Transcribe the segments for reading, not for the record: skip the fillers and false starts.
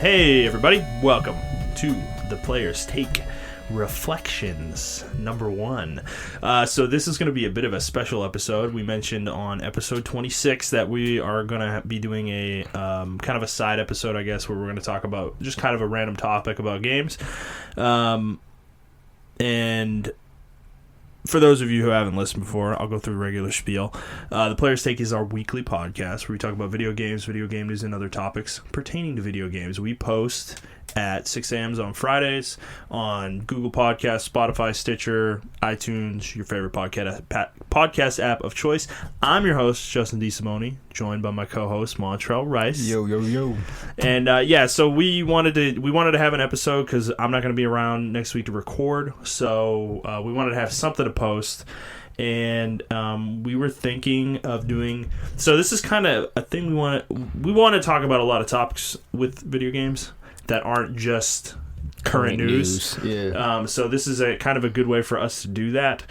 Hey everybody, welcome to the Player's Take Reflections number 1. So this is going to be a bit of a special episode. We mentioned on episode 26 that we are going to be doing a kind of a side episode, I guess, where we're going to talk about just kind of a random topic about games. And for those of you who haven't listened before, I'll go through a regular spiel. The Player's Take is our weekly podcast where we talk about video games, video game news, and other topics pertaining to video games. We post at 6 a.m. on Fridays on Google Podcasts, Spotify, Stitcher, iTunes, your favorite podcast app of choice. I'm your host, Justin DeSimone, joined by my co-host, Montrell Rice. Yo, yo, yo. And so we wanted to have an episode because I'm not going to be around next week to record, so we wanted to have something to post. And we were thinking of doing. So this is kind of a thing we want to talk about a lot of topics with video games that aren't just current news. Yeah. So this is a kind of a good way for us to do that.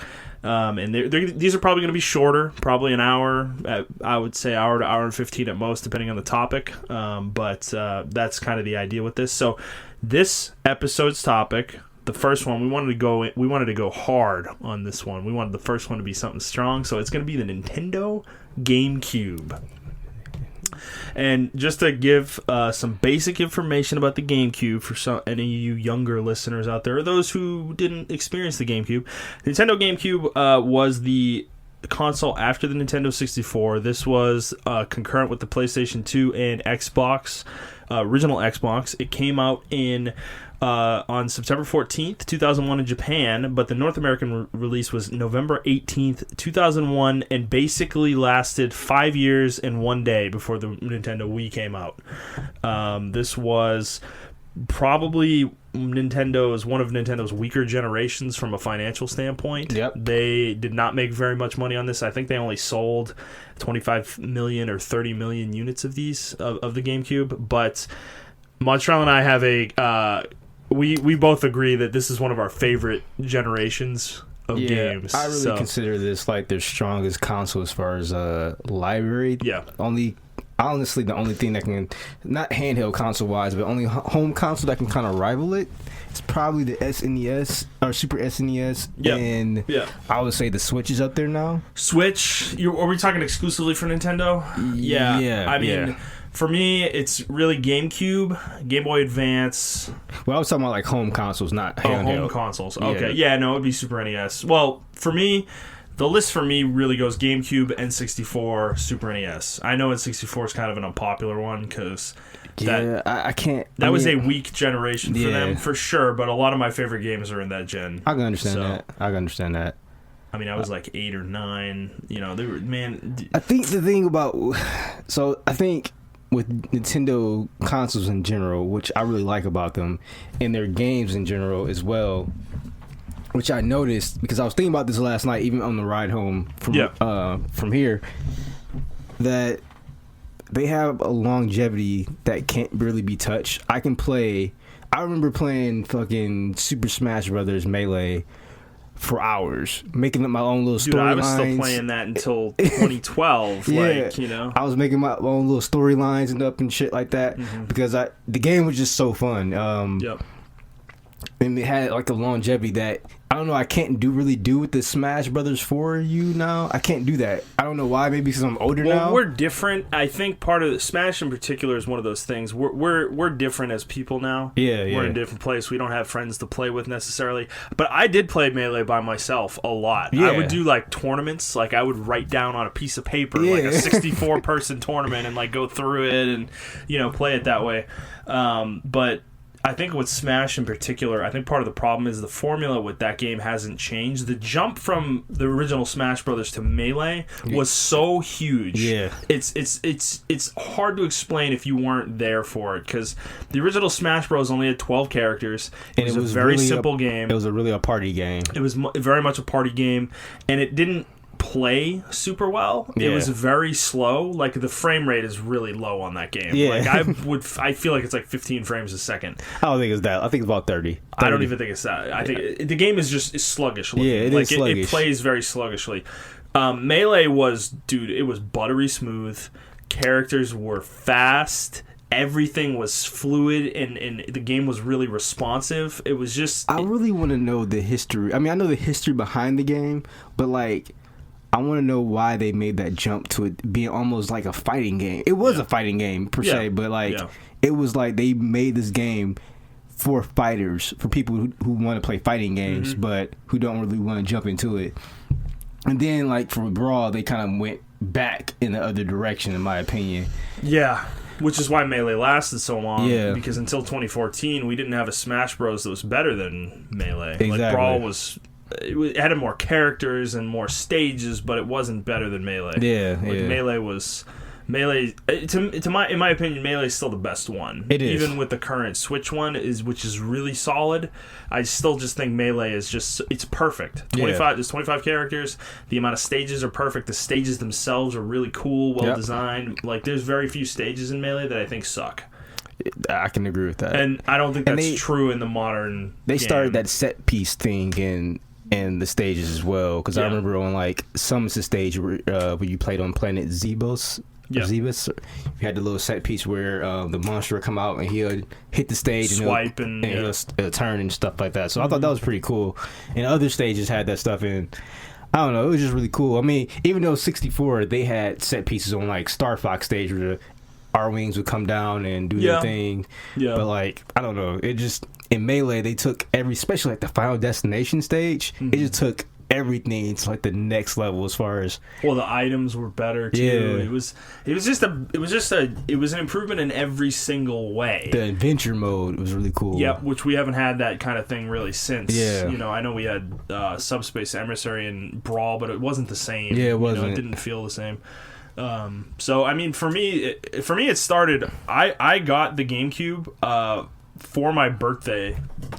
And these are probably going to be shorter, probably an hour. I would say hour to hour and 15 at most, depending on the topic. But that's kind of the idea with this. So this episode's topic, the first one, we wanted to go hard on this one. We wanted the first one to be something strong. So it's going to be the Nintendo Gamecube. And just to give some basic information about the GameCube for any of you younger listeners out there, or those who didn't experience the GameCube, the Nintendo GameCube was the console after the Nintendo 64. This was concurrent with the PlayStation 2 and Xbox, original Xbox. It came out on September 14th, 2001 in Japan, but the North American release was November 18th, 2001, and basically lasted 5 years and 1 day before the Nintendo Wii came out. This was probably one of Nintendo's weaker generations from a financial standpoint. Yep. They did not make very much money on this. I think they only sold 25 million or 30 million units of these, of the GameCube, but Montrell and I have we both agree that this is one of our favorite generations of games. I really consider this like their strongest console as far as library. Yeah. Honestly, the only thing that can, not handheld console wise, but only home console that can kind of rival it, is probably the SNES or Super SNES. Yep. And I would say the Switch is up there now. Switch? Are we talking exclusively for Nintendo? Yeah. I mean, for me, it's really GameCube, Game Boy Advance. Well, I was talking about like home consoles, not handheld. Home consoles. Okay. Yeah, no, it would be Super NES. Well, for me, the list for me really goes GameCube, N64, Super NES. I know N64 is kind of an unpopular one because I can't. That was a weak generation for them, for sure, but a lot of my favorite games are in that gen. I can understand that. I mean, I was like 8 or 9. You know, they were, man. I think the thing about. So, I think with Nintendo consoles in general, which I really like about them, and their games in general as well, which I noticed because I was thinking about this last night, even on the ride home from here, that they have a longevity that can't really be touched. I remember playing fucking Super Smash Brothers Melee for hours, making up my own little storylines. Dude, I was still playing that until 2012. I was making my own little storylines and shit like that because the game was just so fun. And it had like a longevity that I don't know. I can't really do with the Smash Brothers for you now. I can't do that. I don't know why. Maybe because I'm older now. We're different. I think part of Smash in particular is one of those things. We're different as people now. Yeah. We're in a different place. We don't have friends to play with necessarily. But I did play Melee by myself a lot. Yeah. I would do like tournaments. Like I would write down on a piece of paper like a 64 person tournament and like go through it and play it that way. But I think with Smash in particular, I think part of the problem is the formula with that game hasn't changed. The jump from the original Smash Brothers to Melee was so huge. Yeah, it's hard to explain if you weren't there for it because the original Smash Bros only had 12 characters. It was a very simple game. It was really a party game. It was very much a party game, and it didn't play super well. It was very slow. Like the frame rate is really low on that game. Like I feel like it's like 15 frames a second. I don't think it's that. I think it's about 30. I don't even think it's that. I think the game is just sluggish. Yeah, it is sluggish. It plays very sluggishly. Melee was, dude, it was buttery smooth. Characters were fast. everything was fluid and the game was really responsive. It was just... I really want to know the history. I mean, I know the history behind the game, but like, I want to know why they made that jump to it being almost like a fighting game. It was a fighting game per se, but like, it was like they made this game for fighters, for people who want to play fighting games, but who don't really want to jump into it. And then, like, for Brawl, they kind of went back in the other direction, in my opinion. Yeah. Which is why Melee lasted so long. Yeah. Because until 2014, we didn't have a Smash Bros. That was better than Melee. Exactly. Like, Brawl was... It had more characters and more stages, but it wasn't better than Melee. Yeah, like, Melee was... Melee, in my opinion, Melee is still the best one. It is. Even with the current Switch one, which is really solid, I still just think Melee is just, it's perfect. There's 25 characters. The amount of stages are perfect. The stages themselves are really cool, well designed. Like, there's very few stages in Melee that I think suck. I can agree with that. And I don't think that's true in the modern They game. started that set piece thing in the stages as well, because I remember on like Summon's stage where you played on planet Zebos. Zebus, you had the little set piece where the monster would come out and he would hit the stage swipe and he'll turn and stuff like that. So I thought that was pretty cool. And other stages had that stuff in. I don't know, it was just really cool. I mean, even though 64, they had set pieces on like Star Fox stage where the R-Wings would come down and do their thing. Yeah. But like, I don't know, it just, in Melee, they took especially like the Final Destination stage, it just took everything to like the next level as far as the items were better too. It was an improvement in every single way. The adventure mode was really cool. Which we haven't had that kind of thing really since. I know we had Subspace Emissary and Brawl, but it wasn't the same. It wasn't. It didn't feel the same. So I mean, for me it started. I got the GameCube for my birthday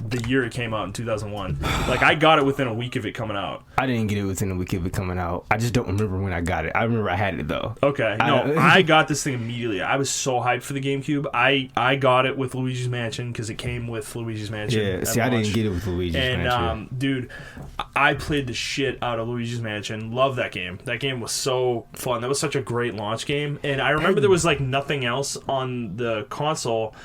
the year it came out in 2001. Like, I got it within a week of it coming out. I didn't get it within a week of it coming out. I just don't remember when I got it. I remember I had it though. Okay. No, I got this thing immediately. I was so hyped for the GameCube. I got it with Luigi's Mansion because it came with Luigi's Mansion. Yeah, see, I didn't get it with Luigi's Mansion. And, dude, I played the shit out of Luigi's Mansion. Love that game. That game was so fun. That was such a great launch game. And I remember there was, like, nothing else on the console.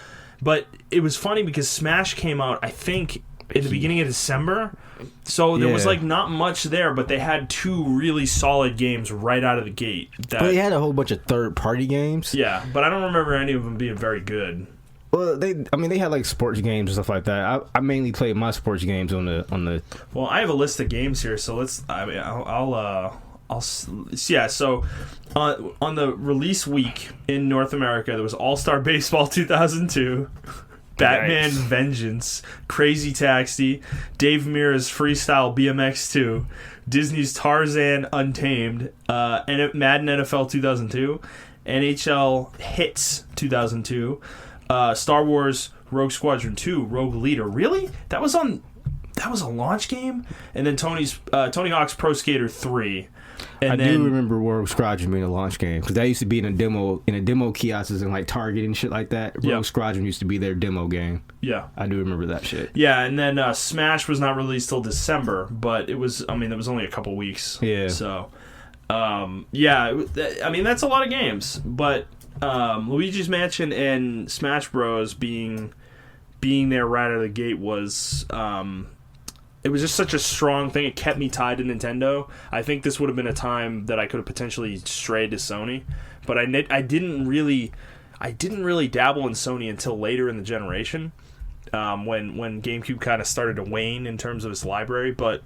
But it was funny because Smash came out, I think, in the beginning of December. So there was, like, not much there, but they had two really solid games right out of the gate. But they had a whole bunch of third-party games. Yeah, but I don't remember any of them being very good. Well, they had, like, sports games and stuff like that. I mainly played my sports games on the... Well, I have a list of games here, so let's... So on the release week in North America, there was All-Star Baseball 2002, Batman Vengeance, Crazy Taxi, Dave Mirra's Freestyle BMX 2, Disney's Tarzan Untamed, and Madden NFL 2002, NHL Hits 2002, Star Wars Rogue Squadron 2, Rogue Leader. Really? That was a launch game? And then Tony Hawk's Pro Skater 3. And I do remember Rogue Squadron being a launch game because that used to be in a demo kiosks and like Target and shit like that. Rogue Squadron used to be their demo game. Yeah, I do remember that shit. Yeah, and then Smash was not released till December, but it was. I mean, it was only a couple weeks. Yeah. So, I mean, that's a lot of games, but Luigi's Mansion and Smash Bros. being there right out of the gate was. It was just such a strong thing. It kept me tied to Nintendo. I think this would have been a time that I could have potentially strayed to Sony, but I didn't really dabble in Sony until later in the generation, when GameCube kind of started to wane in terms of its library. But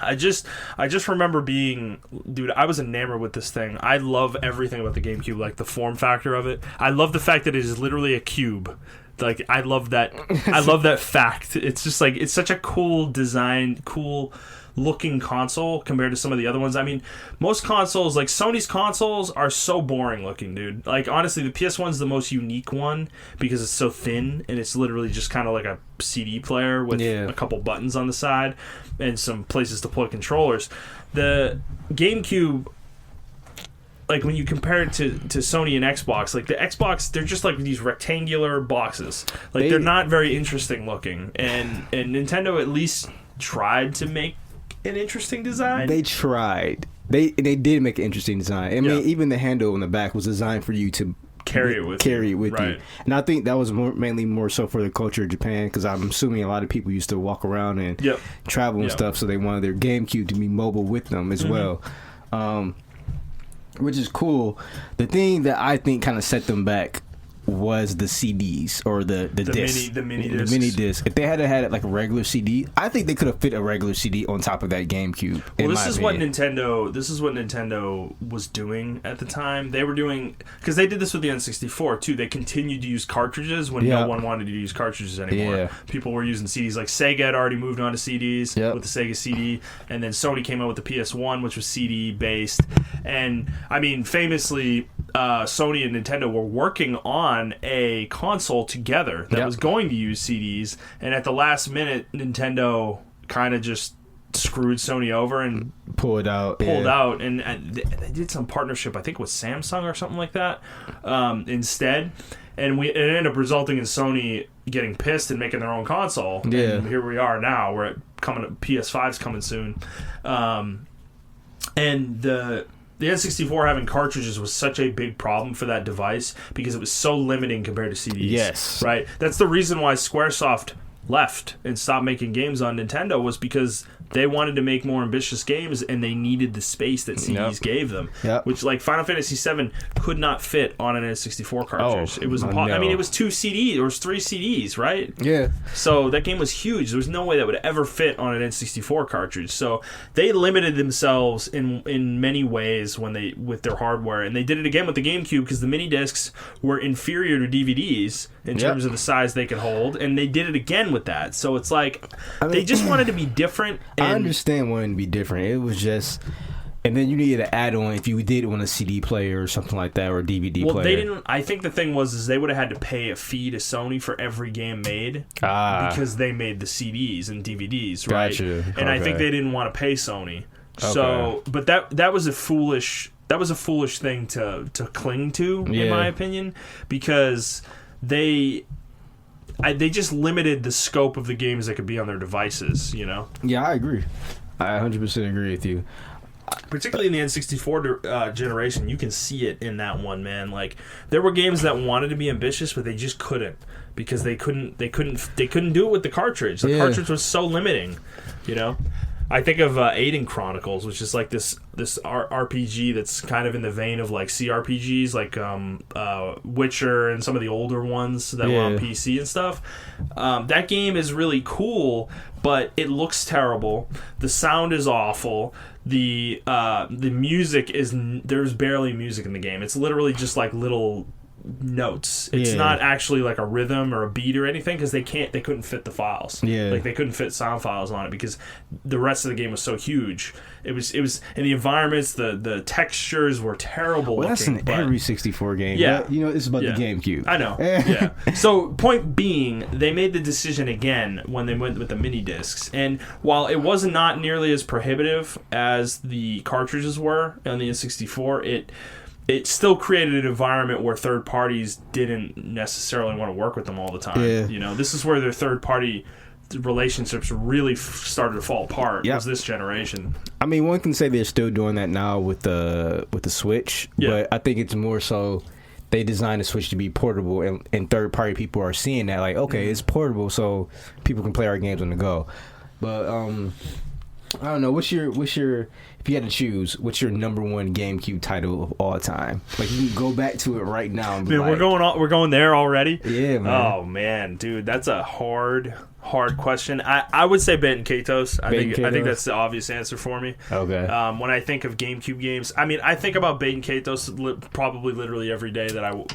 I just remember dude, I was enamored with this thing. I love everything about the GameCube, like the form factor of it. I love the fact that it is literally a cube. Like, I love that. I love that fact. It's just like, it's such a cool design, cool looking console compared to some of the other ones. I mean, most consoles, like Sony's consoles, are so boring looking, dude. Like, honestly, the PS1's the most unique one because it's so thin and it's literally just kind of like a CD player with a couple buttons on the side and some places to plug controllers. The GameCube, like, when you compare it to Sony and Xbox, like, the Xbox, they're just like these rectangular boxes. Like, they're not very interesting looking. And Nintendo at least tried to make an interesting design. They tried. They did make an interesting design. I mean, even the handle on the back was designed for you to carry it with you. And I think that was mainly more so for the culture of Japan, because I'm assuming a lot of people used to walk around and travel and stuff, so they wanted their GameCube to be mobile with them as well, which is cool. The thing that I think kind of set them back was the CDs or the disc, the mini disc. If they had it like a regular CD, I think they could have fit a regular CD on top of that GameCube. Well, this is what Nintendo was doing at the time. They were doing, because they did this with the N64 too. They continued to use cartridges when no one wanted to use cartridges anymore. Yeah. People were using CDs. Like Sega had already moved on to CDs with the Sega CD, and then Sony came out with the PS1, which was CD based. And I mean, famously, Sony and Nintendo were working on a console together that was going to use CDs, and at the last minute, Nintendo kind of just screwed Sony over and pulled out, and they did some partnership, I think, with Samsung or something like that, instead. And it ended up resulting in Sony getting pissed and making their own console. Yeah. And here we are now. We're PS5's coming soon, and the N64 having cartridges was such a big problem for that device because it was so limiting compared to CDs. Yes. Right? That's the reason why Squaresoft left and stopped making games on Nintendo, was because they wanted to make more ambitious games and they needed the space that CDs gave them. Yep. Which, like, Final Fantasy VII could not fit on an N64 cartridge. It was impossible. No. I mean, it was 2 CDs, or it was 3 CDs, right? Yeah. So that game was huge. There was no way that would ever fit on an N64 cartridge. So they limited themselves in many ways with their hardware, and they did it again with the GameCube because the mini discs were inferior to DVDs in terms of the size they could hold, and they did it again with that. So it's like, they just wanted to be different. I understand wanting to be different. It was just, and then you needed an add-on if you did want a CD player or something like that, or a DVD player. Well, they didn't. I think the thing was they would have had to pay a fee to Sony for every game made because they made the CDs and DVDs, right? Gotcha. And I think they didn't want to pay Sony. Okay. So, but that was a foolish thing to cling to, in my opinion, because they just limited the scope of the games that could be on their devices, you know? Yeah, I agree. I 100% agree with you. Particularly in the N64 generation, you can see it in that one, man. Like, there were games that wanted to be ambitious, but they just couldn't, because they couldn't do it with the cartridge. The cartridge was so limiting, you know? I think of Aiden Chronicles, which is like this RPG that's kind of in the vein of like CRPGs, like Witcher and some of the older ones that were on PC and stuff. That game is really cool, but it looks terrible. The sound is awful. The music there's barely music in the game. It's literally just like little notes. It's not actually like a rhythm or a beat or anything, because they couldn't fit the files. Like, they couldn't fit sound files on it because the rest of the game was so huge. It was in the environments, the textures were terrible looking. That's in every 64 game. Yeah, but, you know, it's about the GameCube. I know. Yeah. So point being, they made the decision again when they went with the mini discs, and while it was not nearly as prohibitive as the cartridges were on the N64, it still created an environment where third parties didn't necessarily want to work with them all the time. Yeah. You know, this is where their third party relationships really started to fall apart. Was this generation. I mean, one can say they're still doing that now with the Switch, but I think it's more so they designed the Switch to be portable, and third party people are seeing that, like, okay, it's portable, so people can play our games on the go. But I don't know. What's your if you had to choose, what's your number one GameCube title of all time? Like, you can go back to it right now. And be we're going there already. Yeah, man. Oh man, dude, that's a hard question. I would say Baten Kaitos. I think that's the obvious answer for me. Okay. When I think of GameCube games, I mean, I think about Baten Kaitos probably literally every day that I'm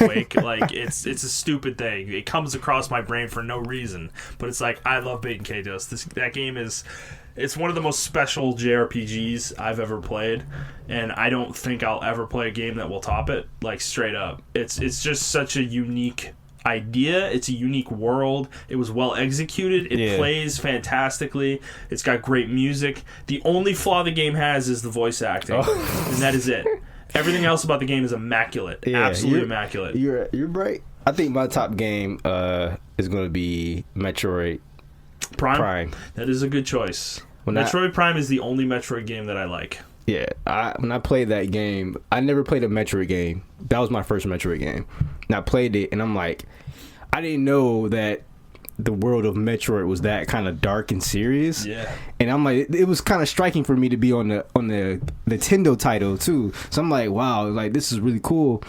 awake. Like, it's a stupid thing. It comes across my brain for no reason, but it's like, I love Baten Kaitos. That game is. It's one of the most special JRPGs I've ever played, and I don't think I'll ever play a game that will top it, like, straight up. It's just such a unique idea. It's a unique world. It was well executed. It plays fantastically. It's got great music. The only flaw the game has is the voice acting, and that is it. Everything else about the game is immaculate. Absolutely immaculate. You're right. I think my top game is going to be Metroid Prime. That is a good choice. Metroid Prime is the only Metroid game that I like. Yeah, when I played that game, I never played a Metroid game. That was my first Metroid game. And I played it, and I'm like, I didn't know that the world of Metroid was that kind of dark and serious. Yeah. And I'm like, it was kind of striking for me to be on the Nintendo title too. So I'm like, wow, like this is really cool.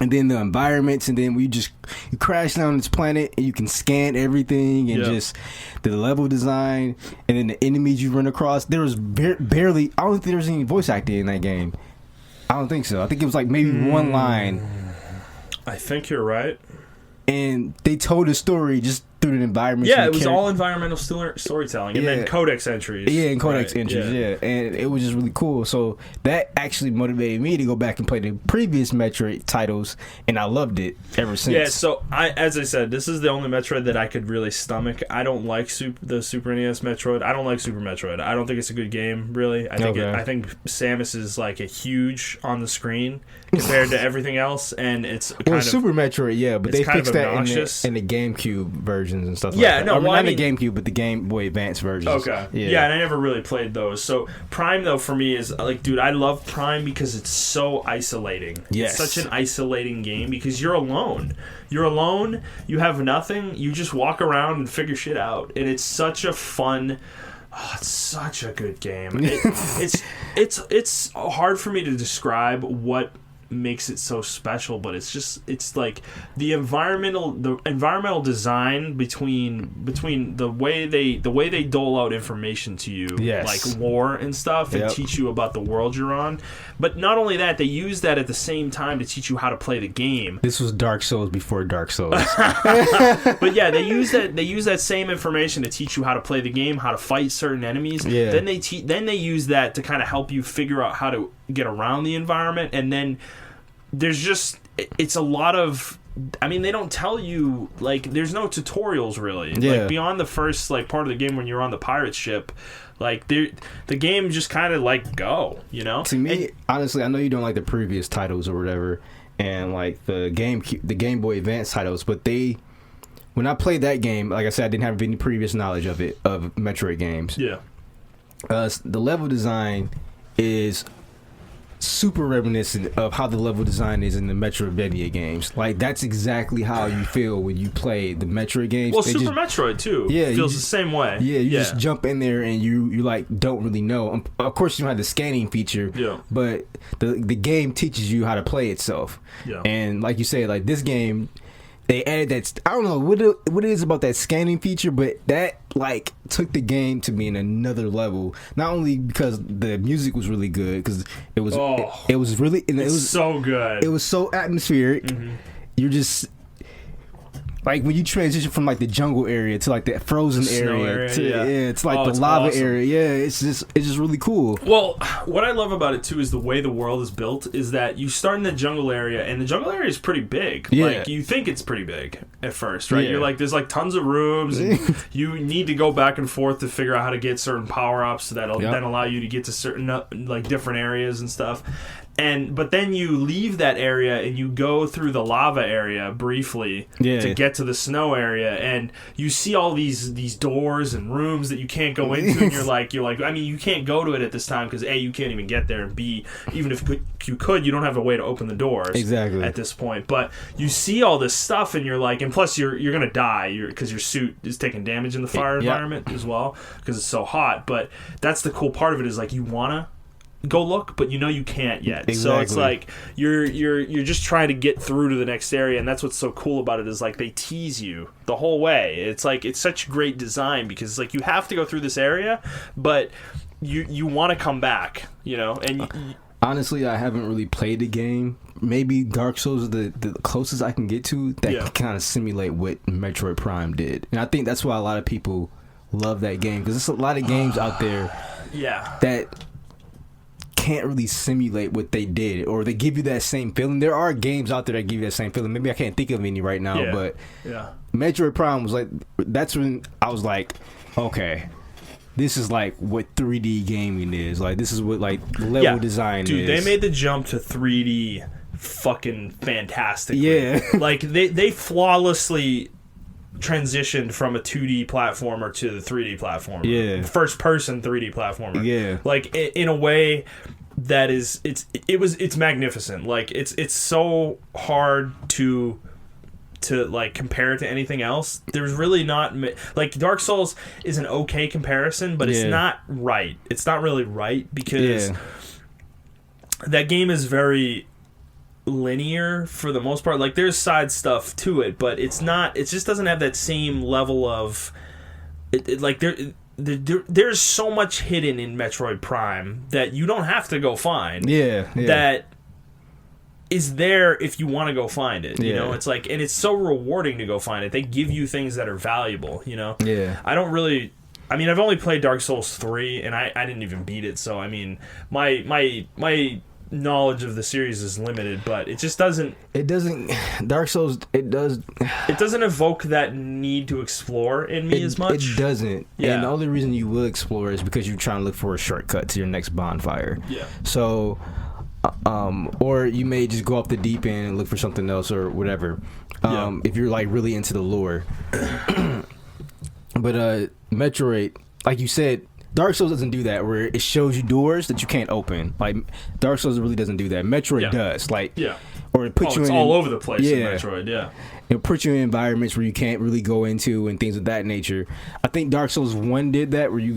And then the environments, and then you crash down this planet and you can scan everything, and just the level design, and then the enemies you run across. There was barely, I don't think there was any voice acting in that game. I don't think so. I think it was like maybe one line. I think you're right. And they told a story just through the environment. Yeah, it was all environmental storytelling, and then codex entries. Yeah, and codex entries. Yeah, and it was just really cool. So that actually motivated me to go back and play the previous Metroid titles, and I loved it ever since. Yeah, so as I said, this is the only Metroid that I could really stomach. I don't like the Super NES Metroid. I don't like Super Metroid. I don't think it's a good game, really. I think Samus is like a huge on the screen compared to everything else, and it's kind of Super Metroid, yeah, but they fixed that in the GameCube versions and stuff. Yeah, like that. Not the GameCube, but the Game Boy Advance versions. Okay, yeah, and I never really played those. So Prime, though, for me is like, dude, I love Prime because it's so isolating. Yes, it's such an isolating game because you're alone. You're alone. You have nothing. You just walk around and figure shit out, and it's such a fun. Oh, it's such a good game. It's hard for me to describe what makes it so special, but it's like the environmental design between the way they dole out information to you, like lore and stuff, and teach you about the world you're on. But not only that, they use that at the same time to teach you how to play the game. This was Dark Souls before Dark Souls. But yeah, they use that same information to teach you how to play the game, how to fight certain enemies. Yeah. Then they use that to kind of help you figure out how to get around the environment, and then it's a lot of, I mean, they don't tell you, like, there's no tutorials really. Like, beyond the first like part of the game when you're on the pirate ship, like the game just kind of like go, you know. To me, honestly, I know you don't like the previous titles or whatever, and like the Game Boy Advance titles, but when I played that game, like I said, I didn't have any previous knowledge of Metroid games. Yeah. The level design is super reminiscent of how the level design is in the Metroidvania games. Like, that's exactly how you feel when you play the Metroid games. Well, Super Metroid too feels the same way. Yeah, you just jump in there and you like don't really know. Of course, you don't have the scanning feature, but the game teaches you how to play itself. Yeah. And like you say, like this game, they added that. I don't know what it is about that scanning feature, but that like took the game to me in another level. Not only because the music was really good, because it was really, it was so good. It was so atmospheric. Mm-hmm. You're just like when you transition from like the jungle area to like the frozen area to like the lava area. Yeah, it's just really cool. Well, what I love about it too is the way the world is built. Is that you start in the jungle area, and the jungle area is pretty big. Yeah. Like you think it's pretty big at first, right? Yeah. You're like, there's like tons of rooms, and you need to go back and forth to figure out how to get certain power ups that'll then allow you to get to certain like different areas and stuff. But then you leave that area and you go through the lava area briefly to get to the snow area, and you see all these doors and rooms that you can't go into, and you're like, I mean, you can't go to it at this time because A, you can't even get there, and B, even if you could, you don't have a way to open the doors at this point. But you see all this stuff, and you're like, and plus you're gonna die because your suit is taking damage in the fire environment as well because it's so hot. But that's the cool part of it, is like you wanna go look, but you can't yet. Exactly. So it's like you're just trying to get through to the next area, and that's what's so cool about it, is like they tease you the whole way. It's like it's such great design because it's like you have to go through this area, but you want to come back, and honestly, I haven't really played the game. Maybe Dark Souls is the closest I can get to that can kind of simulate what Metroid Prime did, and I think that's why a lot of people love that game, because there's a lot of games out there that can't really simulate what they did, or they give you that same feeling. There are games out there that give you that same feeling. Maybe I can't think of any right now, but Metroid Prime was like, that's when I was like, okay, this is like what 3D gaming is. Like, this is what like level design is. Dude, they made the jump to 3D fucking fantastically. Yeah. Like they flawlessly transitioned from a 2D platformer to the 3D platformer. Yeah. First person 3D platformer. Yeah. Like in a way that is it's magnificent. Like it's so hard to like compare it to anything else. There's really not like Dark Souls is an okay comparison, but it's not right. It's not really right because that game is very linear for the most part. Like there's side stuff to it, but it's not. It just doesn't have that same level of like there's so much hidden in Metroid Prime that you don't have to go find. That is there if you want to go find it. You know, it's like, and it's so rewarding to go find it. They give you things that are valuable. You know. I don't really. I mean, I've only played Dark Souls 3, and I didn't even beat it. So I mean, my knowledge of the series is limited, but it just doesn't Dark Souls it doesn't evoke that need to explore in me as much. It doesn't. And the only reason you will explore is because you're trying to look for a shortcut to your next bonfire. So or you may just go off the deep end and look for something else or whatever. If you're like really into the lore. But Metroid, like you said, Dark Souls doesn't do that, where it shows you doors that you can't open. Like Dark Souls really doesn't do that. Metroid does. Like or it puts you it's in all over the place in Metroid. It puts you in environments where you can't really go into and things of that nature. I think Dark Souls 1 did that, where you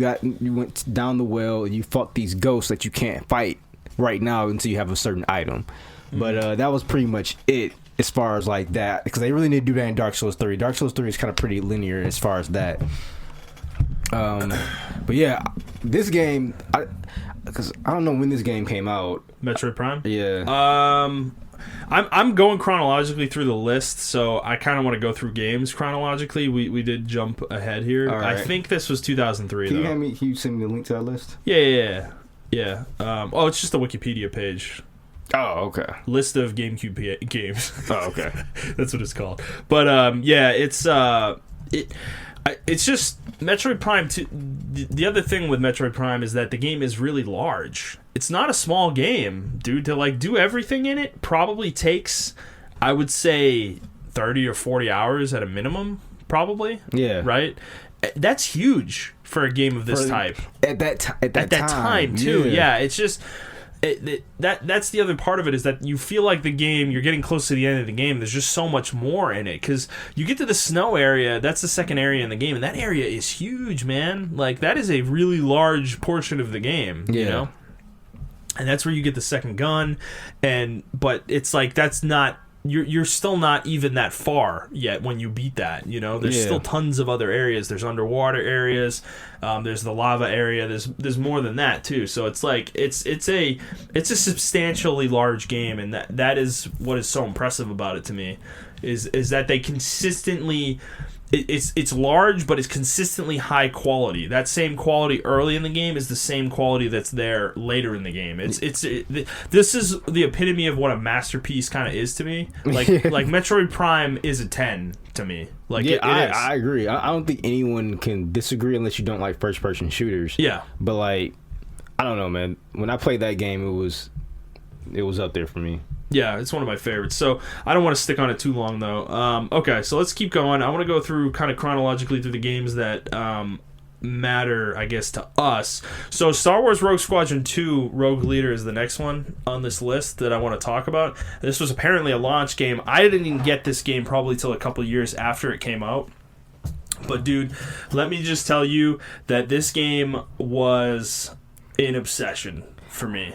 went down the well and you fought these ghosts that you can't fight right now until you have a certain item. But that was pretty much it as far as like that, because they really need to do that in Dark Souls 3. Dark Souls 3 is kind of pretty linear as far as that. But yeah, this game, because I don't know when this game came out. Metroid Prime. I'm going chronologically through the list, so I kind of want to go through games chronologically. We did jump ahead here. Right. I think this was 2003. Can you send me the link to that list? Yeah. It's just a Wikipedia page. Oh, okay. List of GameCube games. Oh, okay. That's what it's called. But it's just Metroid Prime 2. The other thing with Metroid Prime is that the game is really large. It's not a small game, dude. To like do everything in it probably takes, I would say, 30 or 40 hours at a minimum, probably. Yeah. Right? That's huge for a game of this type. At that time too. Yeah, it's just that's the other part of it, is that you feel like the game, you're getting close to the end of the game, there's just so much more in it, because you get to the snow area. That's the second area in the game, and that area is huge, man. Like that is a really large portion of the game. You know, and that's where you get the second gun, but it's like that's not. You're still not even that far yet when you beat that. You know, there's still tons of other areas. There's underwater areas. There's the lava area. There's more than that too. So it's like it's a substantially large game, and that is what is so impressive about it to me, is that they consistently. It's large, but it's consistently high quality. That same quality early in the game is the same quality that's there later in the game. This is the epitome of what a masterpiece kind of is to me. Like Metroid Prime is a 10 to me. Like it is. I agree. I don't think anyone can disagree unless you don't like first person shooters. Yeah, but like I don't know, man. When I played that game, it was up there for me. Yeah, it's one of my favorites. So I don't want to stick on it too long, though. Okay, so let's keep going. I want to go through kind of chronologically through the games that matter, I guess, to us. So Star Wars Rogue Squadron 2 Rogue Leader is the next one on this list that I want to talk about. This was apparently a launch game. I didn't even get this game probably till a couple years after it came out. But, dude, let me just tell you that this game was an obsession for me.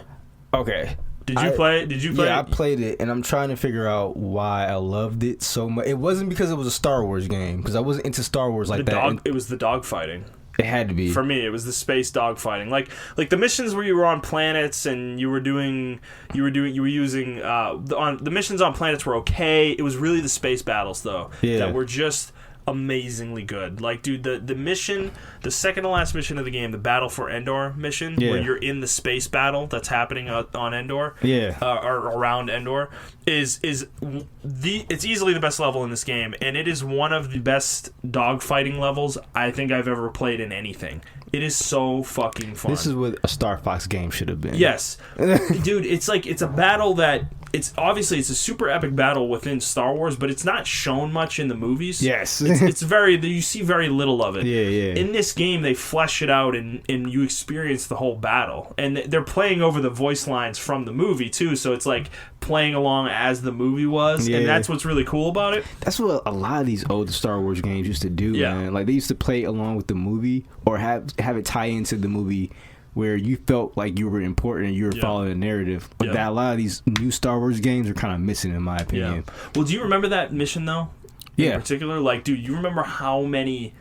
Okay. Did you play it? Yeah, I played it, and I'm trying to figure out why I loved it so much. It wasn't because it was a Star Wars game, because I wasn't into Star Wars like that. It was the dogfighting. It had to be. For me, it was the space dogfighting. Like the missions where you were on planets and you were using the missions on planets were okay. It was really the space battles though that were just amazingly good. Like, dude, the mission, the second to last mission of the game, the Battle for Endor mission, where you're in the space battle that's happening on Endor, or around Endor, it's easily the best level in this game, and it is one of the best dogfighting levels I think I've ever played in anything. It is so fucking fun. This is what a Star Fox game should have been. Yes. Dude, it's like, it's a battle that it's obviously it's a super epic battle within Star Wars, but it's not shown much in the movies. Yes. it's very, you see very little of it. Yeah. In this game, they flesh it out and you experience the whole battle. And they're playing over the voice lines from the movie, too, so it's like playing along as the movie was, and that's what's really cool about it. That's what a lot of these older Star Wars games used to do, man. Like, they used to play along with the movie or have it tie into the movie where you felt like you were important and you were following the narrative. But that a lot of these new Star Wars games are kind of missing, in my opinion. Well, do you remember that mission, though? In particular? Like, dude, you remember how many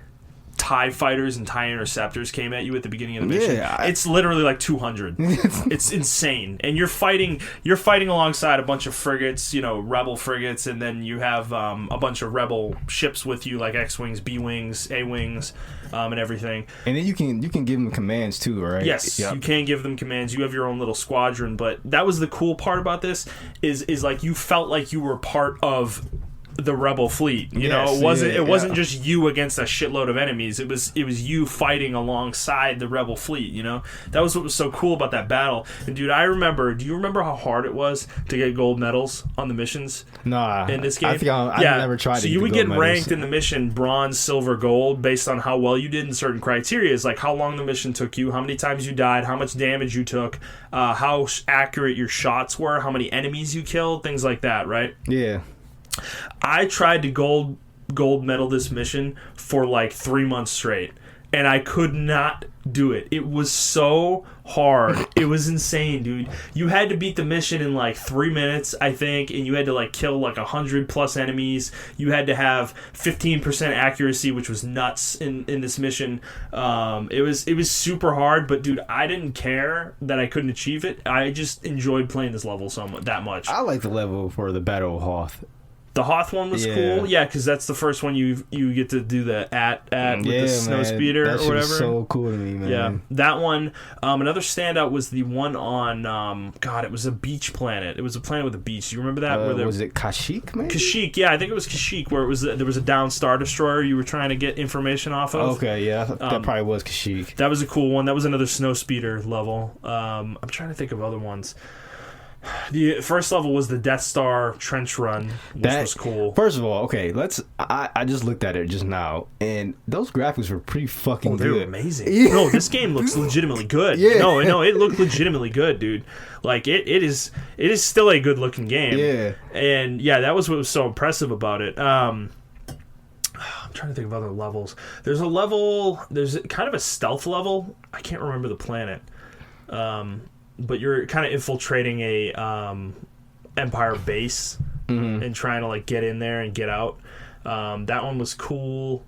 TIE fighters and TIE interceptors came at you at the beginning of the mission? Yeah, it's literally like 200. It's insane. And you're fighting alongside a bunch of frigates, rebel frigates, and then you have a bunch of rebel ships with you, like X-Wings, B-Wings, A-Wings, and everything. And then you can give them commands too, right? Yes, you can give them commands. You have your own little squadron, but that was the cool part about this is like you felt like you were part of the rebel fleet. It wasn't just you against a shitload of enemies. It was you fighting alongside the rebel fleet. That was what was so cool about that battle. And dude, do you remember how hard it was to get gold medals on the missions? Nah, in this game, I think I never tried. So you would get ranked in the mission bronze, silver, gold based on how well you did in certain criteria. Is like how long the mission took you, how many times you died, how much damage you took, how accurate your shots were, how many enemies you killed, things like that. Right? Yeah. I tried to gold medal this mission for like 3 months straight, and I could not do it. It was so hard. It was insane, dude. You had to beat the mission in like 3 minutes, I think, and you had to like kill like 100 plus enemies. You had to have 15% accuracy, which was nuts in this mission. It was super hard, but dude, I didn't care that I couldn't achieve it. I just enjoyed playing this level that much. I like the level for the Battle of Hoth. The Hoth one was cool, because that's the first one you get to do the at with the snow speeder or whatever. Was so cool to me, man. Yeah, that one. Another standout was the one on it was a beach planet. It was a planet with a beach. Do you remember that? Was it Kashyyyk, man? Kashyyyk, yeah, I think it was Kashyyyk, where there was a downed Star Destroyer you were trying to get information off of. Okay, yeah, that probably was Kashyyyk. That was a cool one. That was another snow speeder level. I'm trying to think of other ones. The first level was the Death Star trench run, which was cool. First of all, okay, I just looked at it just now, and those graphics were pretty fucking good. They were amazing. Yeah. No, this game looks legitimately good. Yeah. No, it looked legitimately good, dude. Like it is still a good looking game. Yeah. And yeah, that was what was so impressive about it. I'm trying to think of other levels. There's kind of a stealth level. I can't remember the planet. But you're kind of infiltrating a Empire base and trying to like get in there and get out. That one was cool.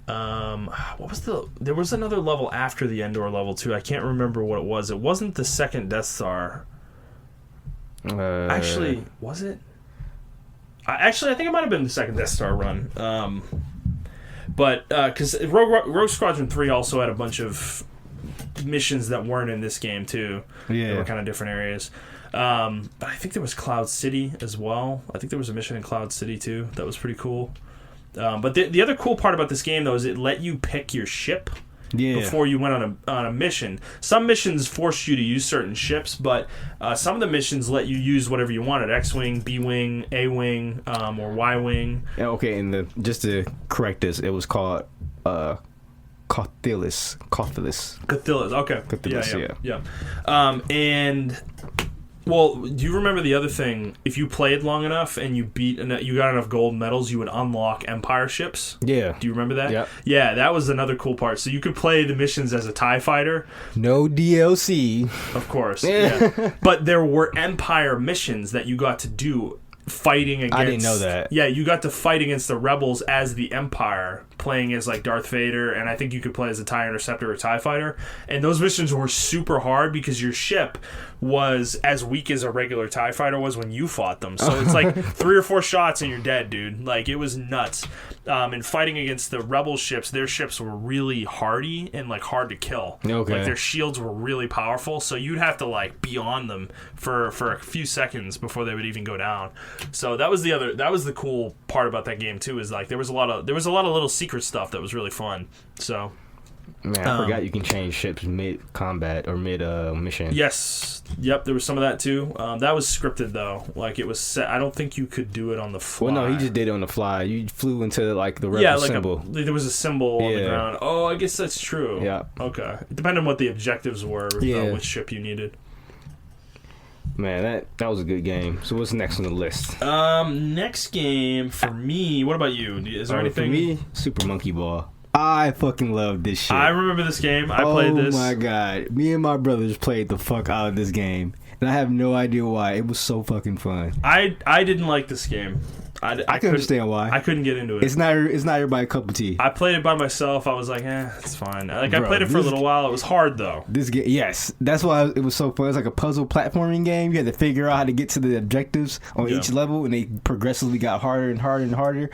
There was another level after the Endor level too. I can't remember what it was. It wasn't the second Death Star. Actually, was it? I think it might have been the second Death Star run. But because Rogue Squadron 3 also had a bunch of missions that weren't in this game too. Yeah, they were kind of different areas. But I think there was Cloud City as well. I think there was a mission in Cloud City too. That was pretty cool. But the other cool part about this game though is it let you pick your ship before you went on a mission. Some missions forced you to use certain ships, but some of the missions let you use whatever you wanted: X-wing, B-wing, A-wing, or Y-wing. Yeah, okay, and just to correct this, it was called Cothylis. Okay. Cothylis, yeah. And well, do you remember the other thing? If you played long enough and you got enough gold medals, you would unlock Empire ships. Yeah. Do you remember that? Yeah. Yeah, that was another cool part. So you could play the missions as a TIE fighter. No DLC. Of course. Yeah. But there were Empire missions that you got to do fighting against... I didn't know that. Yeah, you got to fight against the rebels as the Empire, playing as like Darth Vader, and I think you could play as a TIE Interceptor or TIE Fighter. And those missions were super hard because your ship was as weak as a regular TIE Fighter was when you fought them. So it's like 3 or 4 shots and you're dead, dude. Like, it was nuts. And fighting against the rebel ships, their ships were really hardy and like hard to kill. Okay. Like, their shields were really powerful, so you'd have to like be on them for a few seconds before they would even go down. So that was the cool part about that game too, is like there was a lot of little secret stuff that was really fun. So Man, I forgot you can change ships mid-combat or mid-mission. Yes. Yep, there was some of that, too. That was scripted, though. Like, it was set. I don't think you could do it on the fly. Well, no, he just did it on the fly. You flew into, like, the rebel symbol. There was a symbol on the ground. Oh, I guess that's true. Yeah. Okay. It depended on what the objectives were, which ship you needed. Man, that was a good game. So what's next on the list? Next game for me. What about you? Is there anything? For me, Super Monkey Ball. I fucking love this shit. I remember this game. I played this. Oh my god. Me and my brothers played the fuck out of this game. And I have no idea why. It was so fucking fun. I didn't like this game. I can understand why. I couldn't get into it. It's not everybody's cup of tea. I played it by myself. I was like, it's fine. Like, I played it for a little while. It was hard, though. This game, yes. That's why it was so fun. It's like a puzzle platforming game. You had to figure out how to get to the objectives on each level, and they progressively got harder and harder and harder.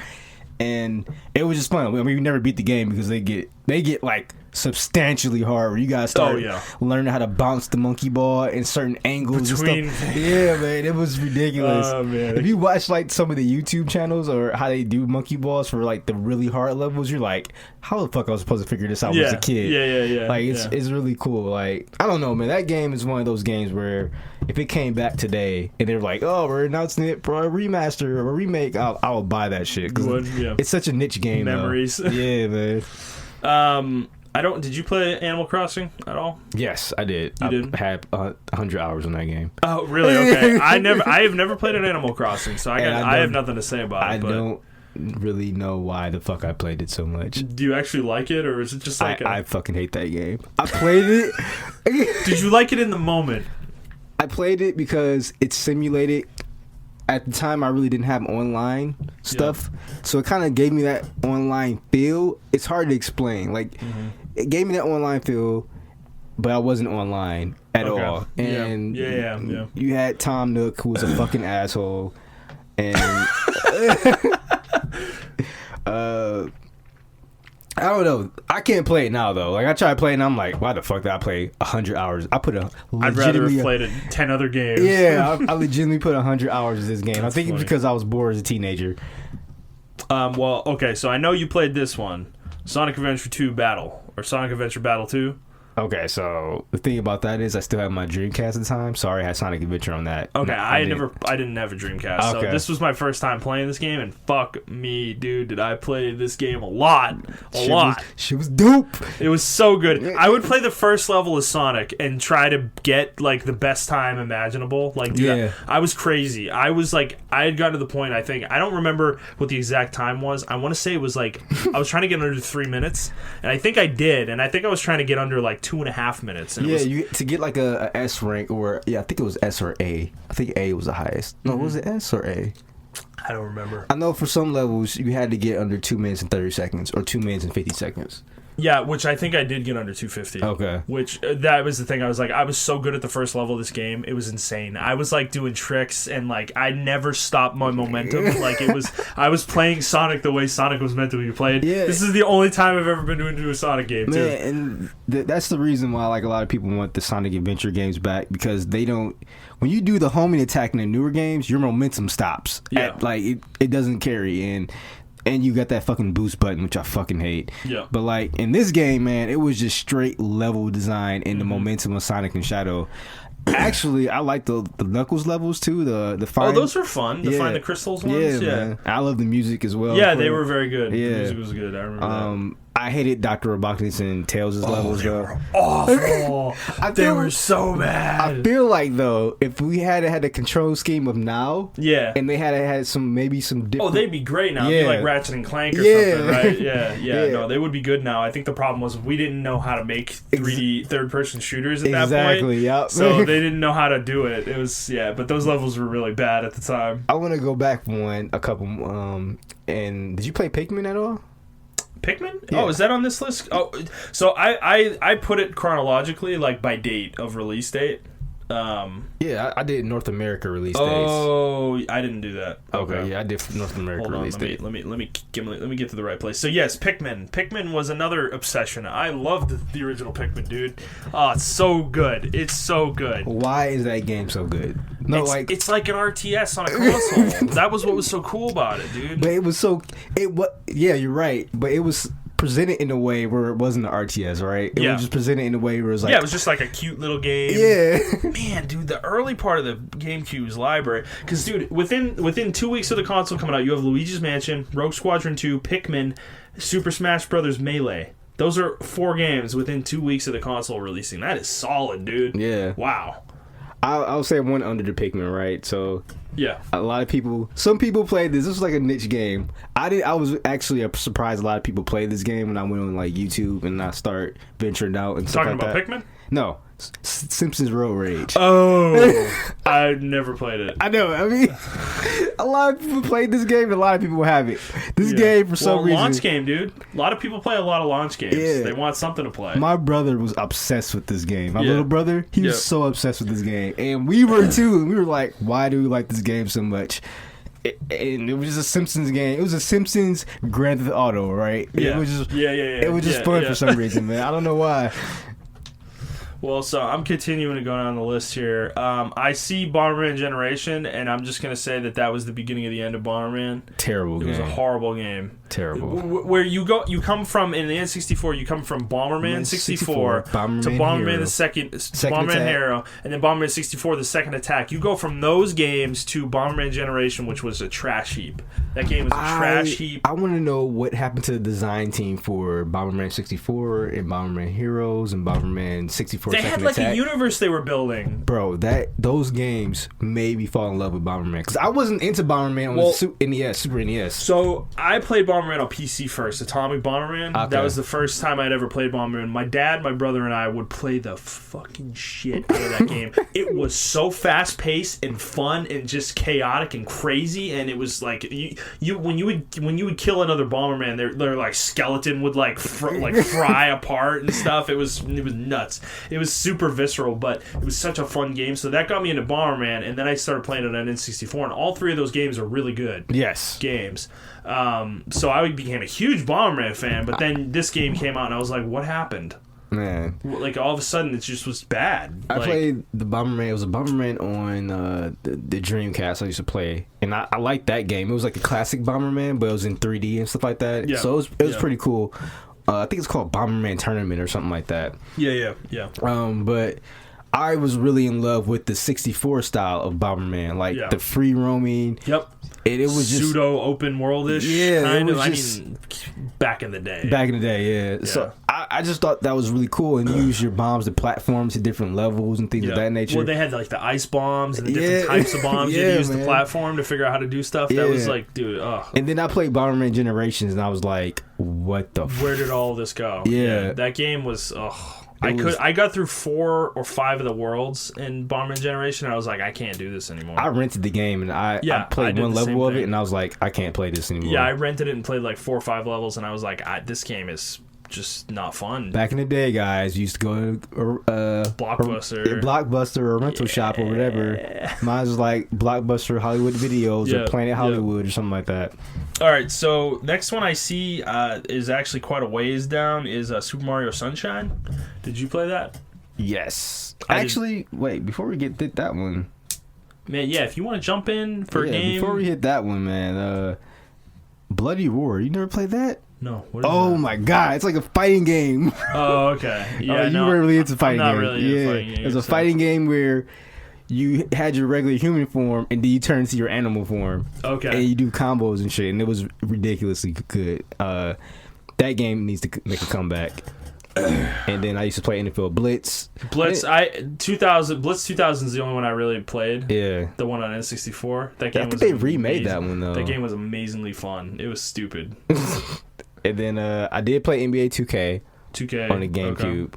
And it was just fun. I mean, we never beat the game because they get like substantially hard. You guys start learning how to bounce the monkey ball in certain angles and stuff. Yeah, man, it was ridiculous. Oh, man. If you watch like some of the YouTube channels or how they do monkey balls for like the really hard levels, you're like, how the fuck I was supposed to figure this out as a kid? Yeah. Like it's really cool. Like, I don't know, man. That game is one of those games where if it came back today and they're like, oh, we're announcing it for a remaster or a remake, I would buy that shit. It's such a niche game. Memories. Yeah, man. Did you play Animal Crossing at all? Yes, I did. You did? I had 100 hours on that game. Oh, really? Okay. I have never played an Animal Crossing, so I have nothing to say about it. I don't really know why the fuck I played it so much. Do you actually like it, or is it just like I fucking hate that game. I played it. Did you like it in the moment? I played it because it's simulated. At the time, I really didn't have online stuff, so it kind of gave me that online feel. It's hard to explain. Like, it gave me that online feel, but I wasn't online at all. And you had Tom Nook, who was a fucking asshole, and I don't know. I can't play it now though. Like I try to play it and I'm like, why the fuck did I play 100 hours? I'd rather have played 10 other games. Yeah, I legitimately put 100 hours in this game. I think it's because I was bored as a teenager. Well, okay, so I know you played this one, Sonic Adventure 2 Battle, or Sonic Adventure Battle 2. Okay, so the thing about that is I still have my Dreamcast at the time. Sorry, I had Sonic Adventure on that. Okay, I didn't have a Dreamcast, so this was my first time playing this game, and fuck me, dude, did I play this game a lot. She was dope. It was so good. I would play the first level of Sonic and try to get like the best time imaginable. Like, dude, I was crazy. I was like, I had gotten to the point. I don't remember what the exact time was. I want to say it was like I was trying to get under 3 minutes, and I think I did, and I think I was trying to get under like 2.5 minutes. And to get like a S rank, or I think it was S or A. I think A was the highest. No, was it S or A? I don't remember. I know for some levels you had to get under 2 minutes and 30 seconds or 2 minutes and 50 seconds. Yeah, which I think I did get under 250. Okay. Which, that was the thing. I was like, I was so good at the first level of this game. It was insane. I was like doing tricks and like, I never stopped my momentum. Like I was playing Sonic the way Sonic was meant to be played. Yeah. This is the only time I've ever been doing a Sonic game, too. Man, and that's the reason why like a lot of people want the Sonic Adventure games back, because they don't, when you do the homing attack in the newer games, your momentum stops. Yeah. It doesn't carry, and you got that fucking boost button, which I fucking hate. Yeah. But like in this game, man, it was just straight level design and the momentum of Sonic and Shadow. Actually, I like the Knuckles levels too. The find, those were fun. The find the crystals ones. Yeah, man. I love the music as well. Yeah, they were very good. Yeah. The music was good. I remember that. I hated Dr. Robotnik's and Tails' levels though. Were awful. They were so bad. I feel like though, if we had the control scheme of now, and they had some different. Oh, they'd be great now. Yeah. Be like Ratchet and Clank or something, right? Yeah. No, they would be good now. I think the problem was we didn't know how to make 3D third-person shooters at that point. Exactly. Yep. So they didn't know how to do it. It was but those levels were really bad at the time. I want to go back a couple. And did you play Pikmin at all? Pikmin? Yeah. Oh, is that on this list? Oh, so I put it chronologically, like by date of release date. I did North America release dates. Oh, I didn't do that. Okay, yeah, I did North America release date. Let me get to the right place. So yes, Pikmin. Pikmin was another obsession. I loved the original Pikmin, dude. Oh, it's so good. It's so good. Why is that game so good? No, it's like an RTS on a console. That was what was so cool about it, dude. But it was so. Yeah, you're right. But it was presented in a way where it wasn't an RTS, right? It was just presented in a way where it was like... Yeah, it was just like a cute little game. Yeah. Man, dude, the early part of the GameCube's library... Because, dude, within 2 weeks of the console coming out, you have Luigi's Mansion, Rogue Squadron 2, Pikmin, Super Smash Bros. Melee. Those are 4 games within 2 weeks of the console releasing. That is solid, dude. Yeah. Wow. I'll say one under the Pikmin, right? So... Yeah, a lot of people. Some people played this. This was like a niche game. I was actually surprised a lot of people played this game when I went on like YouTube and I start venturing out and stuff talking like about that. Pikmin. No, Simpsons Road Rage. Oh, I never played it. I know. I mean, a lot of people played this game. And a lot of people have it. This game for some reason. Launch game, dude. A lot of people play a lot of launch games. Yeah. They want something to play. My brother was obsessed with this game. My little brother, he was so obsessed with this game, and we were too. And we were like, "Why do we like this game so much?" And it was just a Simpsons game. It was a Simpsons Grand Theft Auto, right? Yeah. It was just It was just fun for some reason, man. I don't know why. Well, so I'm continuing to go down the list here. I see Bomberman Generation, and I'm just going to say that was the beginning of the end of Bomberman. Terrible game. It was a horrible game. Terrible. Where you come from, in the N64, you come from Bomberman 64 to Bomberman the second Bomberman attack. Hero, and then Bomberman 64, the second attack. You go from those games to Bomberman Generation, which was a trash heap. That game was a trash heap. I want to know what happened to the design team for Bomberman 64 and Bomberman Heroes and Bomberman 64. They had like a universe they were building. Bro, those games made me fall in love with Bomberman. Because I wasn't into Bomberman on the Super NES. So I played Bomberman on PC first, Atomic Bomberman. Okay. That was the first time I'd ever played Bomberman. My dad, my brother, and I would play the fucking shit out of that game. It was so fast-paced and fun and just chaotic and crazy, and it was like when you would kill another Bomberman, their like skeleton would like fry apart and stuff. It was nuts. It was super visceral, but it was such a fun game. So that got me into Bomberman, and then I started playing it on N64, and all 3 of those games are really good games. So I became a huge Bomberman fan, but then this game came out, and I was like, what happened? Man. Like, all of a sudden, it just was bad. I played the Bomberman. It was a Bomberman on the Dreamcast I used to play, and I liked that game. It was like a classic Bomberman, but it was in 3D and stuff like that. Yeah. So it was pretty cool. I think it's called Bomberman Tournament or something like that. Yeah. But I was really in love with the 64 style of Bomberman, like the free roaming. Yep. And it was just pseudo open worldish. Yeah, kind of. I mean, back in the day. Yeah. So I just thought that was really cool, and use your bombs to platform to different levels and things of that nature. Well, they had like the ice bombs and the different types of bombs you use the platform to figure out how to do stuff. That was like, dude. And then I played Bomberman Generations, and I was like, what the? Where did all this go? Yeah, that game was. I got through 4 or 5 of the worlds in Bomberman Generation, and I was like, I can't do this anymore. I rented the game, and I played one level of it, and I was like, I can't play this anymore. Yeah, I rented it and played like 4 or 5 levels, and I was like, this game is just not fun. Back in the day, guys, you used to go to Blockbuster or rental shop or whatever. Mine was like Blockbuster, Hollywood Videos, or Planet Hollywood or something like that. All right, so next one I see is actually quite a ways down is Super Mario Sunshine. Did you play that? Yes. Wait, before we get to that one. Man, if you want to jump in for a game. Before we hit that one, man, Bloody Roar, you never played that? No. What is that? My God, it's like a fighting game. Oh, okay. Yeah, you were really into fighting games. I'm not really into fighting games. It's a fighting game where you had your regular human form and then you turn into your animal form. Okay. And you do combos and shit, and it was ridiculously good. That game needs to make a comeback. And then I used to play NFL Blitz. Blitz 2000 is the only one I really played. Yeah. The one on N64. That game I think they remade that one though. That game was amazingly fun. It was stupid. And then I did play NBA 2K. 2K on the GameCube.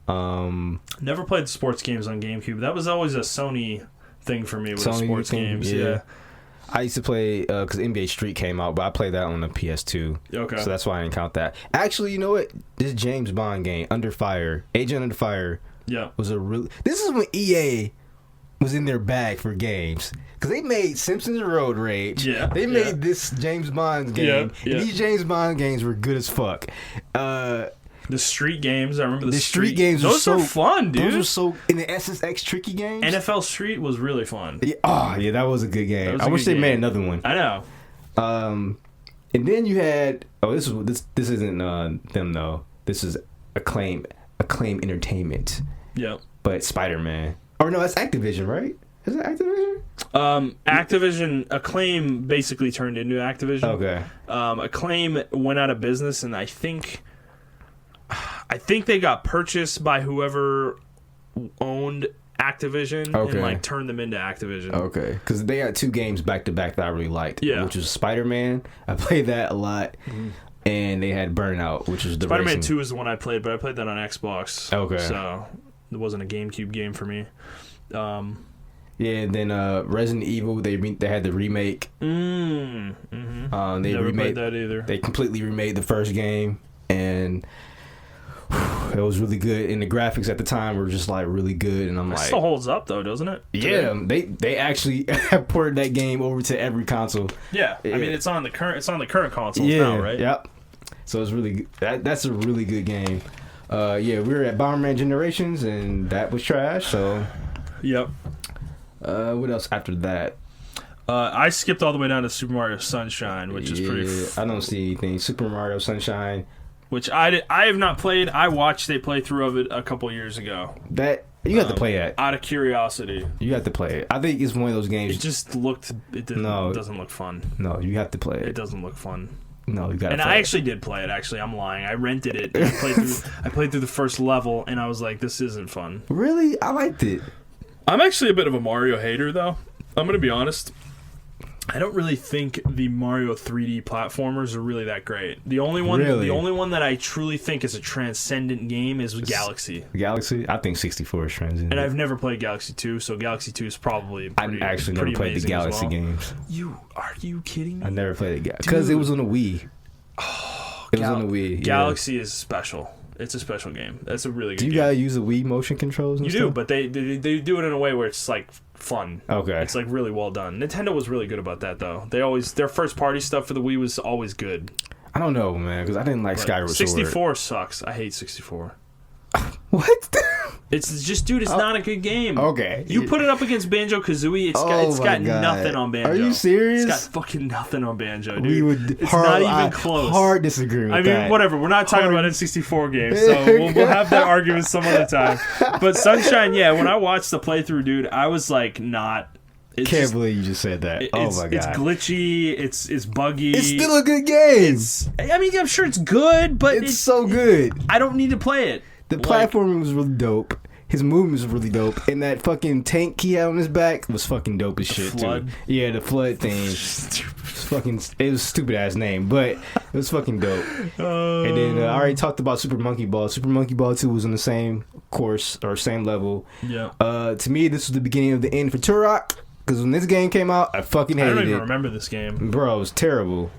Okay. Never played sports games on GameCube. That was always a Sony thing for me with sports games. Yeah. I used to play because NBA Street came out, but I played that on the PS2. Okay. So that's why I didn't count that. Actually, you know what? This James Bond game, Under Fire, Agent Under Fire, was a really. This is when EA was in their bag for games. Because they made Simpsons Road Rage. Yeah. They made this James Bond game. Yeah. And these James Bond games were good as fuck. The street games, I remember the street games. Those were fun, dude. Those were so in the SSX tricky games. NFL Street was really fun. Yeah, that was a good game. I wish they made another one. I know. And then you had this isn't them though. This is Acclaim Entertainment. Yep. But Spider-Man. Or no, that's Activision, right? Is it Activision? Activision, Acclaim basically turned into Activision. Okay. Acclaim went out of business, and I think they got purchased by whoever owned Activision and like turned them into Activision. Okay, because they had 2 games back to back that I really liked. Yeah. Which was Spider-Man. I played that a lot. Mm-hmm. And they had Burnout, which is the Spider-Man racing. 2 is the one I played, but I played that on Xbox. Okay. So it wasn't a GameCube game for me. Yeah, and then Resident Evil, they had the remake. Mm-hmm. They Never remade played that either. They completely remade the first game, and it was really good. And the graphics at the time were just like really good. And I'm it like, still holds up though, doesn't it? Yeah, they actually have ported that game over to every console. Yeah, I mean it's on the current consoles now, right? Yep. So it's really that's a really good game. We were at Bomberman Generations, and that was trash. So, yep. What else after that? I skipped all the way down to Super Mario Sunshine, which is pretty. I don't see anything. Super Mario Sunshine, which I have not played. I watched a playthrough of it a couple years ago. That you have to play it out of curiosity. You have to play it. I think it's one of those games. It just looked. It doesn't look fun. No, you have to play it. It doesn't look fun. No, you got. And I actually did play it. Actually, I'm lying. I rented it. And I played through the first level, and I was like, "This isn't fun." Really, I liked it. I'm actually a bit of a Mario hater, though. I'm gonna be honest. I don't really think the Mario 3D platformers are really that great. The only one that I truly think is a transcendent game is Galaxy. Galaxy? I think 64 is transcendent. And I've never played Galaxy 2, so Galaxy 2 is probably pretty, I actually never played the Galaxy games. Are you kidding me? I never played it because it was on the Wii. It was on the Wii. Galaxy is special. It's a special game. That's a really good game. Do you gotta use the Wii motion controls? You do, but they do it in a way where it's like fun. Okay. It's like really well done. Nintendo was really good about that though. Their first party stuff for the Wii was always good. I don't know, man, because I didn't like Skyward Sword. 64 sucks. I hate 64. What? It's just, dude, it's not a good game. Okay. You put it up against Banjo-Kazooie, it's got nothing on Banjo. Are you serious? It's got fucking nothing on Banjo, dude. It's not even close. Hard disagree with that. I mean, whatever. We're not talking about N64 games, so we'll have that argument some other time. But Sunshine, yeah, when I watched the playthrough, dude, I was like not... Can't believe you just said that. Oh my god. It's glitchy, it's buggy. It's still a good game. I'm sure it's good, but it's so good. I don't need to play it. The platforming was really dope. His movement was really dope. And that fucking tank he had on his back was fucking dope as shit, too. Yeah, the flood thing. It was a stupid ass name, but it was fucking dope. And then I already talked about Super Monkey Ball. Super Monkey Ball 2 was on the same course or same level. Yeah. To me, this was the beginning of the end for Turok. Because when this game came out, I fucking hated it. I don't even remember this game. Bro, it was terrible.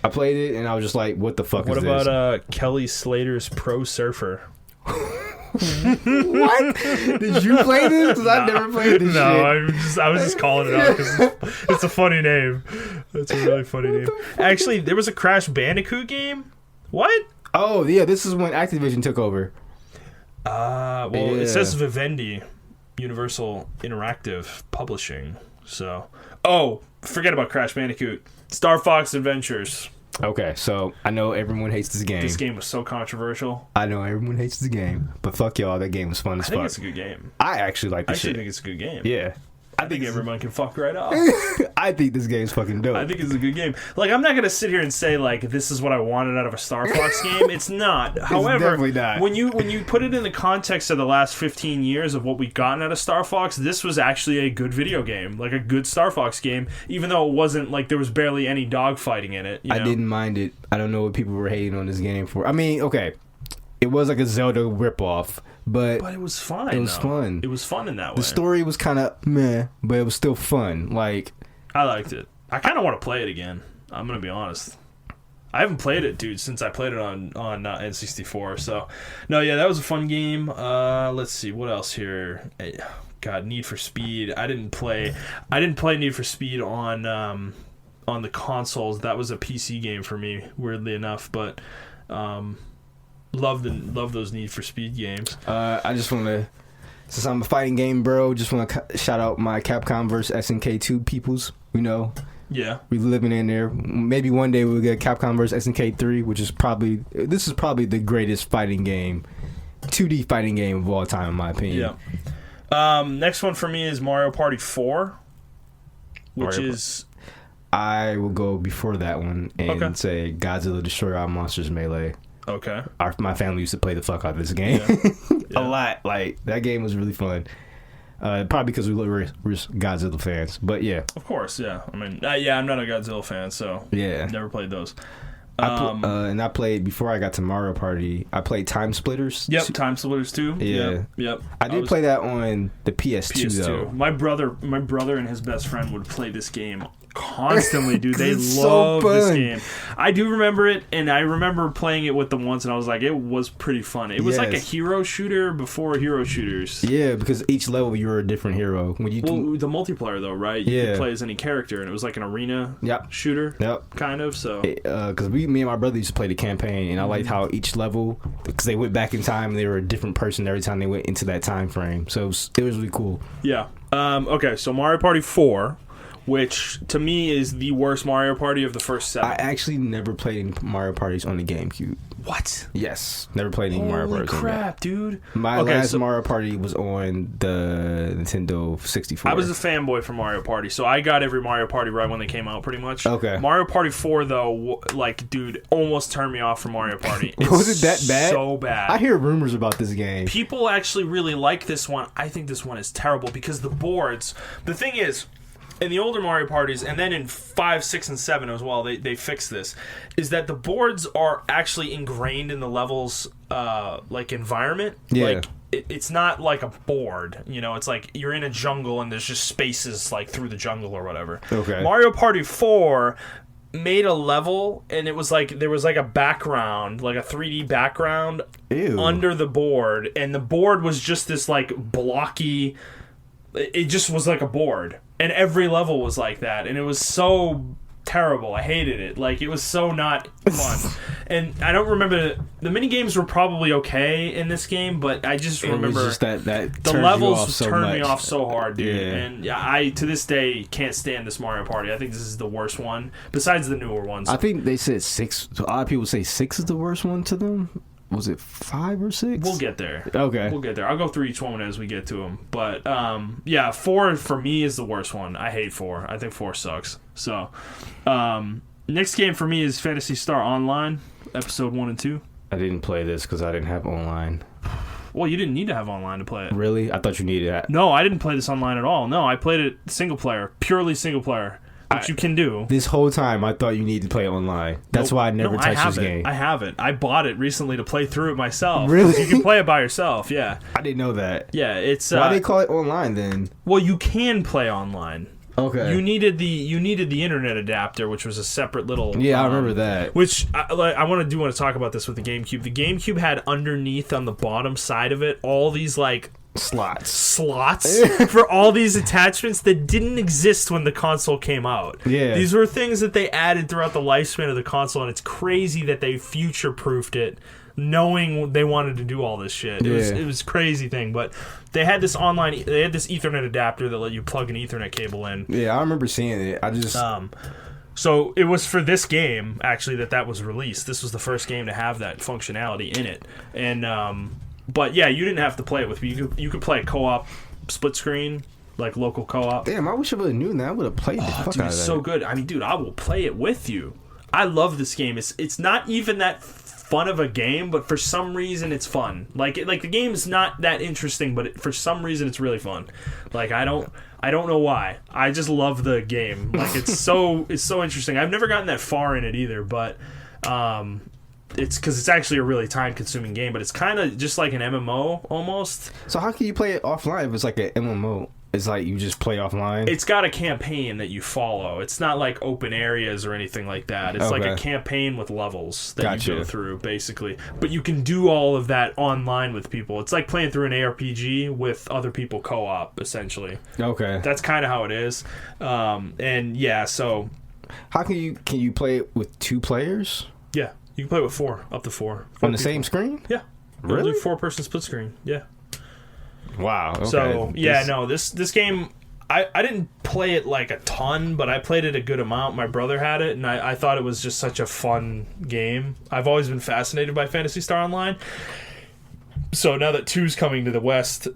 I played it and I was just like, what the fuck is this? What about Kelly Slater's Pro Surfer? What? Did you play this? Because I never played this shit. I was just calling it out because it's a funny name. It's a really funny name. Actually, there was a Crash Bandicoot game. What? Oh, yeah, this is when Activision took over. It says Vivendi, Universal Interactive Publishing. So, forget about Crash Bandicoot. Star Fox Adventures. Okay, so I know everyone hates this game. This game was so controversial. I know everyone hates this game, but fuck y'all, that game was fun as fuck. I think it's a good game. I actually like this shit. I think it's a good game. Yeah. I think everyone can fuck right off. I think this game's fucking dope. I think it's a good game. Like, I'm not going to sit here and say, like, this is what I wanted out of a Star Fox game. It's not. However, definitely not. When you put it in the context of the last 15 years of what we've gotten out of Star Fox, this was actually a good video game. Like, a good Star Fox game, even though it wasn't, like, there was barely any dogfighting in it. I didn't mind it. I don't know what people were hating on this game for. I mean, okay, it was like a Zelda ripoff. But it was fun. It was fun. It was fun in that way. The story was kind of meh, but it was still fun. Like, I liked it. I kind of want to play it again. I'm gonna be honest. I haven't played it, dude, since I played it on N64. So, no, yeah, that was a fun game. Let's see what else here. God, Need for Speed. I didn't play Need for Speed on the consoles. That was a PC game for me, weirdly enough. But love those Need for Speed games. I just want to, since I'm a fighting game bro, just want to shout out my Capcom vs SNK2 peoples. You know, Yeah. We living in there. Maybe one day we'll get Capcom vs. SNK 3, which is probably the greatest fighting game, 2D fighting game of all time, in my opinion. Yeah. Next one for me is Mario Party 4, which is... I will go before that one and say Godzilla Destroy All Monsters Melee. Okay. My family used to play the fuck out of this game. A lot. Like, that game was really fun. Probably because we're Godzilla fans. But yeah. Of course, yeah. I mean, I'm not a Godzilla fan, so yeah. Never played those. And I played, before I got to Mario Party, I played Time Splitters. Yep, Time Splitters 2. Yeah. Yep. I did play that on the PS2, though. My brother and his best friend would play this game constantly, dude. They love this game. I do remember it, and I remember playing it with them once, and I was like, it was pretty fun. It was like a hero shooter before hero shooters. Yeah, because each level you were a different hero. The multiplayer, though, right? You could play as any character, and it was like an arena shooter, kind of. So, because me and my brother used to play the campaign, and I liked how each level, because they went back in time, and they were a different person every time they went into that time frame. So it was really cool. Yeah. Okay, so Mario Party 4, which to me is the worst Mario Party of the first 7. I actually never played any Mario Parties on the GameCube. What? Yes, never played any Mario Parties. Holy crap, dude! My last Mario Party was on the Nintendo 64. I was a fanboy for Mario Party, so I got every Mario Party right when they came out, pretty much. Okay. Mario Party 4, though, dude, almost turned me off from Mario Party. Was it that bad? So bad. I hear rumors about this game. People actually really like this one. I think this one is terrible because the boards. The thing is, in the older Mario Parties, and then in 5, 6, and 7 as well, they fixed this, is that the boards are actually ingrained in the level's environment. Yeah. Like, it's not like a board, it's like you're in a jungle and there's just spaces like through the jungle or whatever. Okay. Mario Party 4 made a level, and it was like there was like a background, like a 3D background under the board, and the board was just this like blocky, it just was like a board. And every level was like that, and it was so terrible. I hated it. Like, it was so not fun. And I don't remember... The mini games were probably okay in this game, but I just remember... It was just that the levels turned me off so hard, dude. Yeah. And I, to this day, can't stand this Mario Party. I think this is the worst one, besides the newer ones. I think they said 6. A lot of people say 6 is the worst one to them. Was it 5 or 6? We'll get there. Okay. We'll get there. I'll go through each one as we get to them. But, 4 for me is the worst one. I hate 4. I think 4 sucks. So, next game for me is Phantasy Star Online, Episode 1 and 2. I didn't play this because I didn't have online. Well, you didn't need to have online to play it. Really? I thought you needed that. No, I didn't play this online at all. No, I played it single player. Purely single player. Which you can do. This whole time, I thought you needed to play it online. That's why I never touched this game. I haven't. I bought it recently to play through it myself. Really? You can play it by yourself, yeah. I didn't know that. Yeah, it's... Why they call it online, then? Well, you can play online. Okay. You needed the internet adapter, which was a separate little... Yeah, I remember that. Which, I want to talk about this with the GameCube. The GameCube had underneath, on the bottom side of it, all these, like... slots for all these attachments that didn't exist when the console came out. Yeah. These were things that they added throughout the lifespan of the console, and it's crazy that they future-proofed it, knowing they wanted to do all this shit. It was a crazy thing, but they had this Ethernet adapter that let you plug an Ethernet cable in. Yeah, I remember seeing it. I just... So it was for this game, actually, that was released. This was the first game to have that functionality in it. And, but yeah, you didn't have to play it with me. You could play a co-op split screen, like local co-op. Damn, I wish I would have known that. I would have played the fuck out of that. It's so good. I mean, dude, I will play it with you. I love this game. It's not even that fun of a game, but for some reason it's fun. Like the game's not that interesting, but for some reason it's really fun. Like I don't know why. I just love the game. Like it's so interesting. I've never gotten that far in it either, but it's because it's actually a really time-consuming game, but it's kind of just like an MMO almost. So how can you play it offline if it's like an MMO? It's like you just play offline? It's got a campaign that you follow. It's not like open areas or anything like that. It's like a campaign with levels that you go through, basically. But you can do all of that online with people. It's like playing through an ARPG with other people co-op, essentially. Okay. That's kind of how it is. And yeah, so... How can you play it with 2 players? Yeah. You can play with 4, up to 4. On the same screen? Yeah. Really? 4-person split screen. Yeah. Wow. Okay. So yeah, this game, I didn't play it like a ton, but I played it a good amount. My brother had it, and I thought it was just such a fun game. I've always been fascinated by Phantasy Star Online. So now that 2's coming to the West,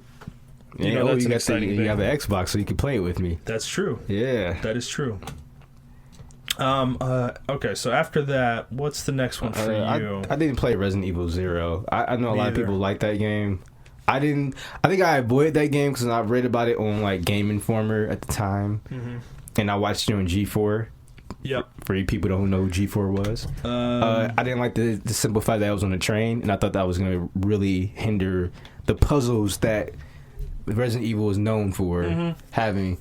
that's an exciting thing. You have the Xbox, so you can play it with me. That's true. Yeah. That is true. Okay, so after that, what's the next one for you? I didn't play Resident Evil 0. I know a lot of people like that game. I think I avoided that game because I read about it on like Game Informer at the time, and I watched it on G4. Yep. For you people who don't know who G4 was, I didn't like the simple fact that I was on a train, and I thought that was going to really hinder the puzzles that Resident Evil is known for having.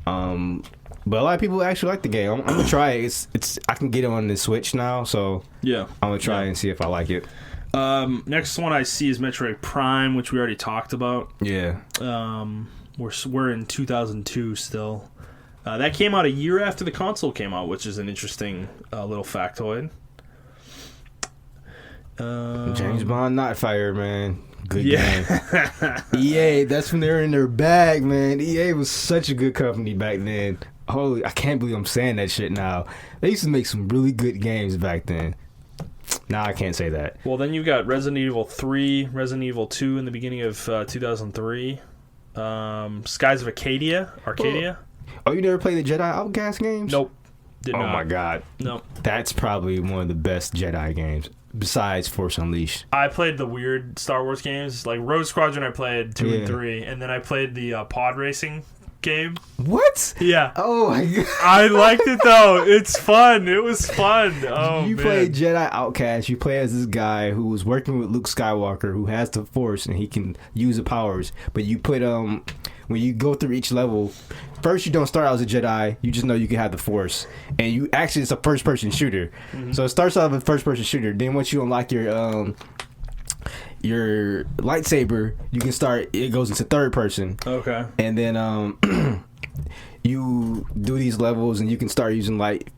But a lot of people actually like the game. I'm gonna try it. It's I can get it on the Switch now, so yeah, I'm gonna try and see if I like it. Next one I see is Metroid Prime, which we already talked about. Yeah. We're in 2002 still. That came out a year after the console came out, which is an interesting little factoid. James Bond Nightfire, man. Good game. EA, that's when they were in their bag, man. EA was such a good company back then. Holy, I can't believe I'm saying that shit now. They used to make some really good games back then. Now I can't say that. Well, then you got Resident Evil 3, Resident Evil 2 in the beginning of 2003. Skies of Arcadia. Oh, you never played the Jedi Outcast games? Nope. Did not. Oh my god. Nope. That's probably one of the best Jedi games besides Force Unleashed. I played the weird Star Wars games, like Rogue Squadron. I played 2 and 3, and then I played the pod racing game. What? Yeah. Oh my god. I liked it though. It's fun. It was fun. Oh, you man. played Jedi Outcast. You play as this guy who was working with Luke Skywalker, who has the Force and he can use the powers. But you put when you go through each level, first you don't start out as a Jedi. You just know you can have the Force, and you actually it's a first person shooter. So it starts out as a first person shooter. Then once you unlock your lightsaber, you can start. It goes into third person. Okay. And then you do these levels, and you can start using light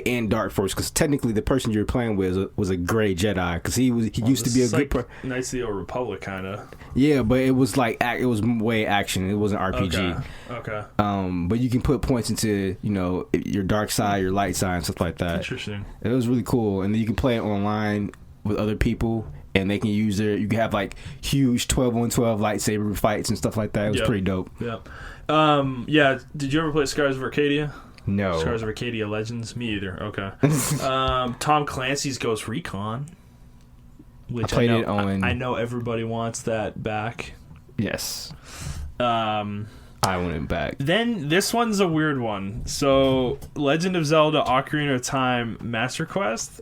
and dark force. Because technically, the person you're playing with was a gray Jedi. Because he used to be a good. Knights of the Old Republic, kind of. Yeah, but it was like it was way action. It wasn't RPG. Okay. But you can put points into your dark side, your light side, and stuff like that. Interesting. It was really cool, and then you can play it online with other people. And they can use you can have like huge 12-on-12 lightsaber fights and stuff like that. It was pretty dope. Yeah. Did you ever play Scars of Arcadia? No. Scars of Arcadia Legends? Me either. Okay. Tom Clancy's Ghost Recon. Which I know everybody wants that back. Yes. I want it back. Then this one's a weird one. So Legend of Zelda Ocarina of Time Master Quest.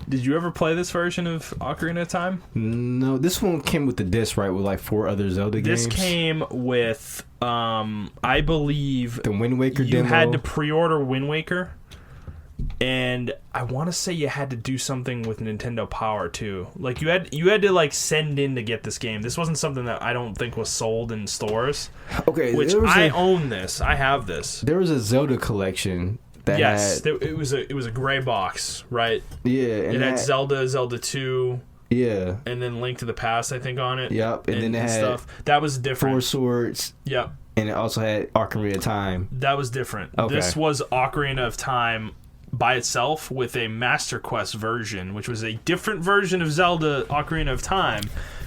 Did you ever play this version of Ocarina of Time? No, this one came with the disc, right? With like 4 other Zelda games. This came with, I believe, the Wind Waker demo. You had to pre-order Wind Waker, and I want to say you had to do something with Nintendo Power too. Like you had to like send in to get this game. This wasn't something that I don't think was sold in stores. Okay, which I own this. I have this. There was a Zelda collection. It was a gray box, right? Yeah, and it had Zelda 2. Yeah, and then Link to the Past, I think, on it. Yep, and then it had stuff. That was different. 4 Swords. Yep, and it also had Ocarina of Time. That was different. Okay. This was Ocarina of Time by itself with a Master Quest version, which was a different version of Zelda Ocarina of Time,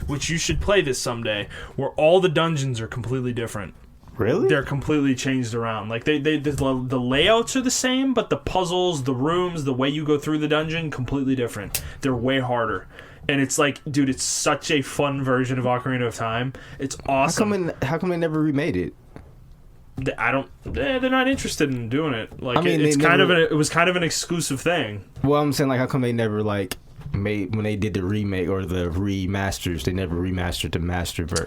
which you should play this someday, where all the dungeons are completely different. Really? They're completely changed around. Like the layouts are the same, but the puzzles, the rooms, the way you go through the dungeon, completely different. They're way harder. And it's like, dude, it's such a fun version of Ocarina of Time. It's awesome. How come they never remade it? They're not interested in doing it. Like, it was kind of an exclusive thing. Well, I'm saying, like, how come they never made when they did the remake or the remasters, they never remastered the master version?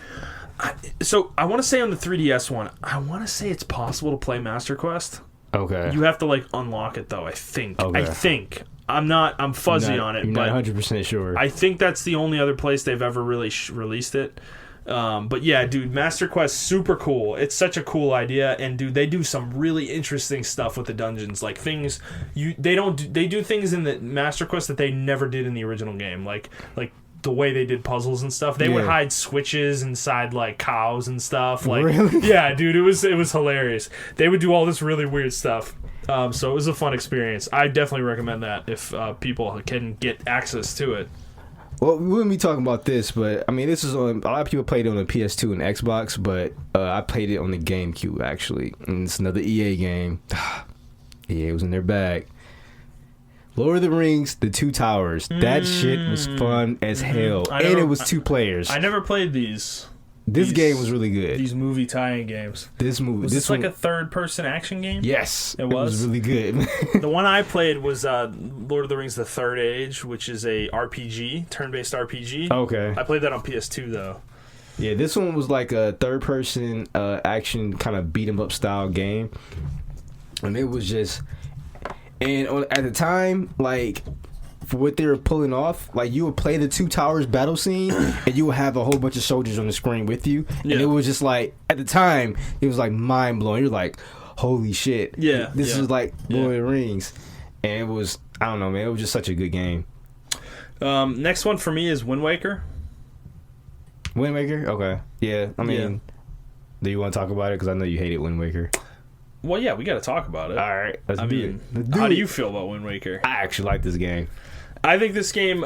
So I want to say on the 3DS one, I want to say it's possible to play Master Quest. Okay. You have to unlock it though. I think. Okay. I think. I'm fuzzy on it. You're not 100% sure. I think that's the only other place they've ever really released it. But yeah, dude, Master Quest, super cool. It's such a cool idea, and dude, they do some really interesting stuff with the dungeons. Like they do things in the Master Quest that they never did in the original game. Like the way they did puzzles and stuff. They would hide switches inside like cows and stuff. Like, really? Yeah, dude, it was hilarious. They would do all this really weird stuff. So it was a fun experience. I definitely recommend that if people can get access to it. Well, we wouldn't be talking about this, but I mean, this is on. A lot of people played it on the PS2 and Xbox, but I played it on the GameCube actually, and it's another EA game. EA was in their bag. Lord of the Rings: The Two Towers. That shit was fun as hell, and it was 2 players. I never played these. This game was really good. These movie tie-in games. Was this like a third-person action game? Yes, it was really good. The one I played was Lord of the Rings: The Third Age, which is a RPG, turn-based RPG. Okay. I played that on PS2 though. Yeah, this one was like a third-person action kind of beat-em-up style game, and it was just. And at the time, like, for what they were pulling off, like, you would play the Two Towers battle scene, and you would have a whole bunch of soldiers on the screen with you. And it was just like, at the time, it was like mind-blowing. You're like, holy shit. Yeah. This is like Lord of the Rings. And it was, I don't know, man, it was just such a good game. Next one for me is Wind Waker. Wind Waker? Okay. Yeah, I mean, do you want to talk about it? Because I know you hated Wind Waker. Well, yeah, we got to talk about it. All right, let's do it. How do you feel about Wind Waker? I actually like this game. I think this game,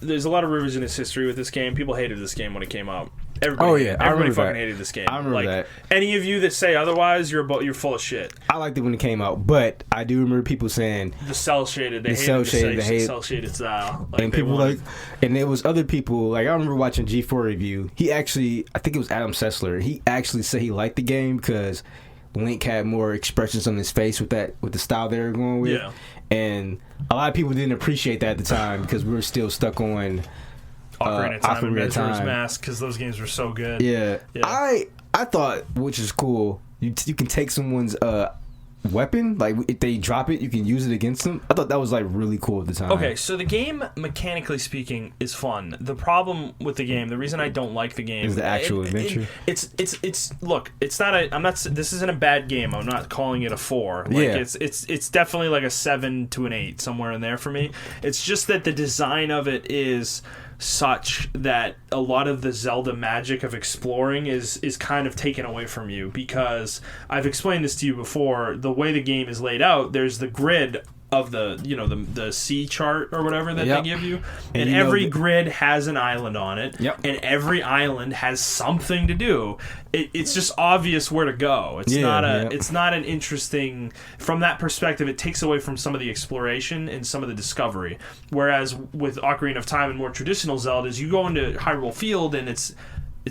there's a lot of revisionist history with this game. People hated this game when it came out. Everybody fucking hated this game. I remember that. Any of you that say otherwise, you're full of shit. I liked it when it came out, but I do remember people saying the cell shaded. They hated the cell shaded style. Like, and people and there was other people. Like, I remember watching G4 review. He actually, I think it was Adam Sessler. He actually said he liked the game because Link had more expressions on his face with the style they were going with. Yeah. And a lot of people didn't appreciate that at the time because we were still stuck on Ocarina of Time and Majora's Mask because those games were so good. Yeah. I thought, which is cool, you can take someone's weapon, like if they drop it, you can use it against them. I thought that was like really cool at the time. Okay, so the game, mechanically speaking, is fun. The problem with the game, the reason I don't like the game is the actual adventure. It's look, it's not a. I'm not. This isn't a bad game. I'm not calling it a 4. Like, yeah. It's definitely like a 7 to an 8 somewhere in there for me. It's just that the design of it is such that a lot of the Zelda magic of exploring is kind of taken away from you, because I've explained this to you before. The way the game is laid out, there's the grid of the sea chart or whatever that they give you, and every grid has an island on it, and every island has something to do. It's just obvious where to go. It's not an interesting, from that perspective, it takes away from some of the exploration and some of the discovery. Whereas with Ocarina of Time and more traditional Zeldas, you go into Hyrule Field and it's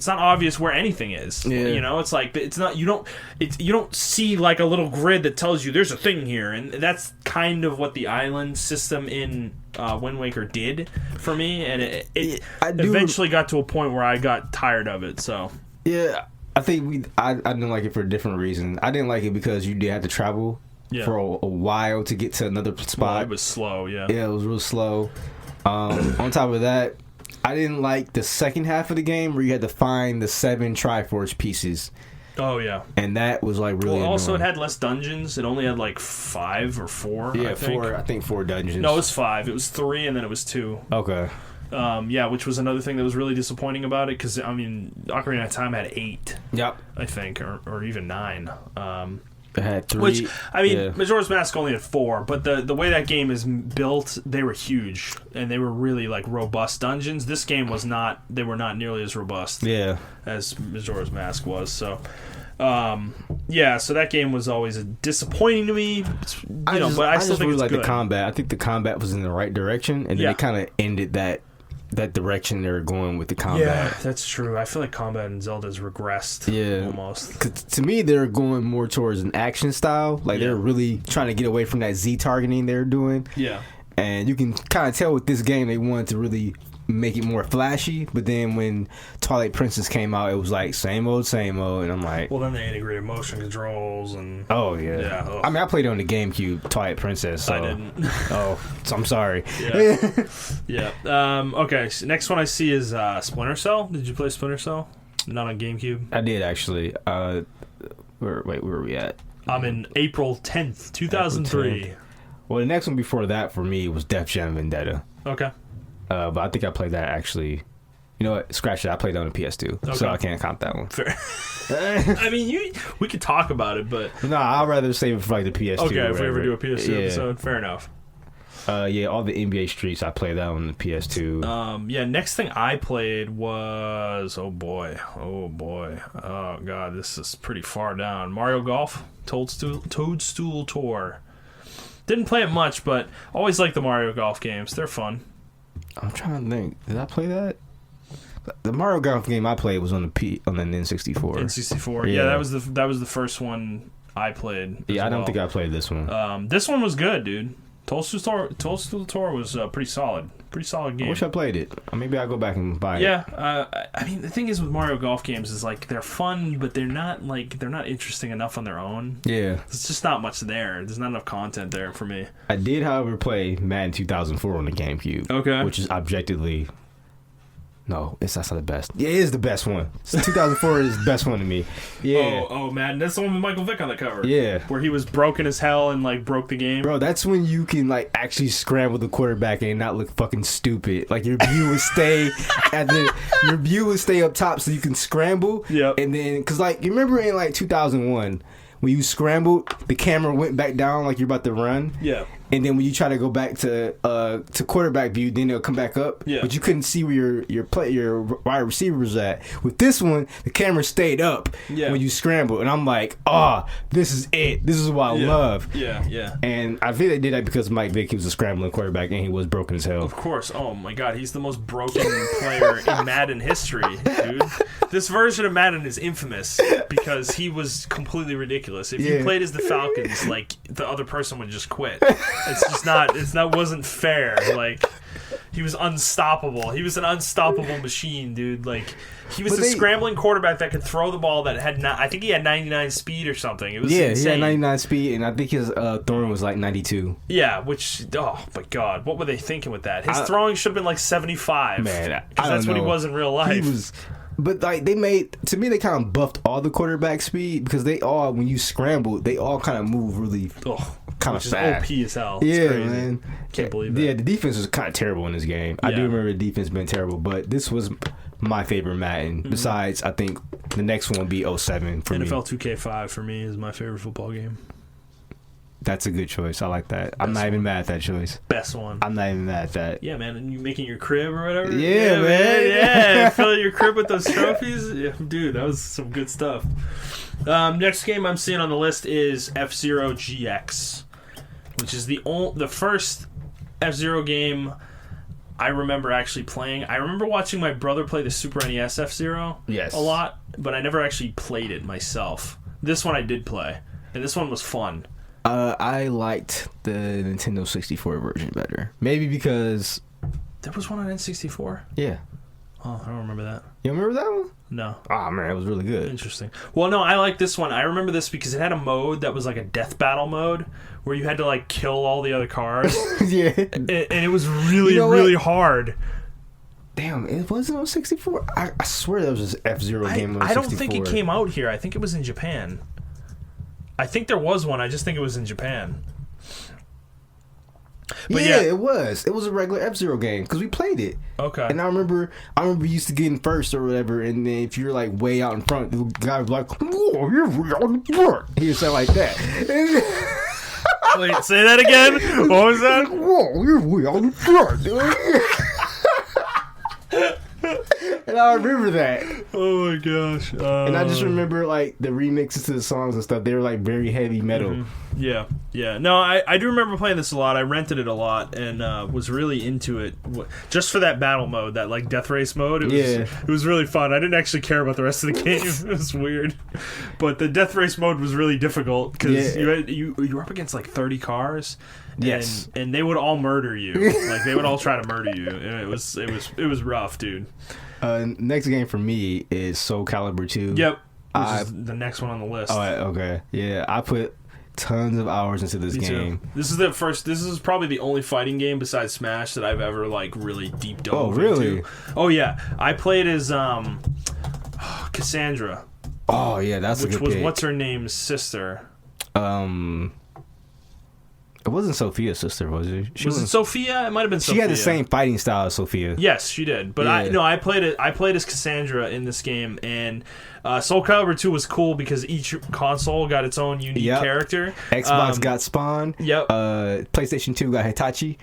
not obvious where anything is. Yeah. You know, it's like you don't see like a little grid that tells you there's a thing here, and that's kind of what the island system in Wind Waker did for me, and it eventually got to a point where I got tired of it. So yeah, I think I didn't like it for a different reason. I didn't like it because you did have to travel for a while to get to another spot. Well, it was slow. Yeah, it was real slow. On top of that, I didn't like the second half of the game where you had to find the 7 Triforce pieces. Oh, yeah. And that was like really annoying. Also, it had less dungeons. It only had like 5 or 4, yeah, I think. 4. I think 4 dungeons. No, it was 5. It was 3 and then it was 2. Okay. Yeah, which was another thing that was really disappointing about it, because, I mean, Ocarina of Time had 8. Yep. I think, or even 9. It had 3. Which, I mean, Majora's Mask only had 4, but the way that game is built, they were huge, and they were really, like, robust dungeons. This game was not, they were not nearly as robust as Majora's Mask was, so... so that game was always disappointing to me, but I still think really it's like good. the combat. I think the combat was in the right direction, and then it kind of ended that direction they were going with the combat. Yeah, that's true. I feel like combat in Zelda's regressed. Yeah, almost. 'Cause to me, they're going more towards an action style. Like they're really trying to get away from that Z targeting they're doing. Yeah, and you can kind of tell with this game they wanted to really make it more flashy, but then when Twilight Princess came out, it was like same old, and I'm like, well, then they integrated motion controls and I mean, I played it on the GameCube, Twilight Princess, so. I didn't. So I'm sorry. Okay, so next one I see is Splinter Cell. Did you play Splinter Cell? Not on GameCube. I did actually. Where were we at? I'm in April 10th, 2003. Well, the next one before that for me was Def Jam Vendetta. Okay. But I think I played that actually. You know what? Scratch it. I played that on the PS2, so I can't count that one. Fair. I mean, we could talk about it, but no, I'd rather save it for like the PS2. Okay, if we ever do a PS2 episode, fair enough. Yeah, all the NBA Streets, I played that on the PS2. Yeah, next thing I played was oh god, this is pretty far down. Mario Golf, Toadstool Tour. Didn't play it much, but always like the Mario Golf games. They're fun. I'm trying to think. Did I play that? The Mario Golf game I played was on the N64. N64. Yeah, that was the first one I played. Yeah, I don't think I played this one. This one was good, dude. Toadstool Tour was pretty solid. Pretty solid game. I wish I played it. Maybe I'll go back and buy it. Yeah, I mean the thing is with Mario Golf games is like they're fun, but they're not interesting enough on their own. Yeah, there's just not much there. There's not enough content there for me. I did, however, play Madden 2004 on the GameCube. Okay, which is objectively. No, that's not the best. Yeah, it is the best one. 2004 is the best one to me. Yeah. Oh, man, that's the one with Michael Vick on the cover. Yeah. Where he was broken as hell and like broke the game. Bro, that's when you can like actually scramble the quarterback and not look fucking stupid. Like your view would stay up top so you can scramble. Yep. And then, cause like you remember in like 2001 when you scrambled, the camera went back down like you're about to run. Yeah. And then when you try to go back to quarterback view, then it'll come back up. Yeah. But you couldn't see where your wide receiver was at. With this one, the camera stayed up when you scrambled, and I'm like, this is it. This is what I love. Yeah, yeah. And I think they did that because Mike Vick, he was a scrambling quarterback, and he was broken as hell. Of course. Oh my God, he's the most broken player in Madden history, dude. This version of Madden is infamous because he was completely ridiculous. If you played as the Falcons, like the other person would just quit. It's just not. Wasn't fair. Like he was unstoppable. He was an unstoppable machine, dude. Like he was scrambling quarterback that could throw the ball. That had I think he had 99 speed or something. It was insane. He had 99 speed, and I think his throwing was like 92. Yeah, which oh my God, what were they thinking with that? His throwing should have been like 75. Man, because that's what he was in real life. But like they kind of buffed all the quarterback speed because they all, when you scrambled, they all kind of move really kind of fast. OP as hell. Yeah, man. Can't believe that. Yeah, the defense was kind of terrible in this game. I do remember the defense being terrible, but this was my favorite Madden. Mm-hmm. Besides, I think the next one would be 07 for me. NFL 2K5 for me is my favorite football game. That's a good choice. I like that. I'm not even mad at that choice. Best one. I'm not even mad at that. Yeah, man. And you making your crib or whatever? Yeah, man. Yeah. Filling your crib with those trophies? Yeah, dude, that was some good stuff. Next game I'm seeing on the list is F-Zero GX, which is the first F-Zero game I remember actually playing. I remember watching my brother play the Super NES F-Zero a lot, but I never actually played it myself. This one I did play, and this one was fun. I liked the Nintendo 64 version better. Maybe because there was one on N64? Yeah. Oh, I don't remember that. You remember that one? No. Oh, man, it was really good. Interesting. Well, no, I like this one. I remember this because it had a mode that was like a death battle mode where you had to like kill all the other cars. Yeah. And it was really, really hard. Damn, it wasn't on 64? I swear that was an F-Zero game on 64. I don't think it came out here. I think it was in Japan. I think there was one. I just think it was in Japan. But yeah, it was. It was a regular F-Zero game because we played it. Okay. And I remember we used to get in first or whatever, and then if you're like way out in front, the guy was like, "Whoa, you're way out in front." He would say like that. Wait, say that again. What was that? Whoa, you're way out in front, dude. And I remember that. Oh my gosh. And I just remember like the remixes to the songs and stuff. They were like very heavy metal. Mm-hmm. Yeah, yeah. No, I do remember playing this a lot. I rented it a lot and was really into it just for that battle mode, that like death race mode. It was really fun. I didn't actually care about the rest of the game. It was weird, but the death race mode was really difficult because you were up against like 30 cars. Yes, and they would all murder you. Like they would all try to murder you. And it was rough, dude. Next game for me is Soul Calibur 2. Yep, which is the next one on the list. Oh, okay. Yeah, I put tons of hours into this game. This is probably the only fighting game besides Smash that I've ever like really deep dove into. Oh, really? Oh yeah, I played as Cassandra. Oh yeah, that's a good pick. What's her name's sister? It wasn't Sophia's sister, was it? Was it Sophia? It might have been Sophia. She had the same fighting style as Sophia. Yes, she did. But Yeah. I played as Cassandra in this game, and Soul Calibur 2 was cool because each console got its own unique character. Xbox got Spawn. Yep. PlayStation 2 got Heihachi,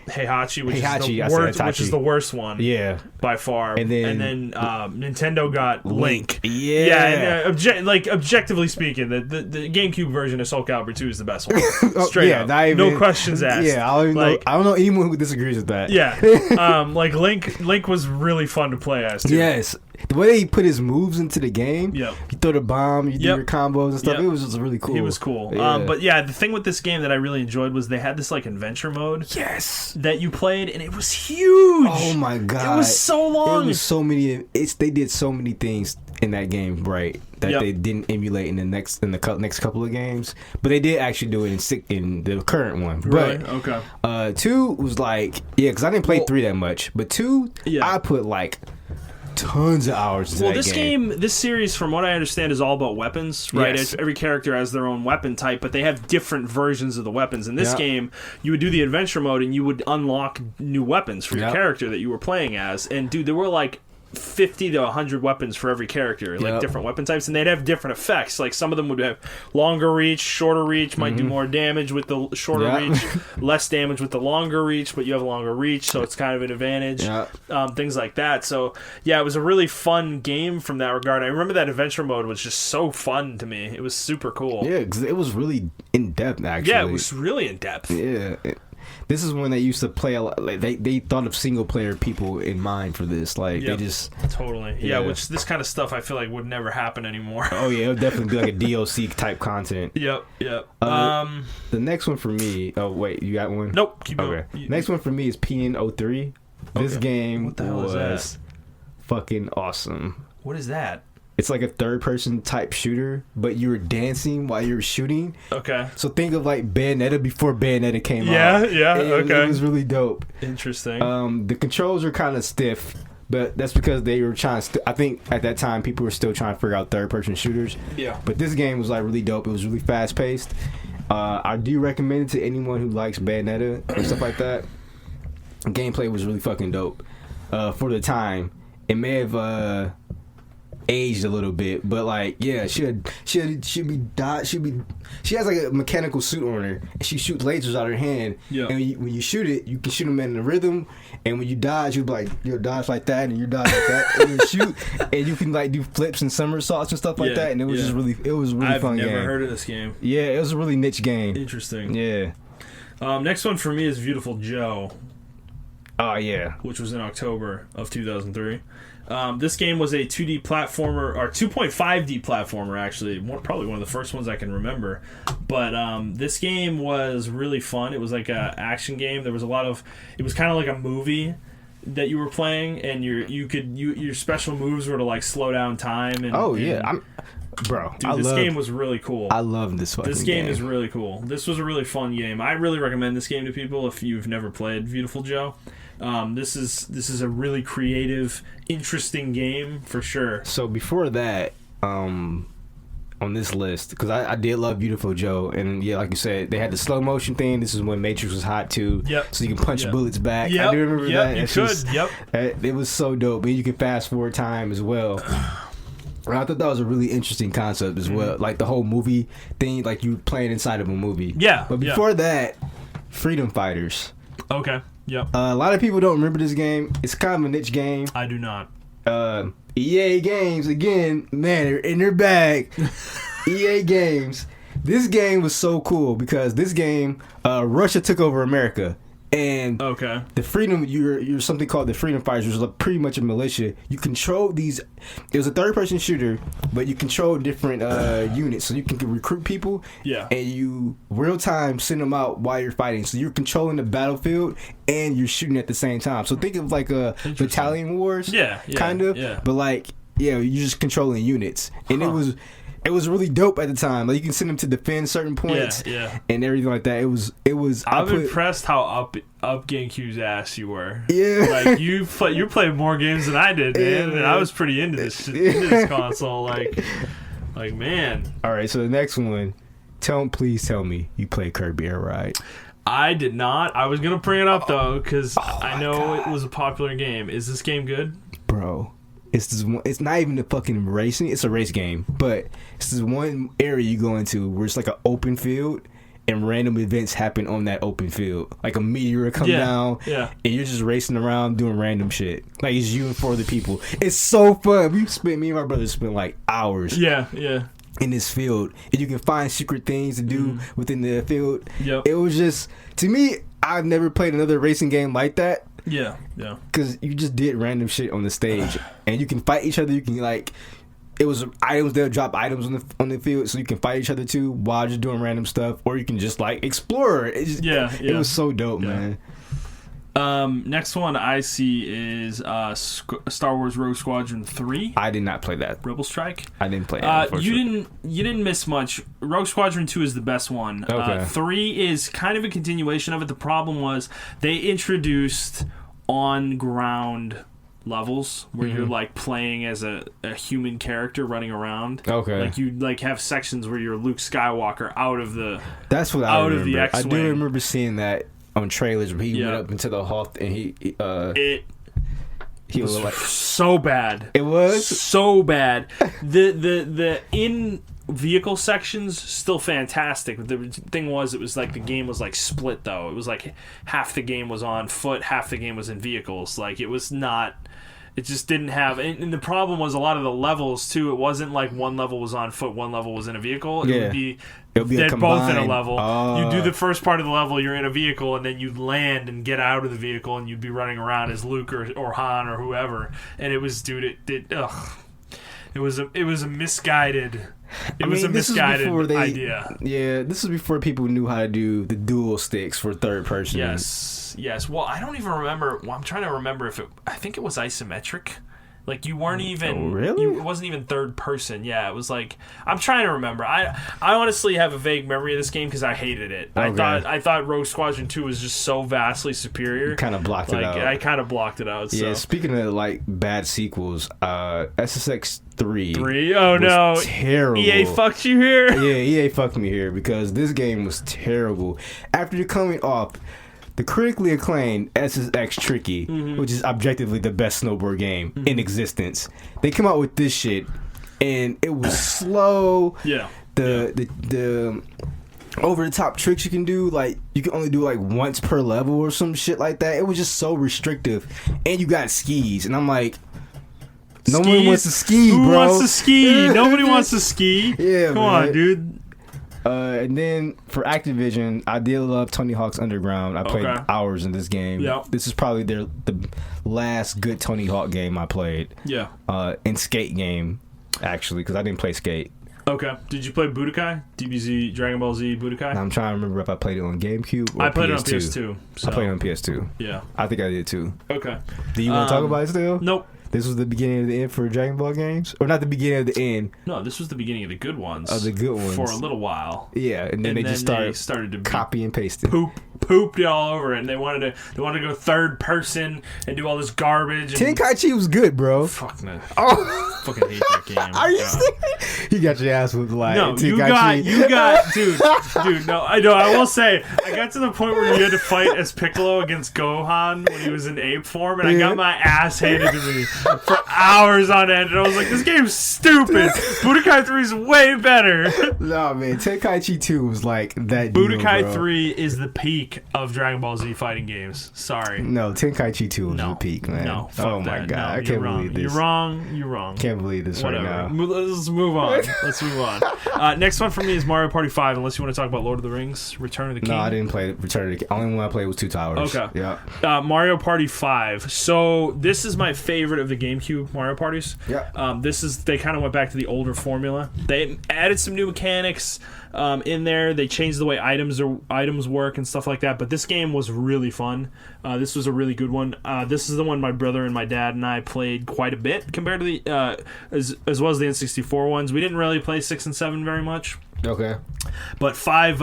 which is the worst one. Yeah. By far. And then Nintendo got Link. Yeah. Yeah, and objectively speaking, the GameCube version of Soul Calibur 2 is the best one. Straight up. No questions asked. Yeah, I don't know anyone who disagrees with that. Yeah. Link was really fun to play as too. Yes. The way he put his moves into the game, yep. You throw the bomb, you do your combos and stuff. Yep. It was just really cool. He was cool. Yeah. But yeah, the thing with this game that I really enjoyed was they had this like adventure mode. Yes. That you played, and it was huge. Oh my god. It was so long. It was so many. They did so many things in that game, right? That they didn't emulate in the next couple of games, but they did actually do it in the current one. Right. But, okay. 2 was like because I didn't play 3 that much, but 2 I put like tons of hours into that game. This series, from what I understand, is all about weapons, right? Yes. Every character has their own weapon type, but they have different versions of the weapons. In this game, you would do the adventure mode, and you would unlock new weapons for your character that you were playing as. And dude, there were like 50 to 100 weapons for every character, like different weapon types, and they'd have different effects. Like some of them would have longer reach, shorter reach, might do more damage with the shorter reach, less damage with the longer reach, but you have a longer reach, so it's kind of an advantage. Things like that. So yeah, it was a really fun game from that regard. I remember that adventure mode was just so fun to me. It was super cool. Yeah, because it was really in depth. Actually, yeah, it was really in depth. Yeah. This is when they used to play a lot. Like they thought of single player people in mind for this. Like they just totally which this kind of stuff I feel like would never happen anymore. Oh yeah, it would definitely be like a DLC type content. Yep. The next one for me. Oh wait, you got one? Nope. Keep going. Next one for me is PN03. This game what the hell was fucking awesome. What is that? It's like a third-person type shooter, but you were dancing while you were shooting. Okay. So think of like Bayonetta before Bayonetta came out. Yeah, okay. It was really dope. Interesting. The controls are kind of stiff, but that's because they were trying to... I think at that time, people were still trying to figure out third-person shooters. Yeah. But this game was like really dope. It was really fast-paced. I do recommend it to anyone who likes Bayonetta and stuff like that. Gameplay was really fucking dope. For the time. It may have... aged a little bit, but like she has like a mechanical suit on her, and she shoots lasers out of her hand. Yeah. And when you shoot it, you can shoot them in the rhythm, and when you dodge, you like you'll dodge like that, and you dodge like that, and you shoot, and you can like do flips and somersaults and stuff like that, and it was just really fun game. I've never heard of this game. Yeah, it was a really niche game. Interesting. Yeah. Next one for me is Beautiful Joe. Oh yeah. Which was in October of 2003. This game was a 2D platformer, or 2.5D platformer, actually. Probably one of the first ones I can remember. But this game was really fun. It was like an action game. There was a lot of... It was kind of like a movie that you were playing, and your special moves were to like slow down time. And, Bro, dude, this game was really cool. I love this fucking game. This game is really cool. This was a really fun game. I really recommend this game to people if you've never played Beautiful Joe. This is a really creative, interesting game for sure. So before that, on this list, because I did love Beautiful Joe, and yeah, like you said, they had the slow motion thing. This is when Matrix was hot too. Yep. So you can punch bullets back. Yep. I do remember that. You could. It was so dope. And you can fast forward time as well. I thought that was a really interesting concept as well. Like the whole movie thing, like you playing inside of a movie. Yeah. But before that, Freedom Fighters. Okay. Yep. A lot of people don't remember this game. It's kind of a niche game. I do not. EA Games, again, man, they're in their bag. EA Games. This game was so cool because this game, Russia took over America. And the freedom, you're something called the Freedom Fighters, which was pretty much a militia. You control these. It was a third-person shooter, but you control different units, so you can recruit people. Yeah. And you real time send them out while you're fighting. So you're controlling the battlefield and you're shooting at the same time. So think of like a Battalion Wars. Yeah. Kind of. Yeah. But like, you're just controlling units, and it was really dope at the time. Like you can send them to defend certain points, and everything like that. It was. I'm impressed how up GameCube's ass you were. Yeah, like you played more games than I did, man. And I was pretty into this console. Like man. All right, so the next one. Please tell me you play Kirby Air Ride. I did not. I was gonna bring it up though because I know it was a popular game. Is this game good, bro? It's this one. It's not even a fucking racing. It's a race game, but it's this one area you go into where it's like an open field, and random events happen on that open field. Like a meteor come down, and you're just racing around doing random shit. Like it's you and 4 other people. It's so fun. Me and my brother spent like hours. Yeah. In this field, and you can find secret things to do within the field. Yep. It was just, to me, I've never played another racing game like that. Yeah. Because you just did random shit on the stage, and you can fight each other. You can it was items. They'll drop items on the field, so you can fight each other too while just doing random stuff, or you can just explore. It was so dope, man. Next one I see is Star Wars Rogue Squadron 3. I did not play that. Rebel Strike. I didn't play that. You didn't miss much. Rogue Squadron 2 is the best one. Okay. 3 is kind of a continuation of it. The problem was they introduced on-ground levels where you're playing as a human character running around. Okay. You have sections where you're Luke Skywalker out of the That's what I remember. of the X-Wing. I do remember seeing that on trailers where he went up into the Hoth and he was so bad. It was so bad. The in vehicle sections still fantastic. But the thing was, it was the game was split though. It was half the game was on foot, half the game was in vehicles. It was not. It just didn't have. And the problem was a lot of the levels too. It wasn't one level was on foot, one level was in a vehicle. It would be. They're both in a level. You do the first part of the level, you're in a vehicle, and then you land and get out of the vehicle, and you'd be running around as Luke or Han or whoever. And it was, dude, it was a misguided. It was a misguided idea. Yeah, this was before people knew how to do the dual sticks for third person. Yes. Well, I don't even remember. Well, I'm trying to remember if I think it was isometric. You weren't even. Oh, really? It wasn't even third person. Yeah, it was I'm trying to remember. I honestly have a vague memory of this game because I hated it. Okay. I thought Rogue Squadron 2 was just so vastly superior. Kind of blocked it out. I kind of blocked it out. Yeah. So. Speaking of bad sequels, SSX 3. Oh no! Terrible. EA fucked you here. Yeah, EA fucked me here because this game was terrible. After coming off the critically acclaimed SSX Tricky, which is objectively the best snowboard game in existence, they come out with this shit, and it was slow. The over the top tricks you can do, you can only do once per level or some shit like that. It was just so restrictive, and you got skis, and I'm like. No one wants to ski, bro. Who wants to ski? Nobody wants to ski. Yeah, Come on, dude. And then for Activision, I did love Tony Hawk's Underground. I played hours in this game. Yep. This is probably the last good Tony Hawk game I played. Yeah. And Skate game, actually, because I didn't play Skate. Okay. Did you play Budokai? DBZ, Dragon Ball Z, Budokai? I'm trying to remember if I played it on GameCube or I played PS2. it on PS2. So. I played it on PS2. Yeah. I think I did too. Okay. Do you want to talk about it still? Nope. This was the beginning of the end for Dragon Ball games? Or not the beginning of the end? No, this was the beginning of the good ones. Of the good ones. For a little while. Yeah, and then they just started to copy and paste it. Pooped it all over it, and they wanted to go third person and do all this garbage. Tenkaichi was good, bro. Fuck no. Oh. Fucking hate that game. Are you serious? You got your ass with No, Tenkaichi. you got, dude. No, I know. I will say, I got to the point where you had to fight as Piccolo against Gohan when he was in ape form, and I got my ass handed to me for hours on end, and I was like, this game's stupid. Budokai 3 is way better. No, man, Tenkaichi 2 was that Budokai deal, 3 is the peak of Dragon Ball Z fighting games. Sorry. No, Tenkaichi 2 was the peak, man. No, fuck oh my that. god, No, I can't believe this. You're wrong. Can't believe this Whatever. right now. Let's move on. Next one for me is Mario Party 5, unless you want to talk about Lord of the Rings, Return of the King. No, I didn't play Return of the King. Only one I played was Two Towers. Okay. Yeah. Mario Party 5. So this is my favorite of the GameCube Mario Parties. Yeah. They kind of went back to the older formula. They added some new mechanics in there. They changed the way items work and stuff like that. But this game was really fun. This was a really good one. This is the one my brother and my dad and I played quite a bit compared to the as well as the N64 ones. We didn't really play 6 and 7 very much. Okay. But 5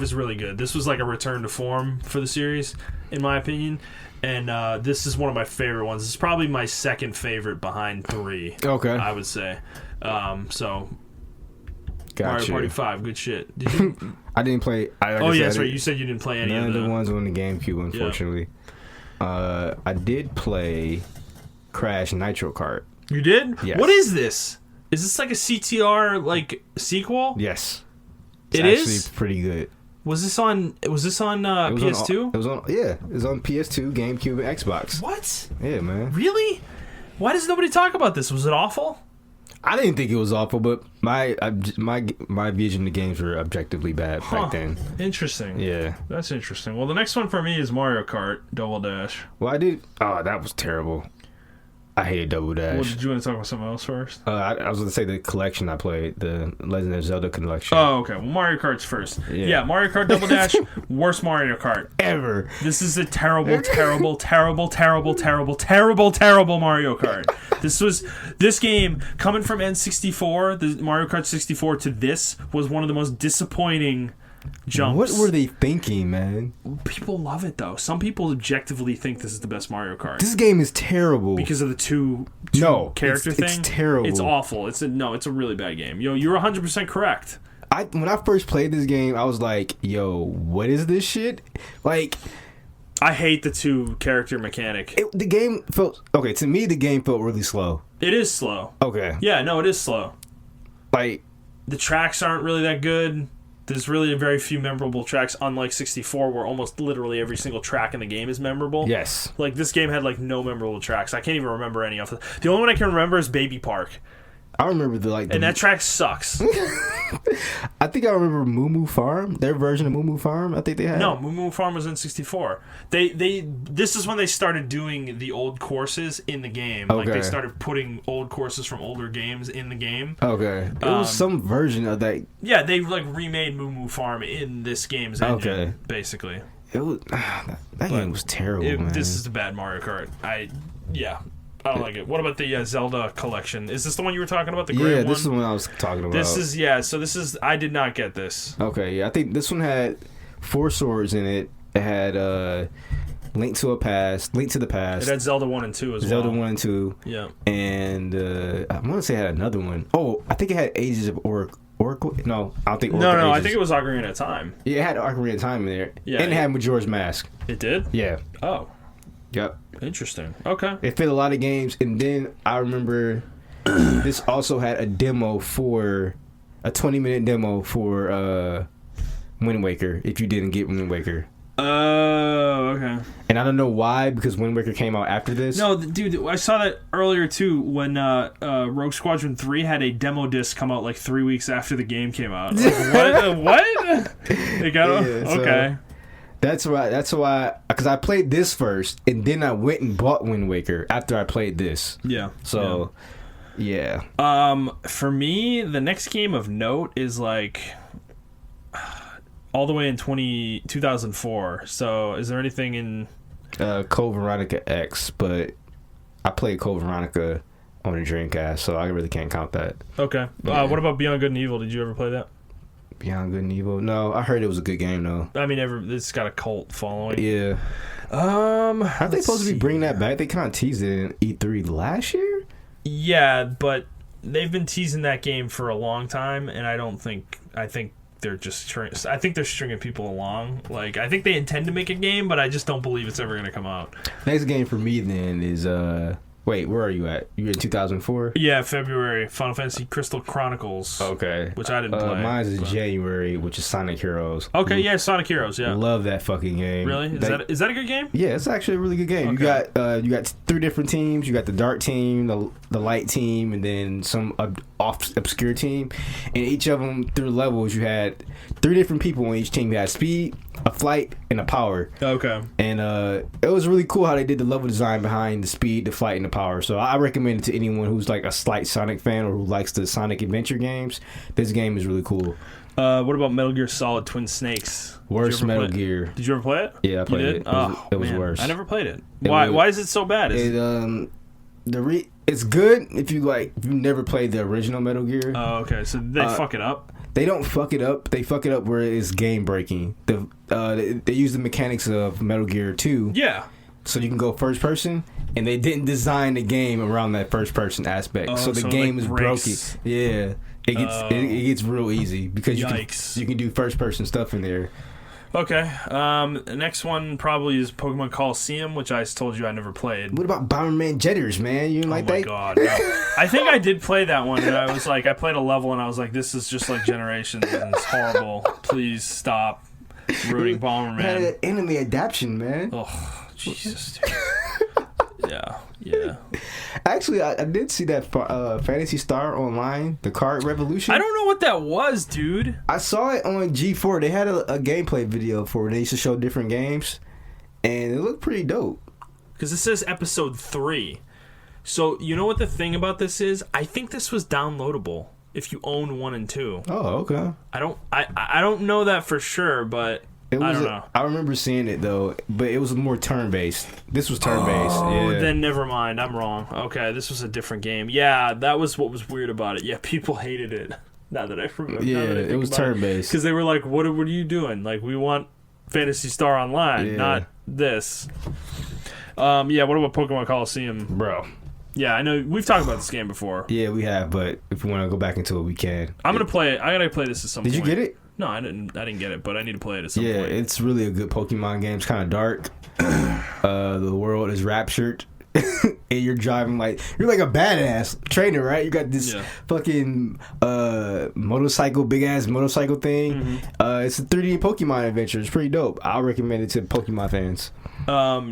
is really good. This was like a return to form for the series, in my opinion. And this is one of my favorite ones. It's probably my second favorite behind 3. Okay. I would say. So Gotcha. Mario Party 5, good shit. Did you? I didn't play. Yes, right. You said you didn't play any none of the ones on the GameCube, unfortunately. Yeah. I did play Crash Nitro Kart. You did? Yes. What is this? Is this like a CTR like sequel? Yes. It's actually pretty good. Was this on PS2? It was on PS2, GameCube, and Xbox. What? Yeah, man. Really? Why does nobody talk about this? Was it awful? I didn't think it was awful, but my vision of the games were objectively bad back then. Interesting. Yeah. That's interesting. Well, the next one for me is Mario Kart Double Dash. Well, I did. Oh, that was terrible. I hated Double Dash. Well, did you want to talk about something else first? I was going to say the collection I played, the Legend of Zelda collection. Oh, okay. Well, Mario Kart's first. Yeah, Mario Kart Double Dash, worst Mario Kart ever. This is a terrible, terrible, terrible, terrible, terrible, terrible, terrible Mario Kart. This game, coming from N64, the Mario Kart 64 to this, was one of the most disappointing jumps. What were they thinking, man? People love it, though. Some people objectively think this is the best Mario Kart. This game is terrible. Because of the two character thing? It's terrible. It's awful. It's a really bad game. You're 100% correct. When I first played this game, I was like, yo, what is this shit? Like, I hate the two character mechanic. The game felt... Okay, to me, the game felt really slow. It is slow. Okay. Yeah, no, it is slow. Like... The tracks aren't really that good. There's really very few memorable tracks, unlike 64, where almost literally every single track in the game is memorable. Yes. Like, this game had, like, no memorable tracks. I can't even remember any of them. The only one I can remember is Baby Park. I remember and that track sucks. I think I remember Moo Moo Farm. Their version of Moo Moo Farm, I think they had. No, Moo Moo Farm was in 64. This is when they started doing the old courses in the game. Okay. Like, they started putting old courses from older games in the game. Okay. It was some version of that. Yeah, they, like, remade Moo Moo Farm in this game's engine, basically. It was... that game was terrible, man. This is a bad Mario Kart. I don't like it. What about the Zelda collection? Is this the one you were talking about? The gray one? Yeah, this is the one I was talking about. I did not get this. Okay, yeah. I think this one had 4 swords in it. It had Link to the Past. It had Zelda 1 and 2 as well. Zelda 1 and 2. Yeah. And I want to say it had another one. Oh, I think it had Ages of Oracle. No, I don't think Oracle. No, Ages. I think it was Ocarina of Time. Yeah, it had Ocarina of Time in there. Yeah. And it had Majora's Mask. It did? Yeah. Oh. Yep. Interesting. Okay. It fit a lot of games, and then I remember this also had a 20-minute demo for Wind Waker. If you didn't get Wind Waker. Oh, okay. And I don't know why, because Wind Waker came out after this. No, dude, I saw that earlier too when Rogue Squadron 3 had a demo disc come out like 3 weeks after the game came out. Like, what? They got okay. That's why, because I played this first, and then I went and bought Wind Waker after I played this. Yeah. So, yeah. For me, the next game of note is like all the way in 2004. So, is there anything in Code Veronica X? But I played Code Veronica on the Dreamcast, so I really can't count that. Okay. Yeah. What about Beyond Good and Evil? Did you ever play that? Beyond Good and Evil? No, I heard it was a good game though. I mean, it's got a cult following. Yeah. Aren't they supposed to be bringing that back? They kind of teased it in E3 last year. Yeah, but they've been teasing that game for a long time, and I think they're just I think they're stringing people along. Like, I think they intend to make a game, but I just don't believe it's ever going to come out. Next game for me then is wait, where are you at? You in 2004? Yeah, February. Final Fantasy Crystal Chronicles. Okay. Which I didn't play. Mine's in January, which is Sonic Heroes. Okay, yeah, Sonic Heroes, yeah. Love that fucking game. Really? Is that a good game? Yeah, it's actually a really good game. Okay. You got 3 different teams. You got the dark team, the light team, and then some obscure team. And each of them, through levels, you had 3 different people on each team. You had speed, a flight, and a power. Okay. And it was really cool how they did the level design behind the speed, the flight, and the power. So I recommend it to anyone who's like a slight Sonic fan or who likes the Sonic adventure games. This game is really cool. What about Metal Gear Solid Twin Snakes? Worst Metal Gear. Did you ever play it? Yeah, I played it. It was worse. I never played it. Why is it so bad? It's good if you never played the original Metal Gear. Oh, okay. So they fuck it up. They don't fuck it up. They fuck it up where it's game breaking. They use the mechanics of Metal Gear 2. Yeah. So you can go first person, and they didn't design the game around that first person aspect. So the game is broken. Yeah. it gets real easy because Yikes. you can do first person stuff in there. Okay. The next one probably is Pokemon Coliseum, which I told you I never played. What about Bomberman Jetters, man? You like that? Oh my god, no. I think I did play that one, and I was like, I played a level, and I was like, this is just like Generations, and it's horrible. Please stop ruining Bomberman. Had an anime adaptation, man. Oh, Jesus, dude. Yeah. Actually, I did see that Phantasy Star Online, the Card Revolution. I don't know what that was, dude. I saw it on G4. They had a gameplay video for it. They used to show different games, and it looked pretty dope. Because it says episode 3. So, you know what the thing about this is? I think this was downloadable if you own 1 and 2. Oh, okay. I don't know that for sure, but I don't know. I remember seeing it, though, but it was more turn-based. This was turn-based. Oh, yeah. Then never mind. I'm wrong. Okay, this was a different game. Yeah, that was what was weird about it. Yeah, people hated it. Now that I remember. Yeah, it was turn-based. Because they were like, what are you doing? Like, we want Phantasy Star Online, not this. What about Pokemon Coliseum? Bro. Yeah, I know. We've talked about this game before. Yeah, we have, but if we want to go back into it, we can. I'm going to play it. I got to play this at some point. Did you get it? No, I didn't get it, but I need to play it at some point. Yeah, it's really a good Pokemon game. It's kind of dark. The world is raptured. And you're driving you're like a badass trainer, right? You got this fucking motorcycle, big ass motorcycle thing. Mm-hmm. It's a 3D Pokemon adventure. It's pretty dope. I'll recommend it to Pokemon fans.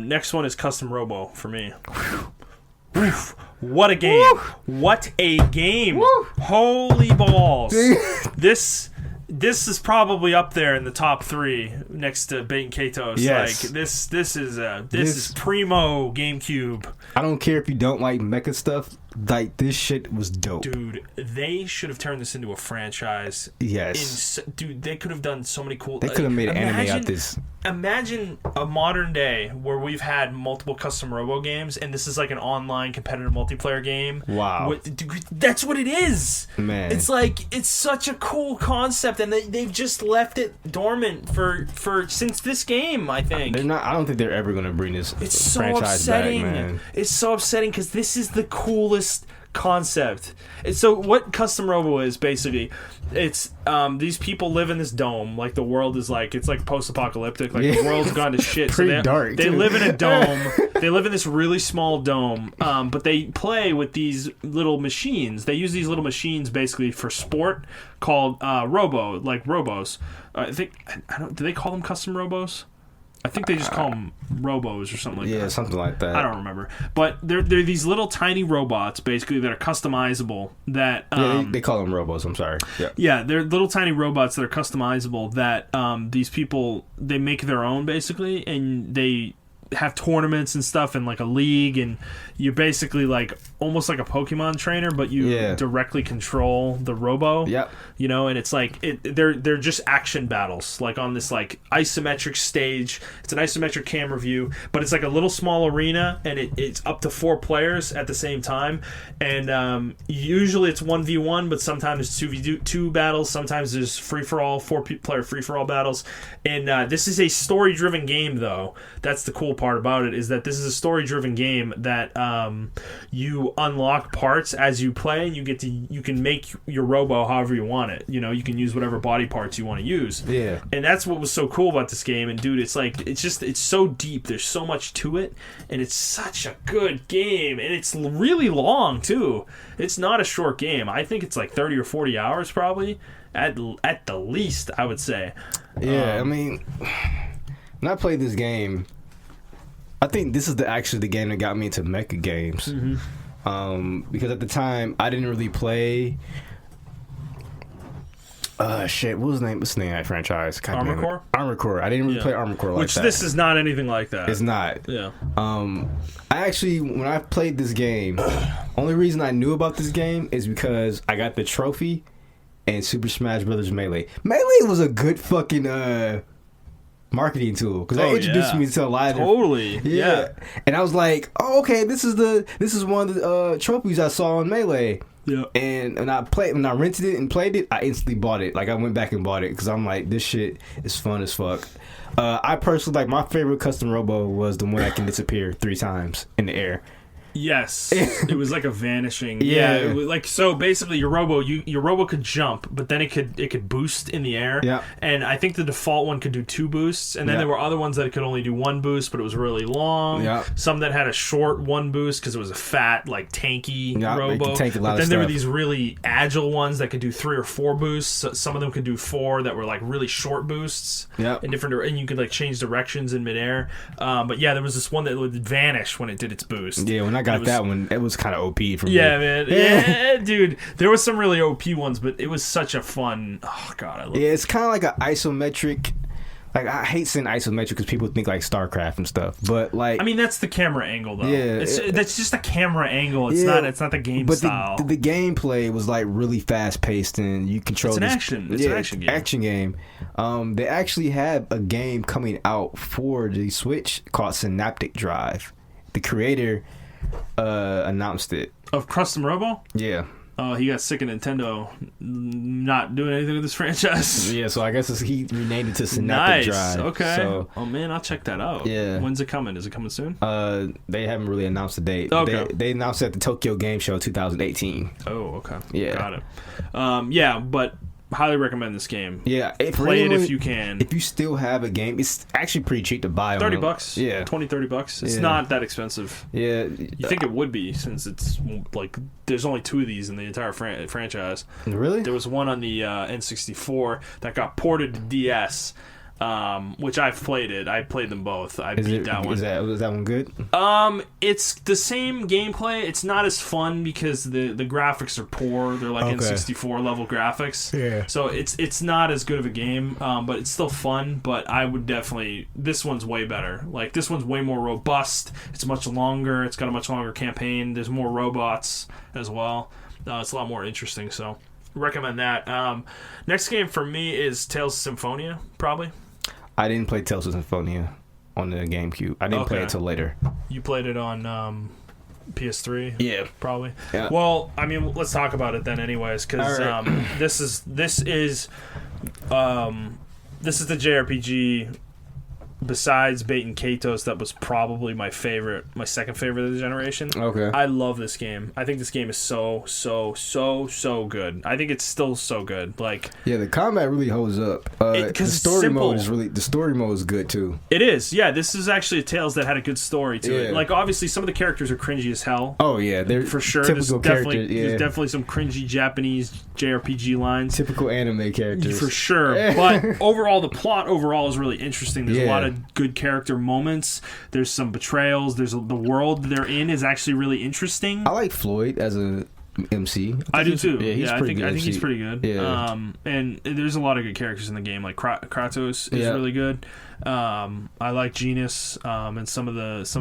Next one is Custom Robo for me. What a game! Woo! What a game! Woo! Holy balls! This is probably up there in the top 3 next to Bait and Katos. Yes. Like this is primo GameCube. I don't care if you don't like mecha stuff. Like, this shit was dope. Dude, they should have turned this into a franchise. Yes. Dude, they could have done so many cool... They could have made an anime out of this. Imagine a modern day where we've had multiple custom robo games, and this is like an online competitive multiplayer game. Wow. That's what it is. Man. It's like, it's such a cool concept, and they've just left it dormant for since this game, I think. I don't think they're ever going to bring this franchise upsetting. back, man. It's so upsetting because this is the coolest concept. So what Custom Robo is basically, it's these people live in this dome. Like, the world is like, it's like post-apocalyptic. Like, the world's gone to shit. Pretty dark. They live in a dome. They live in this really small dome. But they play with these little machines. They use these little machines basically for sport called Robo, like Robos. Do they call them Custom Robos? I think they just call them Robos or something like that. Yeah, something like that. I don't remember. But they're these little tiny robots, basically, that are customizable. That they call them Robos, I'm sorry. Yeah, they're little tiny robots that are customizable that these people, they make their own, basically, and they have tournaments and stuff in like a league, and you're basically like almost like a Pokemon trainer, but you directly control the robo. Yep. You know, and it's like they're just action battles, like on this like isometric stage. It's an isometric camera view, but it's like a little small arena, and it's up to 4 players at the same time. And usually it's 1v1, but sometimes it's 2v2 battles. Sometimes there's free for all, 4-player free for all battles. And this is a story driven game, though. That's the cool part about it, is that this is a story driven game that you unlock parts as you play, and you can make your robo however you want it. You know, you can use whatever body parts you want to use. Yeah. And that's what was so cool about this game. And dude, it's so deep. There's so much to it, and it's such a good game, and it's really long too. It's not a short game. I think it's like 30 or 40 hours probably at the least, I would say. Yeah, I mean, when I played this game, I think this is actually the game that got me into mecha games. Mm-hmm. Because at the time, I didn't really play... what was the name? What's the name of that franchise? Armored Core? Armored Core. I didn't really play Armored Core like that. Which this is not anything like that. It's not. Yeah. I actually, when I played this game, only reason I knew about this game is because I got the trophy in Super Smash Bros. Melee. Melee was a good fucking marketing tool, because that introduced me to a lot of totally. Yeah. And I was like, oh, okay, this is one of the trophies I saw on Melee. Yeah. And when I rented it and played it, I instantly bought it. Like, I went back and bought it because I'm like, this shit is fun as fuck. I personally, like, my favorite custom robo was the one that can disappear 3 times in the air. Yes, it was like a vanishing. Yeah, it was like, so basically your robo could jump, but then it could boost in the air. Yeah, and I think the default one could do 2 boosts, and then there were other ones that could only do 1 boost, but it was really long. Yeah, some that had a short 1 boost because it was a fat, like tanky robo. But then there were these really agile ones that could do 3 or 4 boosts. So some of them could do 4 that were like really short boosts. Yeah, in different, and you could like change directions in midair. But yeah, there was this one that would vanish when it did its boost. Yeah, when I got that one, it was kind of OP for me. Yeah, man. Yeah, dude. There was some really OP ones, but it was such a fun. Oh god, I love it. Yeah, it's kind of like an isometric. Like, I hate saying isometric because people think like StarCraft and stuff, but like, I mean, that's the camera angle though. Yeah, that's just a camera angle. It's not the game style. But the gameplay was like really fast paced, and you control. It's an action game. Action game. They actually have a game coming out for the Switch called Synaptic Drive. The creator announced it. Of Custom Robo? Yeah. Oh, he got sick of Nintendo not doing anything with this franchise. Yeah, so I guess he renamed it to Synaptic Drive. Okay. So, oh man, I'll check that out. Yeah. When's it coming? Is it coming soon? They haven't really announced the date. Okay. They announced it at the Tokyo Game Show 2018. Oh, okay. Yeah. Got it. Yeah, but highly recommend this game. Yeah, play it if you can. If you still have a game, it's actually pretty cheap to buy. $30. Yeah, $20-$30. It's not that expensive. Yeah, you think it would be, since it's like there's only 2 of these in the entire franchise. Really? There was one on the N64 that got ported to DS. Which I've played it. I played them both. I beat that one. Was that one good? It's the same gameplay. It's not as fun because the graphics are poor. They're like N64 level graphics. Yeah. So it's not as good of a game, but it's still fun. But I would definitely, this one's way better. Like, this one's way more robust. It's much longer. It's got a much longer campaign. There's more robots as well. It's a lot more interesting. So recommend that. Next game for me is Tales of Symphonia, probably. I didn't play Tales of Symphonia on the GameCube. I didn't play it till later. You played it on PS3? Yeah, probably. Yeah. Well, I mean, let's talk about it then, anyways, because this is the JRPG. Besides Bait and Katos, that was probably my second favorite of the generation. Okay. I love this game. I think this game is so good. I think it's still so good. Like, yeah, the combat really holds up. The story mode is good too. It is. Yeah, this is actually a Tales that had a good story to it. Like, obviously some of the characters are cringy as hell. Oh yeah, they're for sure. Typical characters. There's definitely some cringy Japanese JRPG lines. Typical anime characters. For sure. But overall, the plot overall is really interesting. There's a lot of good character moments. There's some betrayals. The world they're in is actually really interesting. I like Floyd as a MC. I do too. Yeah, I think he's pretty good. Yeah. And there's a lot of good characters in the game. Like Kratos is really good. I like Genis and some of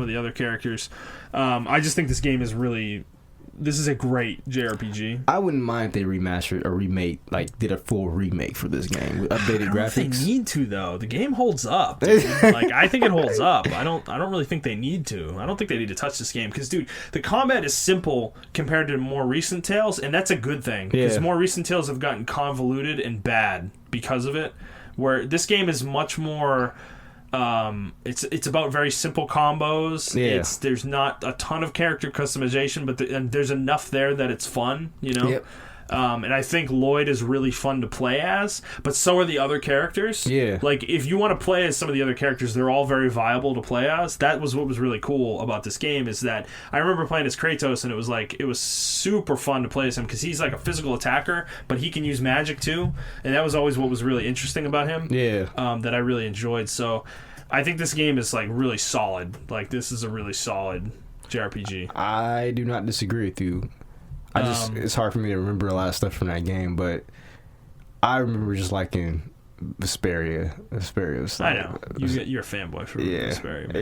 the other characters. I just think this game is really. This is a great JRPG. I wouldn't mind if they remastered or remade, like did a full remake for this game with updated graphics. They need to though. The game holds up. Like, I think it holds up. I don't really think they need to. I don't think they need to touch this game because, dude, the combat is simple compared to more recent Tales, and that's a good thing because more recent Tales have gotten convoluted and bad because of it. Where this game is much more. It's about very simple combos. Yeah. There's not a ton of character customization, but there's enough there that it's fun, you know? Yep. And I think Lloyd is really fun to play as, but so are the other characters. Yeah. Like, if you want to play as some of the other characters, they're all very viable to play as. That was what was really cool about this game, is that I remember playing as Kratos, and it was super fun to play as him, because he's like a physical attacker, but he can use magic too, and that was always what was really interesting about him. Yeah. That I really enjoyed. So I think this game is like really solid. Like, this is a really solid JRPG. I do not disagree with you. It's hard for me to remember a lot of stuff from that game, but I remember just liking Vesperia. Vesperia was like, I know. You're a fanboy for Vesperia.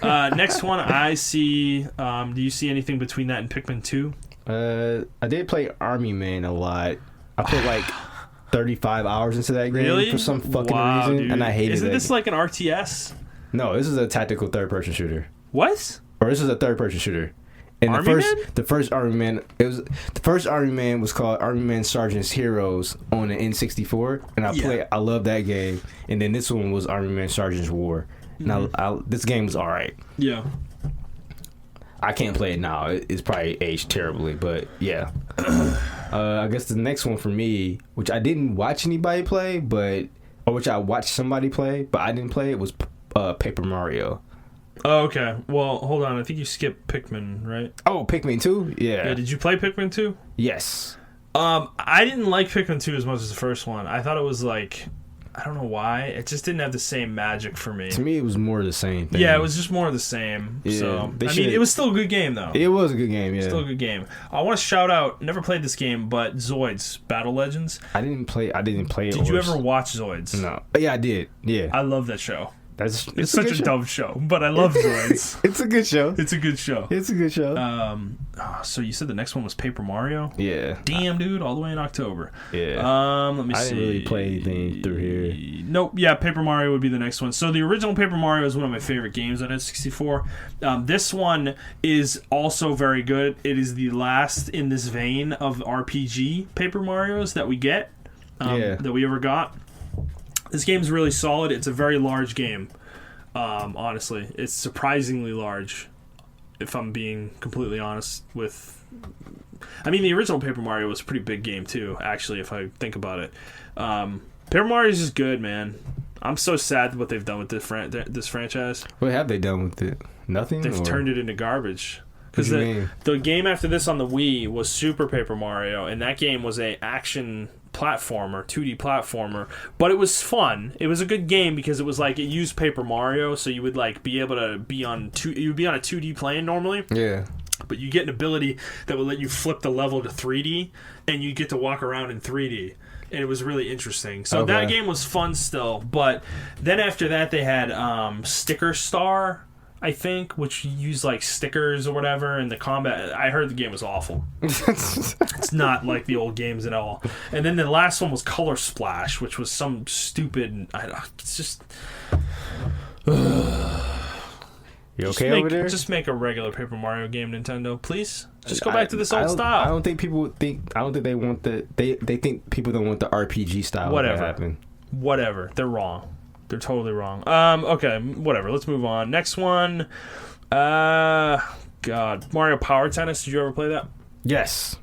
Yeah. Next one I see, do you see anything between that and Pikmin 2? I did play Army Man a lot. I put like 35 hours into that game for some fucking reason, dude. and I hated it. Isn't this like an RTS? No, this is a tactical third-person shooter. What? Or this is a third-person shooter. And the first Army Man was called Army Man Sergeant's Heroes on the N64, and I love that game. And then this one was Army Man Sergeant's War. Now this game was all right. Yeah. I can't play it now. It's probably aged terribly, but yeah. I guess the next one for me, which I didn't watch anybody play, or which I watched somebody play, but I didn't play it, was Paper Mario. Oh, okay. Well, hold on. I think you skipped Pikmin, right? Oh, Pikmin 2? Yeah. Yeah. Did you play Pikmin 2? Yes. I didn't like Pikmin 2 as much as the first one. I thought it was like, I don't know why. It just didn't have the same magic for me. To me, it was more of the same thing. Yeah, it was just more of the same. Yeah, so I mean, it was still a good game though. It was a good game. Yeah, still a good game. I want to shout out. Never played this game, but Zoids Battle Legends. I didn't play it. Did you ever watch Zoids? No. Yeah, I did. Yeah, I love that show. It's such a dumb show, but I love Zoids. It's a good show. It's a good show. It's a good show. So you said the next one was Paper Mario? Yeah. Damn, dude, all the way in October. Yeah. Let me see. I didn't really play anything through here. Nope. Yeah, Paper Mario would be the next one. So the original Paper Mario is one of my favorite games on N64. This one is also very good. It is the last in this vein of RPG Paper Marios that we get, that we ever got. This game's really solid. It's a very large game. Honestly, it's surprisingly large. If I'm being completely honest with, I mean, the original Paper Mario was a pretty big game too. Actually, if I think about it, Paper Mario is just good, man. I'm so sad what they've done with this franchise. What have they done with it? Nothing. They've turned it into garbage. Because the game after this on the Wii was Super Paper Mario, and that game was a action platformer, 2D platformer, but it was fun. It was a good game because it was like it used Paper Mario, so you would like be able to be on you would be on a 2D plane normally. Yeah. But you get an ability that will let you flip the level to 3D, and you get to walk around in 3D. And it was really interesting. So that game was fun still, but then after that they had Sticker Star, I think, which used like stickers or whatever, and the combat, I heard the game was awful. It's not like the old games at all. And then the last one was Color Splash, which was some stupid, it's just... You okay over there? Just make a regular Paper Mario game, Nintendo, please. Just go back to this old style. I don't think people think. I don't think they want the. They think people don't want the RPG style. Whatever. They're wrong. They're totally wrong. Okay. Whatever. Let's move on. Next one. God. Mario Power Tennis. Did you ever play that? Yes.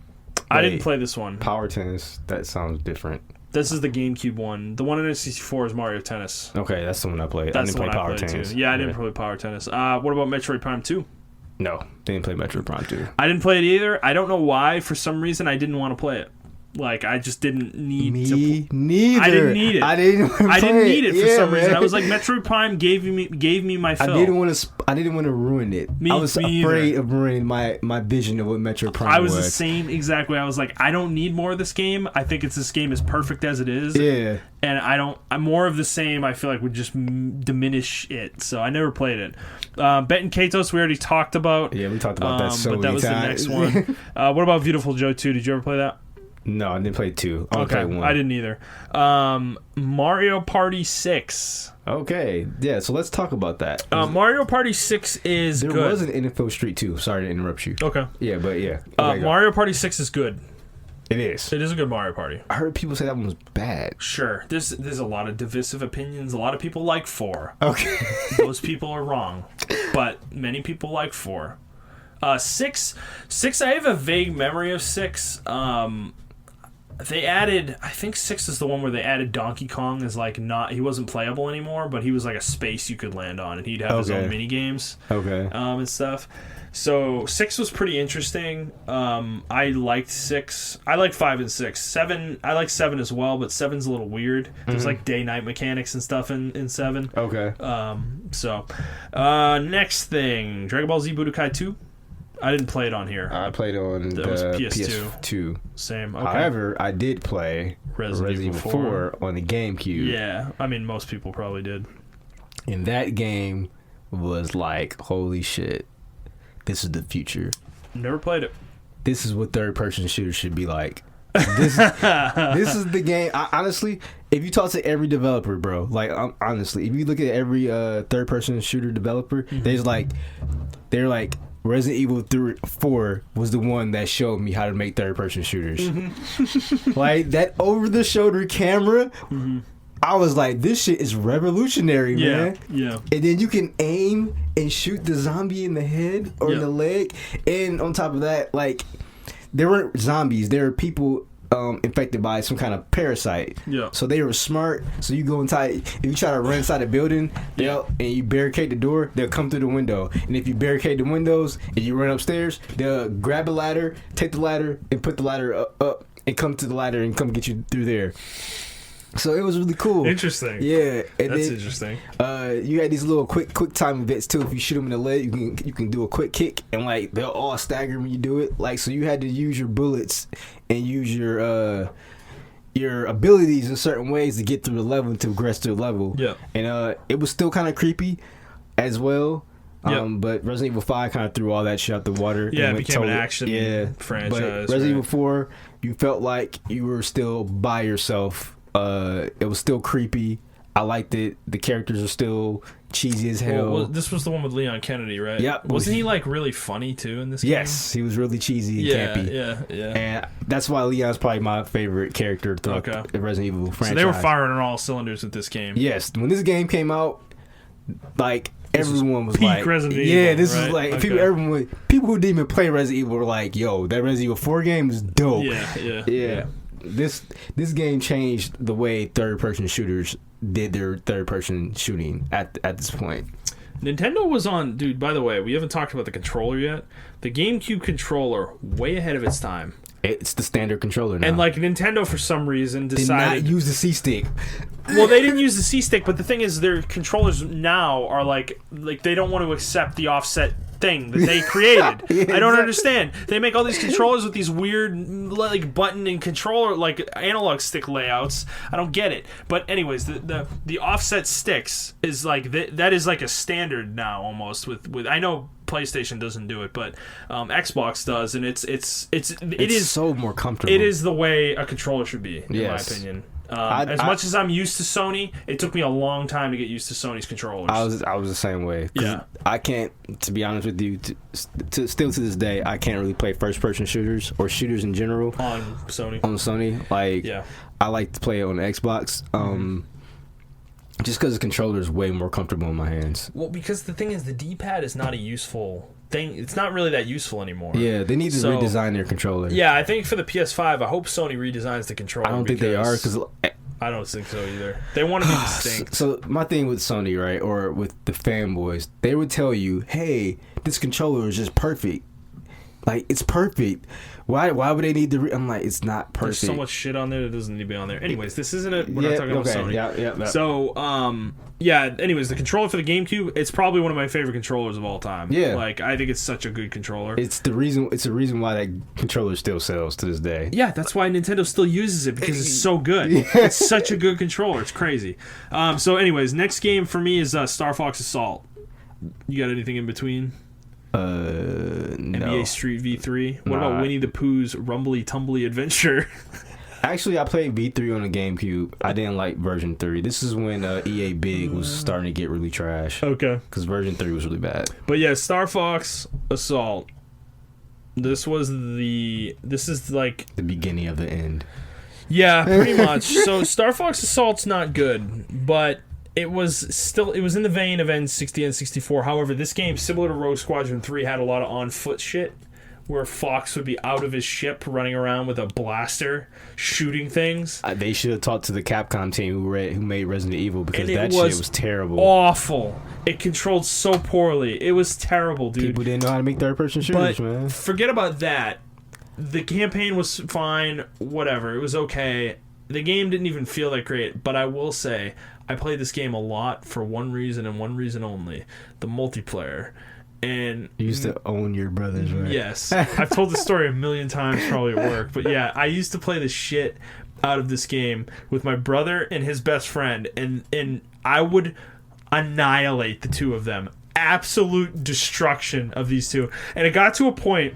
I didn't play this one. Power Tennis. That sounds different. This is the GameCube one. The one in N64 is Mario Tennis. Okay, that's the one I played. That's I didn't play Power Tennis. Too. Yeah, I didn't play Power Tennis. What about Metroid Prime 2? No, didn't play Metroid Prime 2. I didn't play it either. I don't know why. For some reason, I didn't want to play it. Like, I just didn't need Me neither. I didn't need it. I didn't need it for some reason. I was like, Metroid Prime gave me my fill. I didn't want to ruin it. I was afraid of ruining my vision of what Metroid Prime was. I was the same exact way. I was like, I don't need more of this game. I think this game is perfect as it is. Yeah. And I'm more of the same. I feel like would just diminish it. So I never played it. Bet and Katos we already talked about. Yeah, we talked about that so many times. But that was the next one. What about Beautiful Joe 2? Did you ever play that? No, I didn't play 2. I okay, played 1. I didn't either. Mario Party 6. Okay, yeah, so let's talk about that. Mario Party 6 is good. There was an NFL Street 2. Sorry to interrupt you. Okay. Yeah, but yeah. Okay, Mario Party 6 is good. It is. It is a good Mario Party. I heard people say that one was bad. Sure. There's a lot of divisive opinions. A lot of people like 4. Okay. Those people are wrong. But many people like 4. 6, I have a vague memory of 6. They added, I think 6 is the one where they added Donkey Kong as like he wasn't playable anymore, but he was like a space you could land on, and he'd have his own mini games, and stuff. So 6 was pretty interesting. I liked 6. I like 5 and 6. 7, I like 7 as well, but 7's a little weird. There's like day-night mechanics and stuff in 7. Okay. Next thing, Dragon Ball Z Budokai 2. I didn't play it on here. I played on the PS2. Same. Okay. However, I did play Resident Evil 4 on the GameCube. Yeah, I mean, most people probably did. And that game was like, holy shit, this is the future. Never played it. This is what third-person shooters should be like. This is the game. Honestly, if you talk to every developer, bro, like honestly, if you look at every third-person shooter developer, they're like, Resident Evil 4 was the one that showed me how to make third-person shooters. Like, that over-the-shoulder camera I was like, this shit is revolutionary, man. Yeah. And then you can aim and shoot the zombie in the head or in the leg. And on top of that, like, there weren't zombies. There were people infected by some kind of parasite. Yeah. So they were smart. So you go inside. If you try to run inside a building, and you barricade the door, they'll come through the window. And if you barricade the windows and you run upstairs, they'll grab a ladder, take the ladder, and put the ladder up and come to the ladder and come get you through there. So it was really cool. Interesting. Yeah, and that's then, interesting. You had these little quick time events too. If you shoot them in the leg, you can do a quick kick, and like they'll all stagger when you do it. Like, so you had to use your bullets and use your abilities in certain ways to get through the level, to progress through the level. Yeah, and it was still kind of creepy as well. But Resident Evil 5 kind of threw all that shit out the water. Yeah, it became an action franchise. But Resident Evil 4, you felt like you were still by yourself. It was still creepy. I liked it. The characters are still cheesy as hell. Well, this was the one with Leon Kennedy, right? Yeah. Wasn't he like really funny too in this game? Yes, he was really cheesy and campy. Yeah. And that's why Leon's probably my favorite character throughout the Resident Evil franchise. So they were firing on all cylinders with this game. Yes, when this game came out, like everyone was peak like, Resident "Yeah, Evil, this right? is like Okay. people who didn't even play Resident Evil were like, yo, that Resident Evil 4 game is dope." Yeah. This game changed the way third-person shooters did their third-person shooting at this point. Nintendo was on, dude, by the way, we haven't talked about the controller yet. The GameCube controller, way ahead of its time. It's the standard controller now. And like Nintendo, for some reason, decided did not use the C-stick. Well, they didn't use the C-stick, but the thing is, their controllers now are like they don't want to accept the offset thing that they created. I don't understand. They make all these controllers with these weird like button and controller like analog stick layouts. I don't get it. But anyways, the offset sticks is like that is like a standard now almost with I know PlayStation doesn't do it, but Xbox does, and it is so more comfortable. It is the way a controller should be, in my opinion. As much as I'm used to Sony, it took me a long time to get used to Sony's controllers. I was the same way. Yeah, I can't, to be honest with you, still to this day, I can't really play first-person shooters or shooters in general on Sony. Like, I like to play it on the Xbox. Just because the controller is way more comfortable in my hands. Well, because the thing is, the D-pad is not a useful thing. It's not really that useful anymore. Yeah, they need to redesign their controller. Yeah, I think for the PS5, I hope Sony redesigns the controller. I don't think they are, because I don't think so either. They want to be distinct. So my thing with Sony, right, or with the fanboys, they would tell you, "Hey, this controller is just perfect. Like, it's perfect. Why would they need to?" I'm like, it's not perfect. There's so much shit on there that doesn't need to be on there. Anyways, this isn't it. We're not talking about Sony. Yeah. So, anyways, the controller for the GameCube, it's probably one of my favorite controllers of all time. Yeah. Like, I think it's such a good controller. It's the reason why that controller still sells to this day. Yeah, that's why Nintendo still uses it, because it's so good. Yeah. It's such a good controller. It's crazy. So anyways, next game for me is Star Fox Assault. You got anything in between? No. NBA Street V3. What about Winnie the Pooh's Rumbly Tumbly Adventure? Actually, I played V3 on the GameCube. I didn't like version 3. This is when EA Big was starting to get really trash. Okay. Because version 3 was really bad. But yeah, Star Fox Assault. This is like the beginning of the end. Yeah, pretty much. So Star Fox Assault's not good, but it was in the vein of N60 and 64. However, this game, similar to Rogue Squadron 3, had a lot of on-foot shit, where Fox would be out of his ship running around with a blaster shooting things. They should have talked to the Capcom team who made Resident Evil, because that shit was terrible. Awful. It controlled so poorly. It was terrible, dude. People didn't know how to make third-person shooters, man. Forget about that. The campaign was fine, whatever. It was okay. The game didn't even feel that great, but I will say, I played this game a lot for one reason and one reason only: the multiplayer. And you used to own your brothers, right? Yes. I've told the story a million times probably at work, but yeah, I used to play the shit out of this game with my brother and his best friend, and I would annihilate the two of them. Absolute destruction of these two. And it got to a point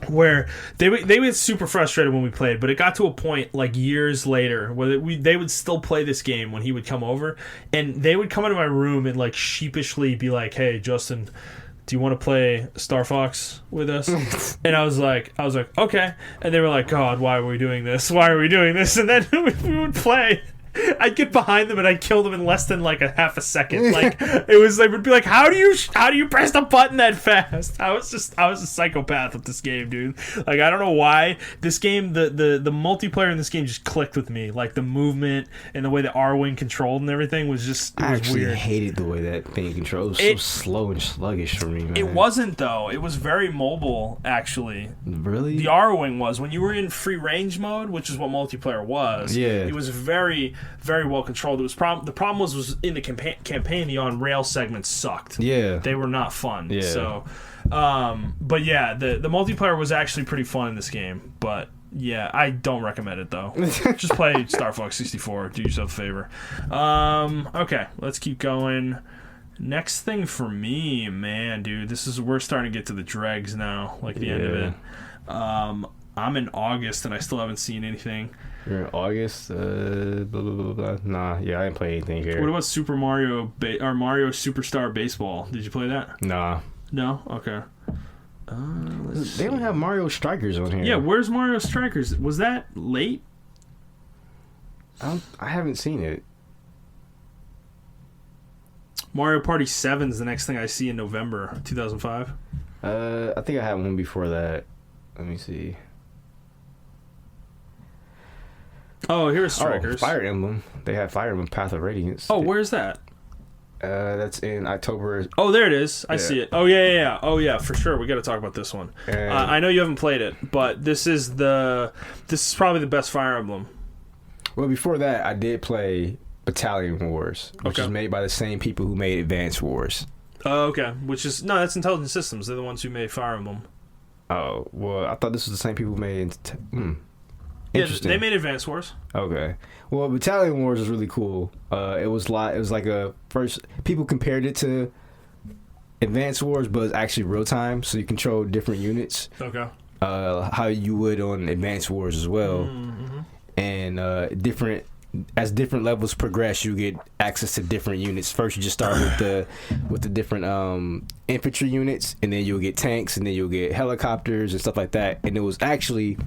where they were super frustrated when we played, but it got to a point like years later where they would still play this game when he would come over, and they would come into my room and like sheepishly be like, "Hey, Justin, do you want to play Star Fox with us?" And I was like, okay. And they were like, "God, why are we doing this? Why are we doing this?" And then we would play. I'd get behind them and I'd kill them in less than like a half a second. Like it was like would be like, how do you press the button that fast? I was a psychopath with this game, dude. Like I don't know why this game the multiplayer in this game just clicked with me. Like the movement and the way the R-wing controlled and everything was just I actually weird. hated the way that thing controls. It was so slow and sluggish for me, man. It wasn't though. It was very mobile actually. Really? The R-wing was when you were in free range mode, which is what multiplayer was. Yeah. It was very, very well controlled. It was the problem was in the campaign the on-rail segments sucked. Yeah. They were not fun. Yeah. So, but yeah, the multiplayer was actually pretty fun in this game. But yeah, I don't recommend it though. Just play Star Fox 64. Do yourself a favor. Okay, let's keep going. Next thing for me, man, dude, we're starting to get to the dregs now, like the end of it. I'm in August and I still haven't seen anything. You're in August? Blah, blah, blah, blah. Nah, yeah, I didn't play anything here. What about Super Mario or Mario Superstar Baseball? Did you play that? Nah. No? Okay. They don't have Mario Strikers on here. Yeah, where's Mario Strikers? Was that late? I haven't seen it. Mario Party 7 is the next thing I see in November 2005. I think I had one before that. Let me see. Oh, here's Strikers. Oh, Fire Emblem. They have Fire Emblem Path of Radiance. Oh, where's that? That's in October. Oh, there it is. I see it. Oh, yeah. Oh, yeah, for sure. We got to talk about this one. I know you haven't played it, but this is probably the best Fire Emblem. Well, before that, I did play Battalion Wars, which is made by the same people who made Advance Wars. Oh, okay. That's Intelligent Systems. They're the ones who made Fire Emblem. Oh, well, I thought this was the same people who made... Interesting. Yeah, they made Advance Wars. Okay. Well, Battalion Wars is really cool. It was like a first... People compared it to Advance Wars, but it's actually real time, so you control different units. Okay. How you would on Advance Wars as well. Mm-hmm. And as different levels progress, you get access to different units. First, you just start with the different infantry units, and then you'll get tanks, and then you'll get helicopters and stuff like that. And it was actually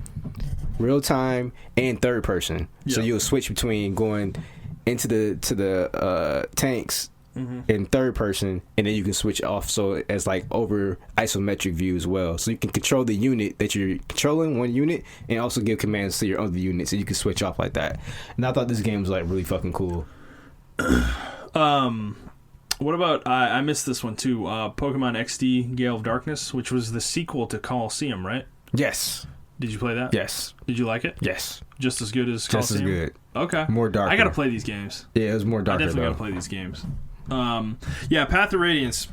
real time and third person, so you'll switch between going into the tanks in third person, and then you can switch off so as like over isometric view as well. So you can control the unit that you're controlling, one unit, and also give commands to your other units, so you can switch off like that. And I thought this game was like really fucking cool. What about I missed this one too? Pokemon XD Gale of Darkness, which was the sequel to Coliseum, right? Yes. Did you play that? Yes. Did you like it? Yes. Just as good as Coliseum? Just as good. Okay. More dark. I gotta play these games. Yeah, it was more darker. I definitely gotta play these games. Yeah, Path of Radiance.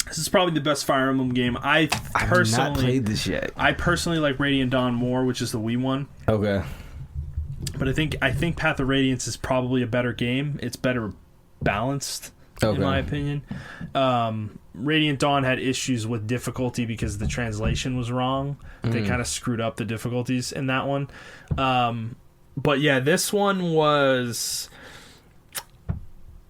This is probably the best Fire Emblem game. I've not played this yet. I personally like Radiant Dawn more, which is the Wii one. Okay. But I think Path of Radiance is probably a better game. It's better balanced, in my opinion. Radiant Dawn had issues with difficulty because the translation was wrong. They kind of screwed up the difficulties in that one. But yeah, this was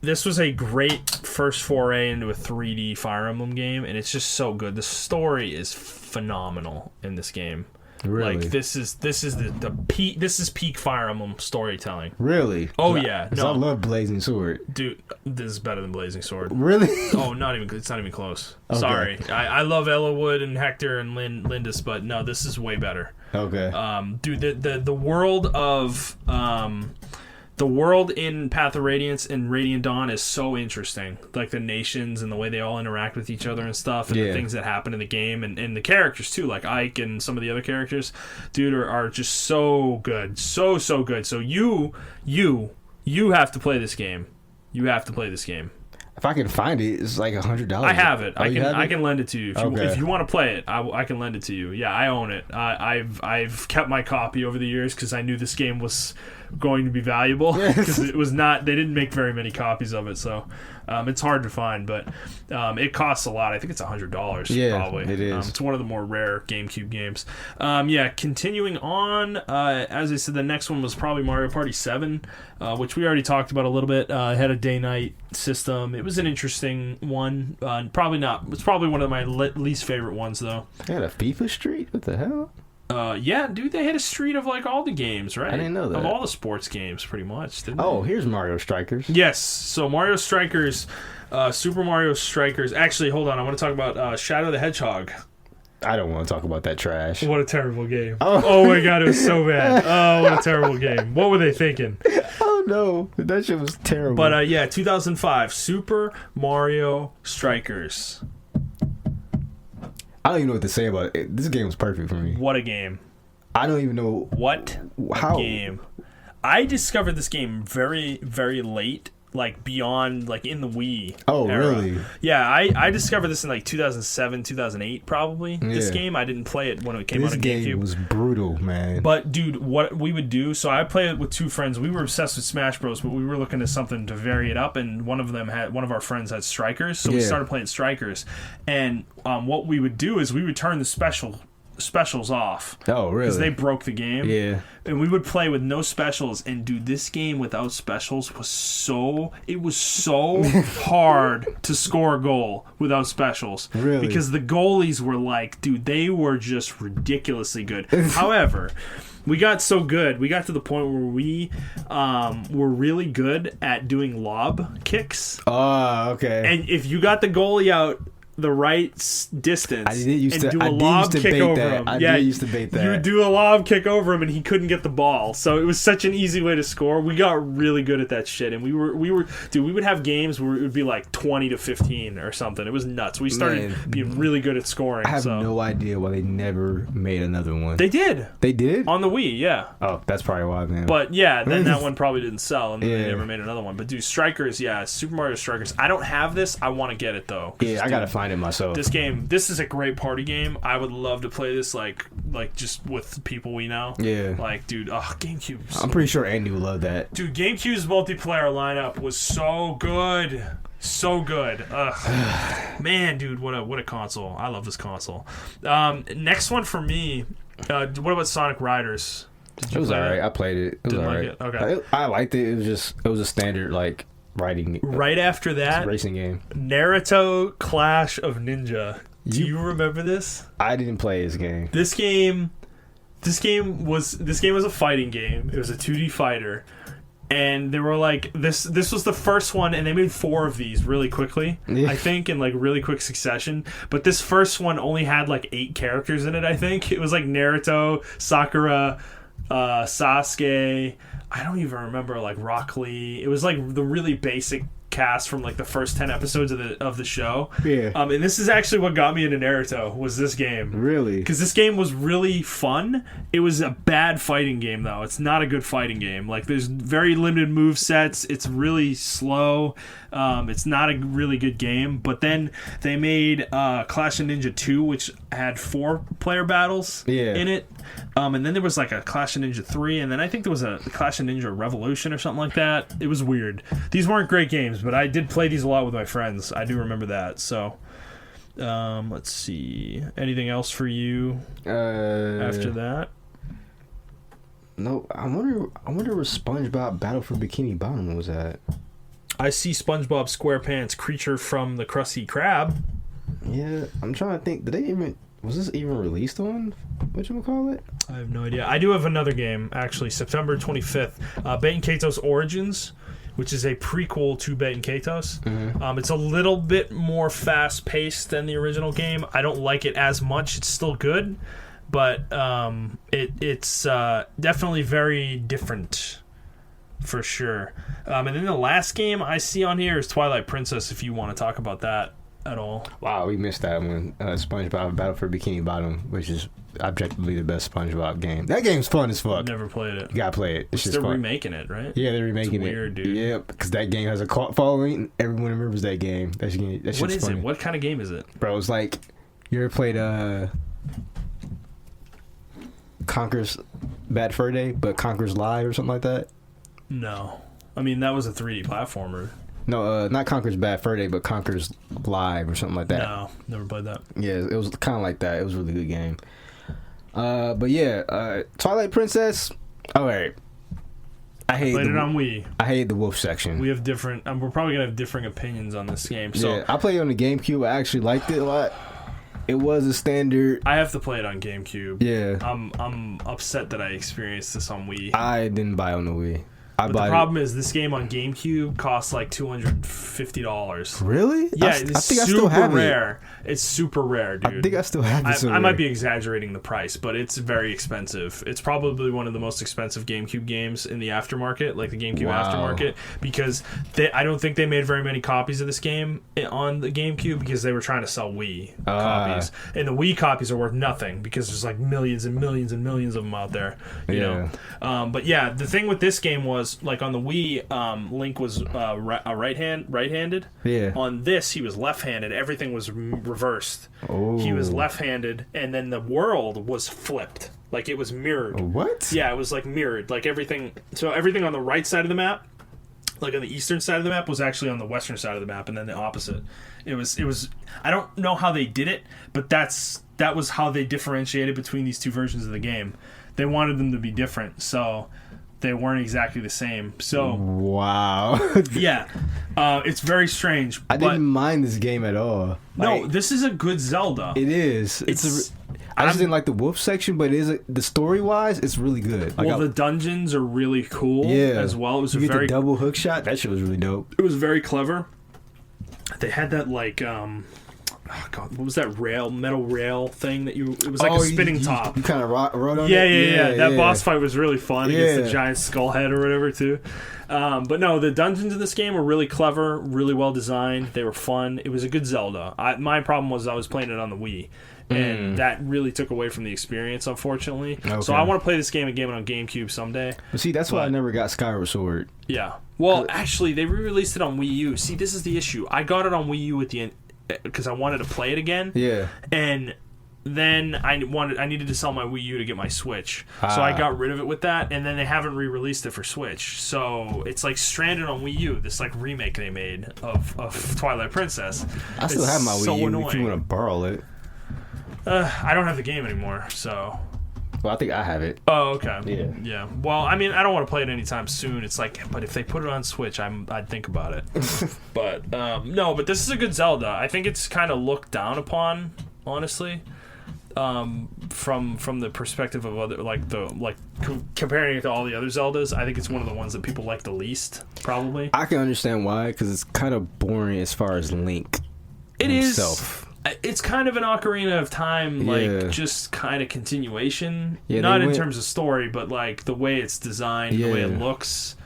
a great first foray into a 3D Fire Emblem game, and it's just so good. The story is phenomenal in this game. Really? Like this is the peak. This is peak Fire Emblem storytelling. Really? Oh yeah. No, I love Blazing Sword. Dude, this is better than Blazing Sword. Really? Oh, it's not even close. Okay. Sorry. I love Ellawood and Hector and Lindis, but no, this is way better. Okay. Dude, the world of the world in Path of Radiance and Radiant Dawn is so interesting. Like the nations and the way they all interact with each other and stuff, and the things that happen in the game, and the characters too, like Ike and some of the other characters, dude, are just so good, so good. So you have to play this game. You have to play this game. If I can find it, it's like $100. I have it. Oh, I can lend it to you if you want to play it. I can lend it to you. Yeah, I own it. I've kept my copy over the years because I knew this game was going to be valuable because it was not. They didn't make very many copies of it, so it's hard to find. But it costs a lot. I think it's $100. Yeah, probably. It is. It's one of the more rare GameCube games. Yeah, continuing on. As I said, the next one was probably Mario Party 7, which we already talked about a little bit. It had a day-night system. It was an interesting one. Probably not. It's probably one of my least favorite ones, though. They had a FIFA Street? What the hell? Yeah, dude, they had a street of like all the games, right? I didn't know that. Of all the sports games, pretty much. Didn't they? Here's Mario Strikers. Yes. So Mario Strikers, Super Mario Strikers. Actually, hold on. I want to talk about Shadow the Hedgehog. I don't want to talk about that trash. What a terrible game. Oh my god, it was so bad. Oh, what a terrible game. What were they thinking? Oh no, that shit was terrible. But yeah, 2005, Super Mario Strikers. I don't even know what to say about it. This game was perfect for me. What a game. I don't even know What a game. I discovered this game very, very late. Like beyond, like in the Wii. Oh, era. really? Yeah, I discovered this in like 2007, 2008, probably. Yeah. This game, I didn't play it when it came out on GameCube. This game was brutal, man. But dude, what we would do? So I played it with two friends. We were obsessed with Smash Bros, but we were looking to something to vary it up. And one of our friends had Strikers, so we started playing Strikers. And what we would do is we would turn the specials off. Oh, really? Because they broke the game. Yeah. And we would play with no specials, and dude, this game without specials was so hard to score a goal without specials. Really? Because the goalies were like, dude, they were just ridiculously good. However, we got so good, we got to the point where we were really good at doing lob kicks. Oh, okay. And if you got the goalie out the right distance do a lob kick over him. I used to bait that. You would do a lob kick over him and he couldn't get the ball. So it was such an easy way to score. We got really good at that shit. And we would have games where it would be like 20-15 or something. It was nuts. We started being really good at scoring. I have no idea why they never made another one. They did. They did? On the Wii, yeah. Oh, that's probably why, man. But yeah, then that one probably didn't sell and they never made another one. But dude, Strikers, yeah, Super Mario Strikers. I don't have this. I want to get it though. Yeah, I gotta find it myself. This is a great party game. I would love to play this like just with people we know. Yeah. Like, dude, GameCube. I'm pretty sure Andy would love that. Dude, GameCube's multiplayer lineup was so good. So good. Ugh. Man, dude, what a console. I love this console. Next one for me, what about Sonic Riders? It was alright. I played it. It was alright. Like okay. I liked it. It was a standard like riding. Right after that, racing game. Naruto Clash of Ninja. Do you remember this? I didn't play this game. This game was a fighting game. It was a 2D fighter. And they were like, this was the first one, and they made 4 of these really quickly, I think, in like really quick succession. But this first one only had like 8 characters in it, I think. It was like Naruto, Sakura, Sasuke, I don't even remember, like Rock Lee. It was like the really basic cast from like the first 10 episodes of the show. Yeah. And this is actually what got me into Naruto, was this game. Really? Because this game was really fun. It was a bad fighting game though. It's not a good fighting game. Like there's very limited move sets. It's really slow. It's not a really good game. But then they made Clash of Ninja 2, which had 4 player battles in it. And then there was like a Clash of Ninja 3, and then I think there was a Clash of Ninja Revolution or something like that. It was weird. These weren't great games, but I did play these a lot with my friends. I do remember that. So, let's see. Anything else for you after that? No, I wonder where SpongeBob Battle for Bikini Bottom was at. I see SpongeBob SquarePants Creature from the Krusty Krab. Yeah, I'm trying to think. Was this even released on whatchamacallit? I have no idea. I do have another game, actually, September 25th. Baten Kaitos Origins, which is a prequel to Baten Kaitos. Mm-hmm. It's a little bit more fast-paced than the original game. I don't like it as much. It's still good, but it's definitely very different, for sure. And then the last game I see on here is Twilight Princess, if you want to talk about that at all. Wow, we missed that one. SpongeBob Battle for Bikini Bottom, which is objectively the best SpongeBob game. That game's fun as fuck. Never played it. You gotta play it. It's they're remaking it, right? Yeah, they're remaking it's weird, it. Dude. Yeah, because that game has a cult following, and everyone remembers that game. That shit's what is funny. it? What kind of game is it? Bro, it's like, you ever played Conker's Bad Fur Day, but Conker's Live or something like that? No. I mean, that was a 3D platformer. No, not Conker's Bad Fur Day, but Conker's Live or something like that. No, never played that. Yeah, it was kind of like that. It was a really good game. But yeah, Twilight Princess. All right. I played it on Wii. I hate the wolf section. We have different. We're probably gonna have differing opinions on this game. So yeah, I played it on the GameCube. I actually liked it a lot. It was a standard. I have to play it on GameCube. Yeah. I'm upset that I experienced this on Wii. I didn't buy on the Wii. But the problem is this game on GameCube costs like $250. Really? Yeah, I it's think I super still have rare. It's super rare, dude. I think I still have it. I might be exaggerating the price, but it's very expensive. It's probably one of the most expensive GameCube games in the aftermarket, like the GameCube aftermarket, because I don't think they made very many copies of this game on the GameCube because they were trying to sell Wii copies. And the Wii copies are worth nothing because there's like millions and millions and millions of them out there. You know? But yeah, the thing with this game was, like on the Wii, Link was right-handed. Yeah. On this, he was left-handed. Everything was reversed. Oh. He was left-handed, and then the world was flipped. Like, it was mirrored. What? Yeah, it was, like, mirrored. Like, everything... So, everything on the right side of the map, like, on the eastern side of the map, was actually on the western side of the map, and then the opposite. It was... I don't know how they did it, but that was how they differentiated between these two versions of the game. They wanted them to be different, so... They weren't exactly the same. So wow. Yeah. It's very strange. I didn't mind this game at all. No, this is a good Zelda. It is. I just didn't like the wolf section, but the story wise, it's really good. Like the dungeons are really cool as well. It was the double hook shot. That shit was really dope. It was very clever. They had that like oh God, what was that metal rail thing that it was like a spinning top. You kind of rode on it? Yeah. That boss fight was really fun against the giant skull head or whatever too. But no, the dungeons in this game were really clever, really well designed. They were fun. It was a good Zelda. My problem was I was playing it on the Wii. And that really took away from the experience, unfortunately. Okay. So I want to play this game again on GameCube someday. But see, that's why I never got Skyward Sword. Yeah. Well, actually, they re-released it on Wii U. See, this is the issue. I got it on Wii U because I wanted to play it again. Yeah. And then I needed to sell my Wii U to get my Switch. So I got rid of it with that, and then they haven't re-released it for Switch. So it's like stranded on Wii U, this like remake they made of Twilight Princess. I still have my Wii U if you want to borrow it. I don't have the game anymore, so... Well, I think I have it. Oh, okay. Yeah. Well, I mean, I don't want to play it anytime soon. It's like, but if they put it on Switch, I'd think about it. But no, but this is a good Zelda. I think it's kind of looked down upon, honestly, from the perspective of other comparing it to all the other Zeldas. I think it's one of the ones that people like the least, probably. I can understand why, because it's kind of boring as far as Link. It himself. It's kind of an Ocarina of Time, just kind of continuation. Not in terms of story, but like the way it's designed, the way it looks.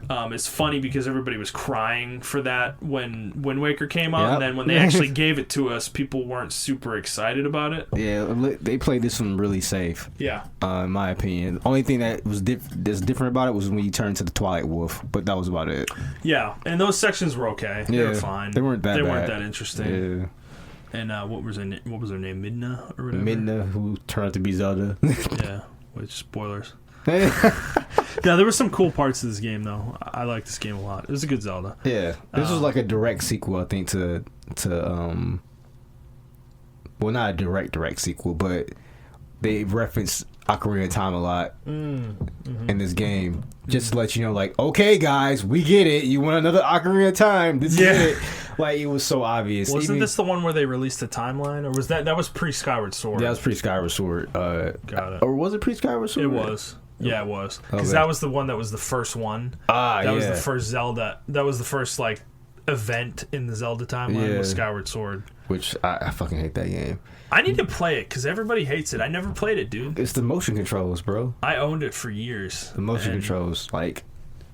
It's funny because everybody was crying for that when Wind Waker came out, and then when they actually gave it to us, people weren't super excited about it. Yeah, they played this one really safe. Yeah, in my opinion. The only thing that was that's different about it was when you turned to the Twilight Wolf, but that was about it. Yeah, and those sections were okay. They were fine. They weren't that bad. That interesting. Yeah. And what was her name? Midna or whatever? Midna, who turned out to be Zelda. Yeah, which spoilers. Yeah, there were some cool parts of this game though. I like this game a lot. It was a good Zelda. Yeah, this was like a direct sequel, I think, to well, not a direct sequel, but they referenced Ocarina of Time a lot in this game, just to let you know, like, okay, guys, we get it. You want another Ocarina of Time? This is it. Like, it was so obvious. Wasn't this the one where they released the timeline, or was that was pre Skyward Sword? That was pre Skyward Sword. Got it. Or was it pre Skyward Sword? It was. Yeah, it was. Because that was the one that was the first one. That was the first Zelda. That was the first like event in the Zelda timeline was Skyward Sword. Which I fucking hate that game. I need to play it because everybody hates it. I never played it, dude. It's the motion controls, bro. I owned it for years. The motion controls, like,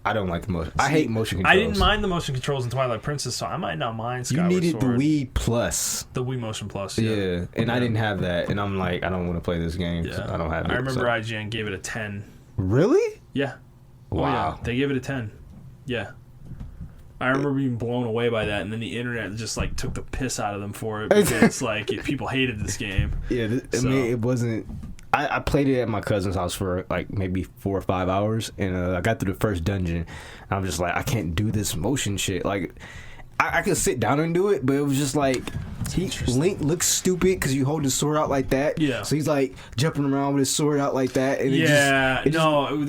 I don't like the motion. I hate motion controls. I didn't mind the motion controls in Twilight Princess, so I might not mind Skyward Sword. You needed the Wii Plus. The Wii Motion Plus, yeah. And I didn't have that, and I'm like, I don't want to play this game. Yeah. I don't have it. I remember IGN gave it a 10. Really? Yeah. Wow. Oh, yeah. They gave it a 10. Yeah. I remember being blown away by that, and then the internet just like took the piss out of them for it because like people hated this game. Yeah, I mean, it wasn't. I played it at my cousin's house for like maybe 4 or 5 hours, and I got through the first dungeon. And I'm just like, I can't do this motion shit. Like, I could sit down and do it, but it was just like Link looks stupid because you hold his sword out like that. Yeah. So he's like jumping around with his sword out like that. And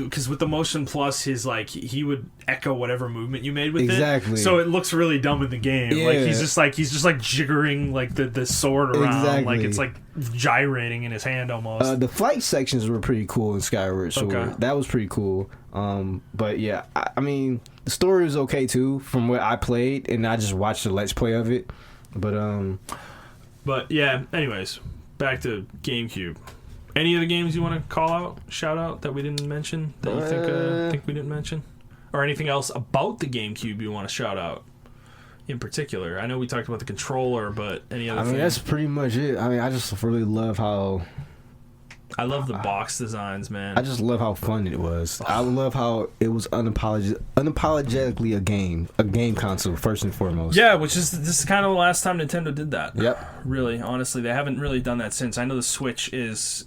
because with the motion plus, he would echo whatever movement you made with it. Exactly. So it looks really dumb in the game. Yeah. Like he's just like jiggering like the sword around. Exactly. Like it's like gyrating in his hand almost. The fight sections were pretty cool in Skyward Sword. Okay. That was pretty cool. But yeah, I mean, the story was okay too from what I played, and I just watched the Let's Play of it. But yeah, anyways, back to GameCube. Any other games you want to call out, shout out that we didn't mention that you think we didn't mention, or anything else about the GameCube you want to shout out in particular? I know we talked about the controller, but any other? That's pretty much it. I mean, I just really love how. I love the box designs, man. I just love how fun it was. I love how it was unapologetically a game console first and foremost. Yeah, this is kind of the last time Nintendo did that. Yep. Really, honestly, they haven't really done that since. I know the Switch is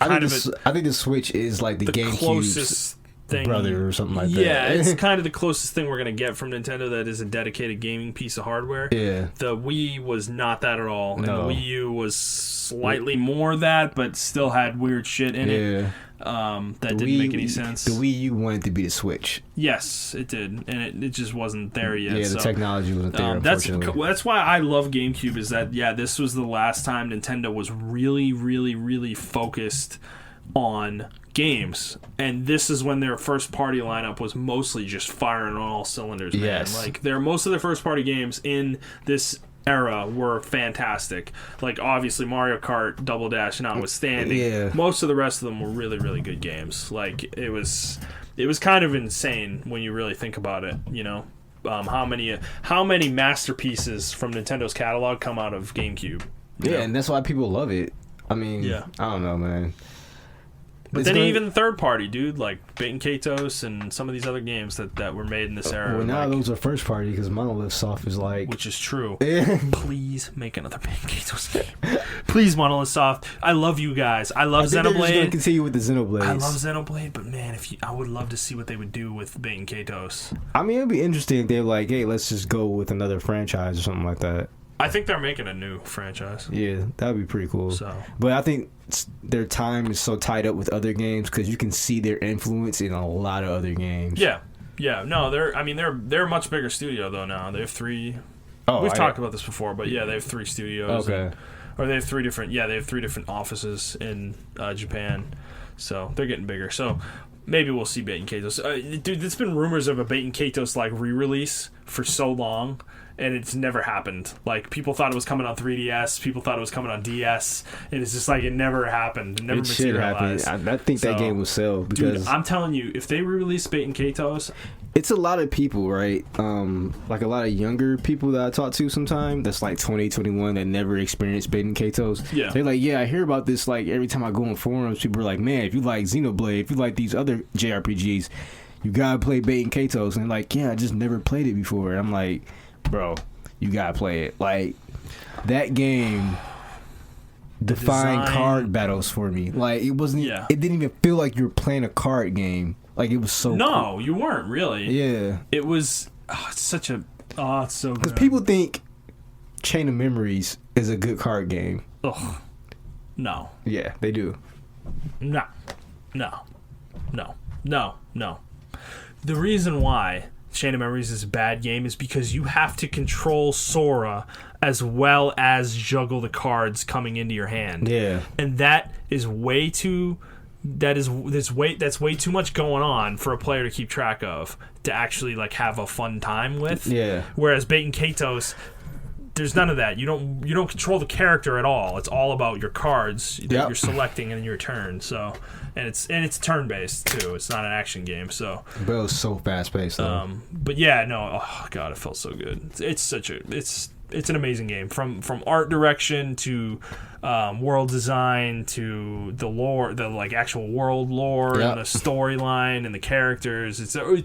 I think the Switch is like the GameCube's closest thing, brother or something like that. Yeah, it's kind of the closest thing we're gonna get from Nintendo that is a dedicated gaming piece of hardware. Yeah. The Wii was not that at all, and No. the Wii U was slightly more that, but still had weird shit in it. That didn't make any sense. The Wii U wanted to be the Switch. Yes, it did, and it just wasn't there yet. Yeah, the technology wasn't there. Unfortunately, that's why I love GameCube. Is that this was the last time Nintendo was really, really, really focused on games, and this is when their first party lineup was mostly just firing on all cylinders. Man. Yes. Like most of their first party games in this era were fantastic. Like obviously Mario Kart, Double Dash notwithstanding, Yeah. most of the rest of them were really, really good games. Like it was kind of insane when you really think about it. You know, how many masterpieces from Nintendo's catalog come out of GameCube? Yeah, and that's why people love it. I mean, Yeah. I don't know, man. But then even third party, dude, like Bait and Katos and some of these other games that were made in this era. Well, now like, those are first party because Monolith Soft is like. which is true. Please make another Bait and Katos game. Please, Monolith Soft. I love you guys. I love They're just gonna Xenoblade. continue with the Xenoblades. I love Xenoblade, but man, I would love to see what they would do with Bait and Katos. I mean, it'd be interesting if they're like, hey, let's just go with another franchise or something like that. I think they're making a new franchise. Yeah, that would be pretty cool. So, but I think their time is so tied up with other games because you can see their influence in a lot of other games. yeah. No, they're a much bigger studio though now. They have 3. We've talked about this before, but yeah, they have 3 studios. Okay. Or they have 3 different. Yeah, they have 3 different offices in Japan. So they're getting bigger. So maybe we'll see Bait and Katos. Dude, there's been rumors of a Bait and Katos like re-release for so long. And it's never happened. Like, people thought it was coming on 3DS. People thought it was coming on DS. And it's just like, it never happened. It never materialized. I think that game will sell because... Dude, I'm telling you, if they re-release Bait and Katos... It's a lot of people, right? Like a lot of younger people that I talk to sometimes that's like 20, 21 that never experienced Bait and Katos. Yeah. They're like, yeah, I hear about this like every time I go on forums. People are like, man, if you like Xenoblade, if you like these other JRPGs, you gotta play Bait and Katos. And they're like, yeah, I just never played it before. And I'm like... Bro, you gotta play it. Like, that game defined card battles for me. Like, it wasn't. Yeah. It didn't even feel like you were playing a card game. Like, it was so. No, cool. you weren't really. Yeah. It was. It's such a. Oh, it's so good. Because people think Chain of Memories is a good card game. Ugh. No. Yeah, they do. No. The reason why Chain of Memories is a bad game is because you have to control Sora as well as juggle the cards coming into your hand. Yeah. And that is way too that's way too much going on for a player to keep track of to actually like have a fun time with. Yeah. Whereas Bait and Katos, there's none of that. You don't control the character at all. It's all about your cards that you're selecting in your turn. So, and it's turn based too. It's not an action game. So, but it was so fast paced though. But yeah, no. Oh god, it felt so good. It's an amazing game from art direction to world design to the lore, the like actual world lore and the storyline and the characters. It's an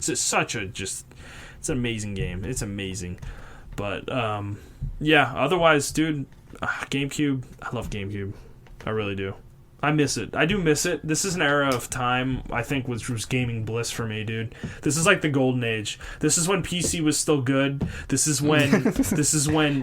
amazing game. It's amazing. But yeah, otherwise, dude, GameCube. I love GameCube. I really do. I miss it. I do miss it. This is an era of time, I think, which was gaming bliss for me, dude. This is like the golden age. This is when PC was still good. This is when dude,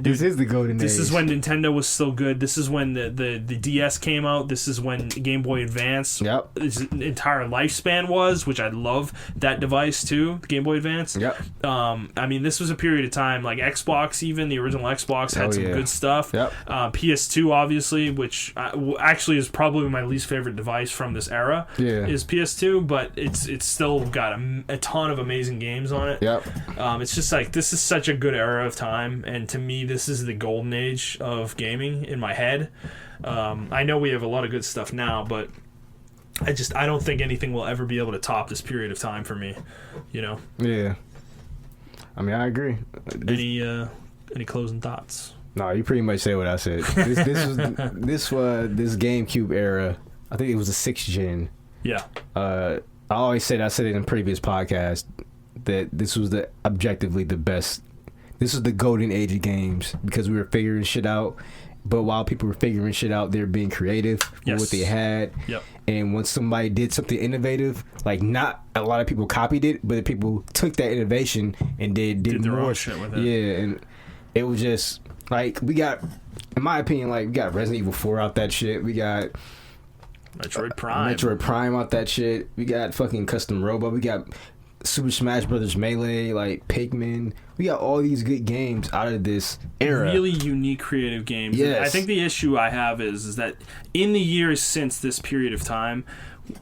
this is the golden age. This is when Nintendo was still good. This is when the DS came out. This is when Game Boy Advance its entire lifespan was, which I love that device too, the Game Boy Advance. I mean, this was a period of time, like Xbox, even the original Xbox had some good stuff. PS2, obviously, which actually is probably my least favorite device from this era, is PS2, but it's still got a ton of amazing games on it. It's just like, this is such a good era of time, and to me, this is the golden age of gaming in my head. I know we have a lot of good stuff now, but I don't think anything will ever be able to top this period of time for me, you know? Yeah. I mean, I agree. Any closing thoughts? No, you pretty much said what I said. This GameCube era. I think it was the 6th gen. Yeah. I always said, I said it in previous podcasts, that this was objectively the best. This was the golden age of games because we were figuring shit out. But while people were figuring shit out, they were being creative with what they had. And when somebody did something innovative, like, not a lot of people copied it, but people took that innovation and did their more own shit with it. Yeah, and it was just like, we got, in my opinion, like, we got Resident Evil 4 out that shit. We got Metroid Prime out that shit. We got fucking Custom Robo. We got Super Smash Brothers Melee, like Pikmin. We got all these good games out of this era. Really unique, creative games. Yes. I think the issue I have is that in the years since this period of time,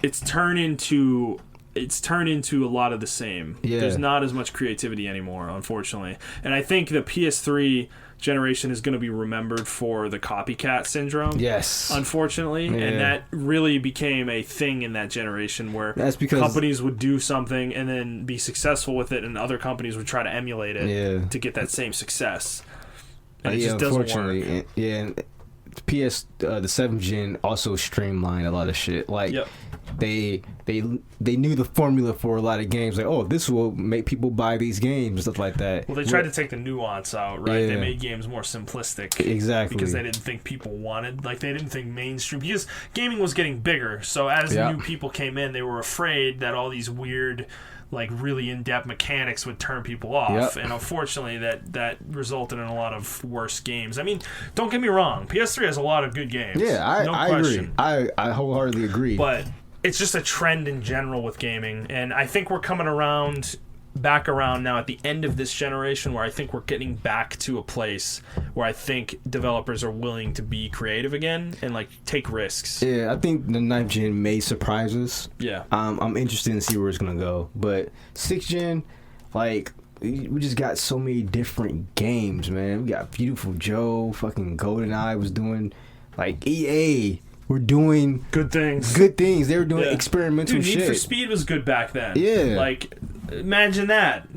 it's turned into a lot of the same. There's not as much creativity anymore, unfortunately. And I think the PS3 generation is going to be remembered for the copycat syndrome. Yes. Unfortunately. Yeah. And that really became a thing in that generation where that's because companies would do something and then be successful with it, and other companies would try to emulate it to get that same success. And it just doesn't work. And the 7th gen also streamlined a lot of shit. Like, they knew the formula for a lot of games. Like, oh, this will make people buy these games and stuff like that. Well, they tried to take the nuance out, right? They made games more simplistic. Exactly. Because they didn't think people wanted, like, they didn't think mainstream, because gaming was getting bigger. So as new people came in, they were afraid that all these weird, like, really in-depth mechanics would turn people off. And unfortunately, that resulted in a lot of worse games. I mean, don't get me wrong, PS3 has a lot of good games. I agree. I wholeheartedly agree. But it's just a trend in general with gaming, and I think we're coming back around now at the end of this generation, where I think we're getting back to a place where I think developers are willing to be creative again and, like, take risks. I think the 9th gen may surprise us. I'm interested to see where it's gonna go, but 6th gen, like, we just got so many different games, man. We got Beautiful Joe, fucking GoldenEye was doing, like, EA were doing good things. They were doing experimental shit. Need for Speed was good back then. Like, imagine that.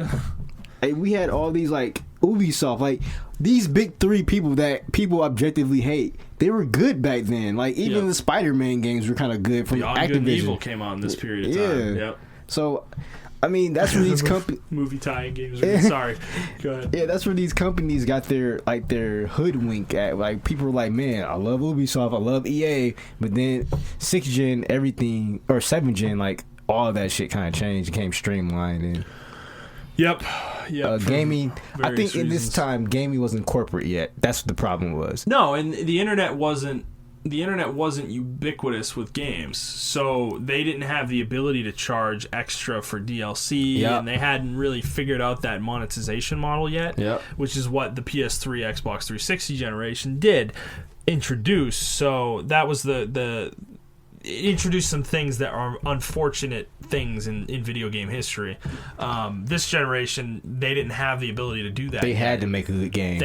Hey, we had all these, like, Ubisoft, like, these big three people that people objectively hate. They were good back then. Like, even the Spider-Man games were kind of good from Activision. Good and Evil came out in this period of time. So, I mean, that's where these companies... Movie tie-in games. Sorry. Go ahead. Yeah, that's where these companies got their hoodwink at. Like, people were like, man, I love Ubisoft, I love EA, but then 6th gen, everything, or 7th gen, like, all of that shit kind of changed, became streamlined. And gaming, I think in this time, gaming wasn't corporate yet. That's what the problem was. No, and the internet wasn't ubiquitous with games, so they didn't have the ability to charge extra for DLC, and they hadn't really figured out that monetization model yet, which is what the PS3, Xbox 360 generation did introduce. So that was it introduced some things that are unfortunate things in video game history. This generation, they didn't have the ability to do that. They had to make a good game.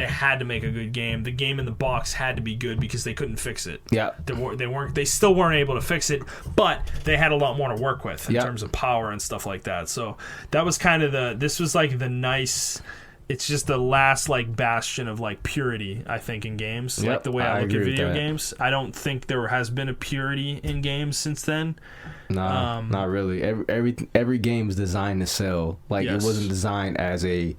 The game in the box had to be good because they couldn't fix it. They still weren't able to fix it, but they had a lot more to work with in terms of power and stuff like that. So that was kind of this was like the nice... It's just the last, like, bastion of, like, purity, I think, in games. Like, the way I look at video games. I don't think there has been a purity in games since then. No, not really. Every game is designed to sell. Like, it wasn't designed as a...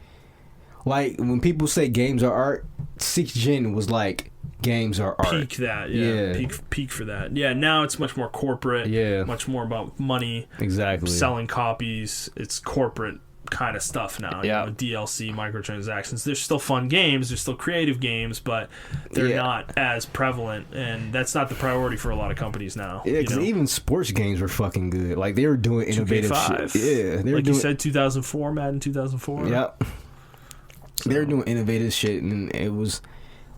Like when people say games are art, 6th gen was like games are art. Peak that, yeah. Peak for that. Yeah, now it's much more corporate. Yeah. Much more about money. Exactly. Selling copies. It's corporate kind of stuff now. Yeah. You know, DLC, microtransactions. There's still fun games. There's still creative games, but they're not as prevalent, and that's not the priority for a lot of companies now. Yeah, because even sports games were fucking good. Like they were doing innovative 2K5. shit. Yeah, they were like doing, you said, 2004, Madden 2004. Yep. So. They were doing innovative shit, and it was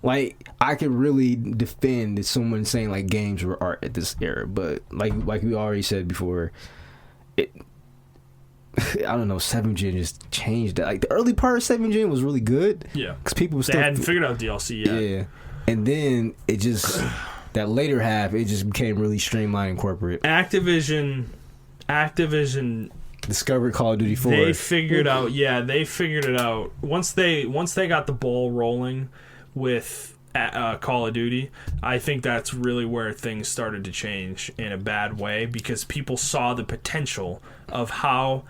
like I could really defend someone saying like games were art at this era, but like we already said before, it. I don't know, 7th gen just changed that. Like the early part of 7th gen was really good. Yeah, because people they hadn't figured out DLC yet. Yeah, and then it just that later half it just became really streamlined and corporate. Activision discovered Call of Duty 4. They figured out. Yeah, they figured it out once they got the ball rolling with Call of Duty. I think that's really where things started to change in a bad way, because people saw the potential of how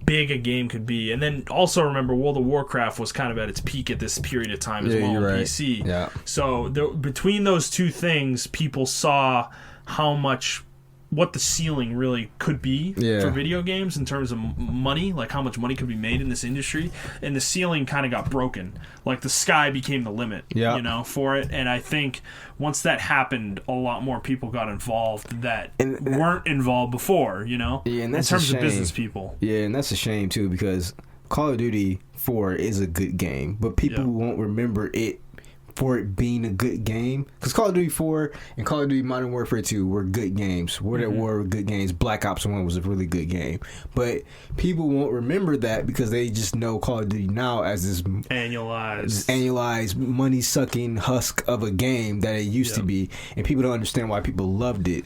big a game could be. And then also remember, World of Warcraft was kind of at its peak at this period of time as well on PC. Yeah. So between those two things, people saw what the ceiling really could be for video games in terms of money, like how much money could be made in this industry, and the ceiling kind of got broken. Like the sky became the limit, for it. And I think once that happened, a lot more people got involved that weren't involved before, Yeah, and that's in terms of business people. Yeah, and that's a shame too, because Call of Duty 4 is a good game, but people won't remember it for it being a good game, because Call of Duty 4 and Call of Duty Modern Warfare 2 were good games. Were good games. Black Ops 1 was a really good game, but people won't remember that because they just know Call of Duty now as this annualized money sucking husk of a game that it used to be, and people don't understand why people loved it.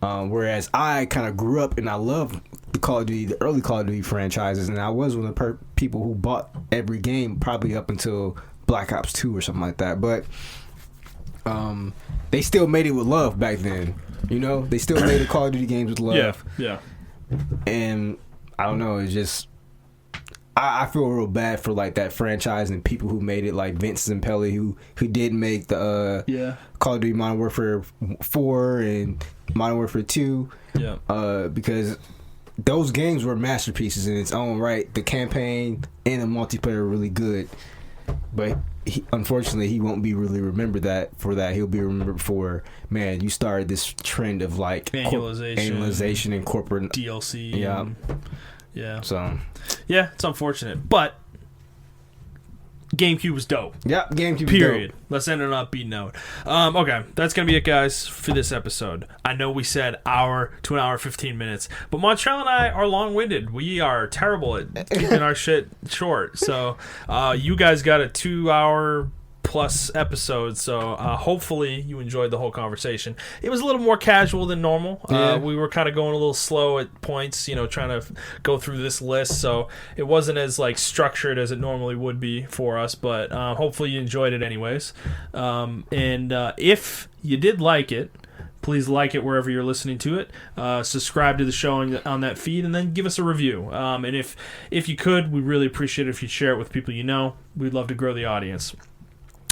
Whereas I kind of grew up and I loved the early Call of Duty franchises, and I was one of the people who bought every game probably up until Black Ops 2 or something like that. But they still made it with love back then. They still made the Call of Duty games with love. Yeah. And I don't know, it's just I feel real bad for like that franchise and people who made it, like Vince Zampelli who did make the Call of Duty Modern Warfare 4 and Modern Warfare 2. Yeah. Because those games were masterpieces in its own right. The campaign and the multiplayer were really good. But unfortunately, he won't be really remembered for that. He'll be remembered for, man, you started this trend of like annualization and corporate DLC. Yeah. Yeah. So, yeah, it's unfortunate. But Gamecube was dope. Yeah, Gamecube Period. was dope. Let's end on an upbeat note. Okay, that's going to be it, guys, for this episode. I know we said hour to an hour 15 minutes, but Montrell and I are long-winded. We are terrible at keeping our shit short. So you guys got a 2-hour plus episode, so hopefully you enjoyed the whole conversation. It was a little more casual than normal. We were kind of going a little slow at points, trying to go through this list, so it wasn't as like structured as it normally would be for us, but hopefully you enjoyed it anyways. And if you did like it, please like it wherever you're listening to it. Subscribe to the show on that feed, and then give us a review. And if you could, we'd really appreciate it if you share it with people you know. We'd love to grow the audience.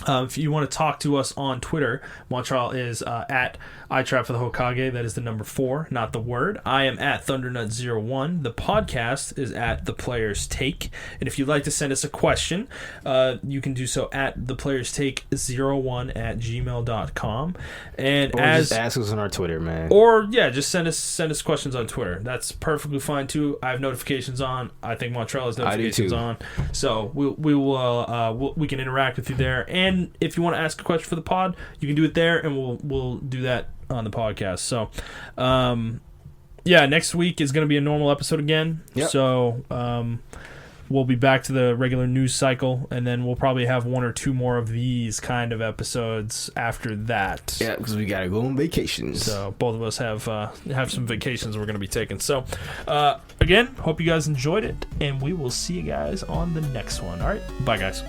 If you want to talk to us on Twitter, Montrell is at iTrap for the Hokage. That is the number 4, not the word. I am at ThunderNut01. The podcast is at The Player's Take. And if you'd like to send us a question, you can do so at theplayerstake01@gmail.com. And just ask us on our Twitter, man. Or just send us questions on Twitter. That's perfectly fine too. I have notifications on. I think Montrell has notifications on. So we can interact with you there. And if you want to ask a question for the pod, you can do it there, and we'll do that on the podcast. So, next week is going to be a normal episode again. Yep. So, we'll be back to the regular news cycle, and then we'll probably have 1 or 2 more of these kind of episodes after that. Yeah, because we got to go on vacations. So both of us have some vacations we're going to be taking. So, again, hope you guys enjoyed it, and we will see you guys on the next one. All right, bye, guys.